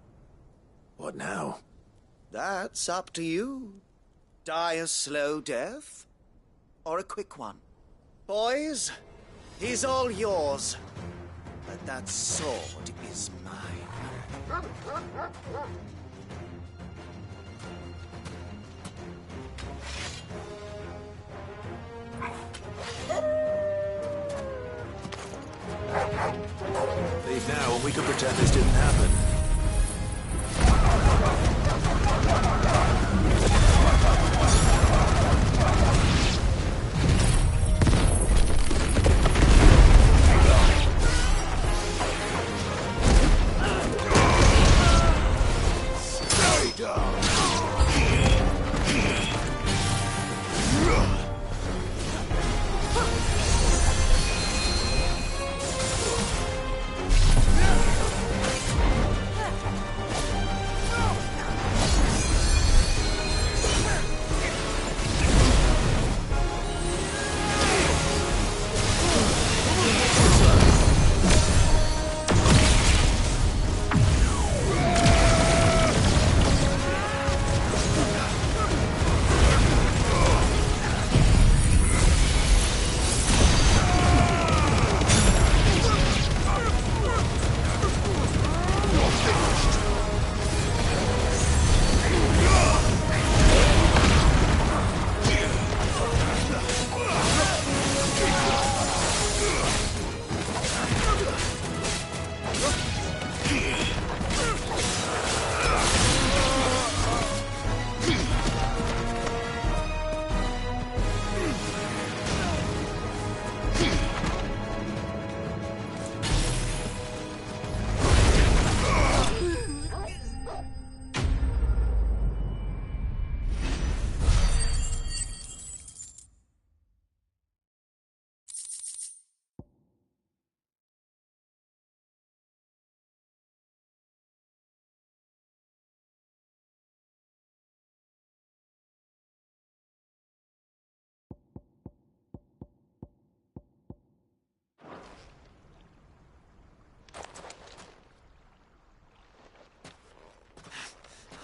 A: what now?
G: That's up to you. Die a slow death, or a quick one. Boys, he's all yours. But that sword is mine.
A: Leave now and we can pretend this didn't happen.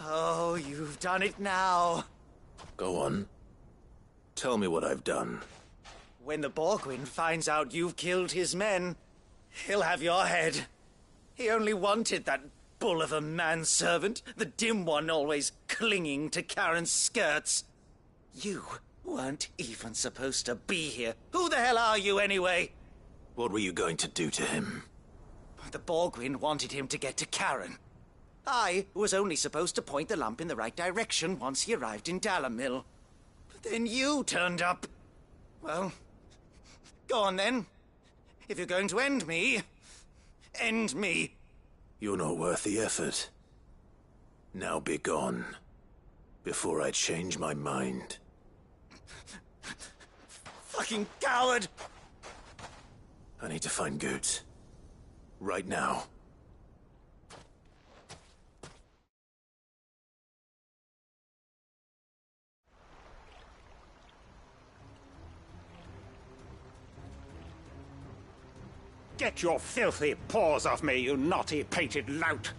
G: Oh, you've done it now.
A: Go on. Tell me what I've done.
G: When the Borgwyn finds out you've killed his men, he'll have your head. He only wanted that bull of a manservant, the dim one always clinging to Karen's skirts. You weren't even supposed to be here. Who the hell are you, anyway?
A: What were you going to do to him?
G: The Borgwyn wanted him to get to Karen. I was only supposed to point the lamp in the right direction once he arrived in Dalamil. But then you turned up. Well, go on then. If you're going to end me, end me.
A: You're not worth the effort. Now be gone, before I change my mind.
G: Fucking coward!
A: I need to find Goots. Right now.
L: Get your filthy paws off me, you naughty painted lout!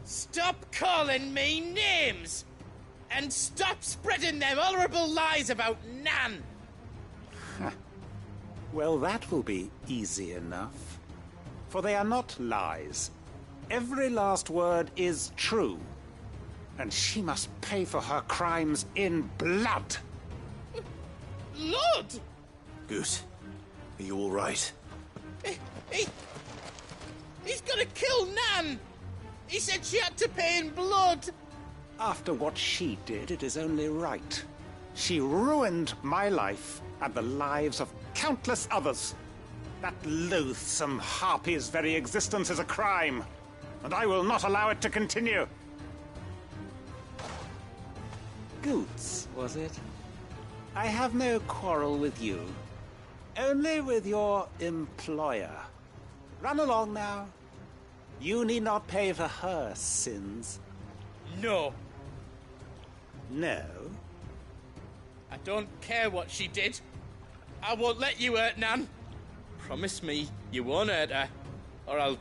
O: Stop calling me names! And stop spreading them horrible lies about Nan!
L: Well, that will be easy enough. For they are not lies. Every last word is true. And she must pay for her crimes in blood.
O: Lord!
A: Goose, are you all right?
O: He's gonna kill Nan! He said she had to pay in blood!
L: After what she did, it is only right. She ruined my life and the lives of countless others. That loathsome harpy's very existence is a crime, and I will not allow it to continue. Goots, was it? I have no quarrel with you. Only with your employer. Run along now. You need not pay for her sins.
O: No.
L: No?
O: I don't care what she did. I won't let you hurt Nan. Promise me you won't hurt her, or I'll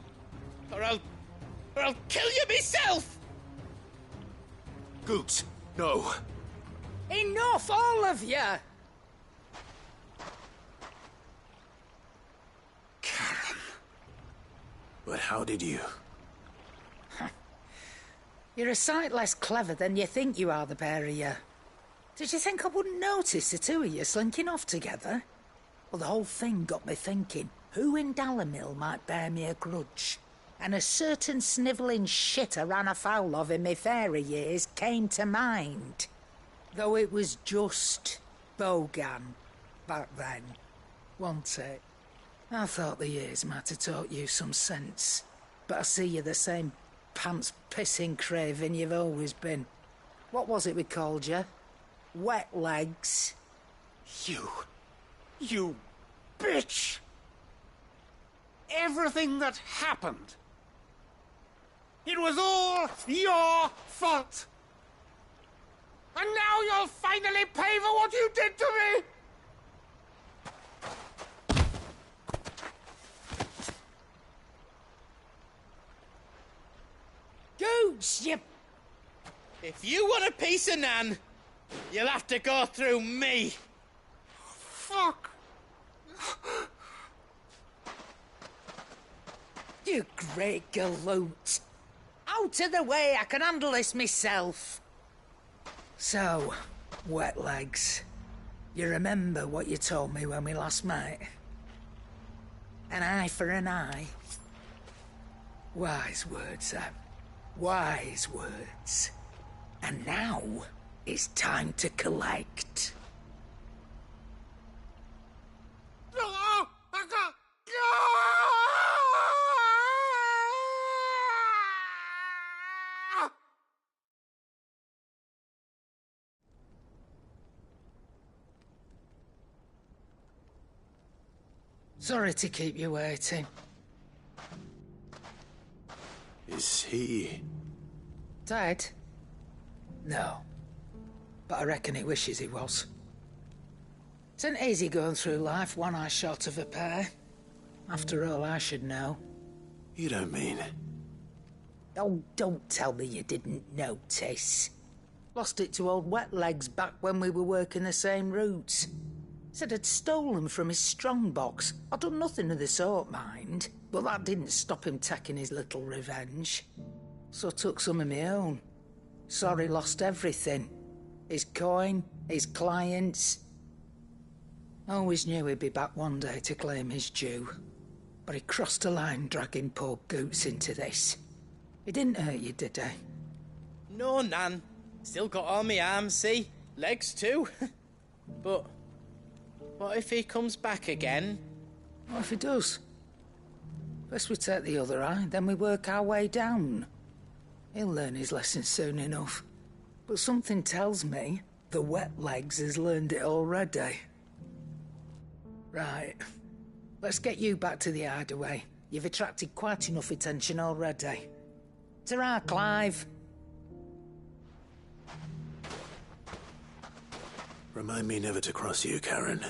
O: kill you myself!
A: Goots, no.
P: Enough, all of you!
A: Karen. But how did you?
P: You're a sight less clever than you think you are, the pair of you. Did you think I wouldn't notice the two of you slinking off together? Well, the whole thing got me thinking, who in Dalamil might bear me a grudge? and a certain snivelling shit I ran afoul of in my fairy years came to mind. Though it was just bogan back then, wasn't it? I thought the years might have taught you some sense, but I see you're the same pants-pissing craven you've always been. What was it we called you? Wet legs?
L: You bitch! Everything that happened, it was all your fault! And now you'll finally pay for what you did to me!
P: Gooch, you...
O: If you want a piece of Nan, you'll have to go through me.
L: Fuck!
P: You great galoot. Out of the way, I can handle this myself. So, wet legs, you remember what you told me when we last met? An eye for an eye. Wise words, Sam. Wise words. And now, it's time to collect. Sorry to keep you waiting.
A: Is he...
P: dead? No. But I reckon he wishes he was. It's an easy going through life, one eye short of a pair. After all, I should know.
A: You don't mean...
P: Oh, don't tell me you didn't notice. Lost it to old Wet Legs back when we were working the same routes. Said I'd stolen from his strongbox. I'd done nothing of the sort, mind. But that didn't stop him taking his little revenge. So I took some of my own. Sorry, lost everything. His coin, his clients. Always knew he'd be back one day to claim his due. But he crossed a line dragging poor Goots into this. He didn't hurt you, did he?
O: No, Nan. Still got all my arms, see? Legs too. But what if he comes back again?
P: What if he does? First we take the other eye, then we work our way down. He'll learn his lesson soon enough. But something tells me the Wet Legs has learned it already. Right. Let's get you back to the hideaway. You've attracted quite enough attention already. Ta-ra, Clive.
A: Remind me never to cross you, Karen.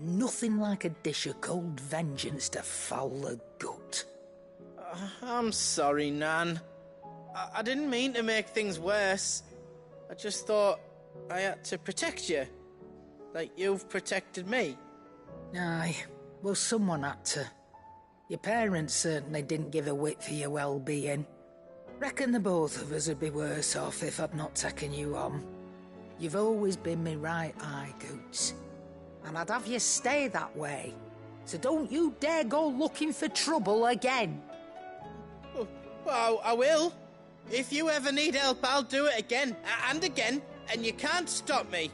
P: Nothing like a dish of cold vengeance to foul the gut.
O: I'm sorry, Nan. I didn't mean to make things worse. I just thought I had to protect you. Like you've protected me.
P: Aye, well, someone had to. Your parents certainly didn't give a whit for your well-being. Reckon the both of us would be worse off if I'd not taken you on. You've always been me right eye, Goots. And I'd have you stay that way. So don't you dare go looking for trouble again.
O: Well, I will. If you ever need help, I'll do it again and again, and you can't stop me.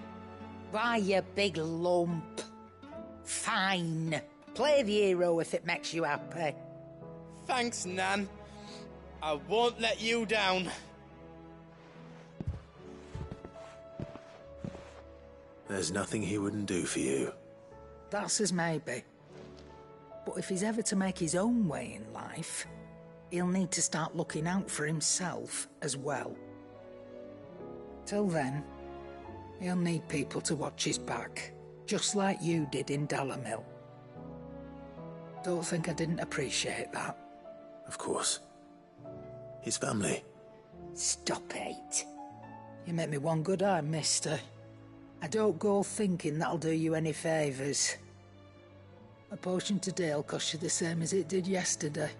P: Why, you big lump. Fine. Play the hero if it makes you happy.
O: Thanks, Nan. I won't let you down.
A: There's nothing he wouldn't do for you.
P: That's as maybe. But if he's ever to make his own way in life, he'll need to start looking out for himself as well. Till then, he'll need people to watch his back, just like you did in Dalamil. Don't think I didn't appreciate that.
A: Of course. His family.
P: Stop it. You make me one good eye, mister. I don't go thinking that'll do you any favours. A potion today will cost you the same as it did yesterday.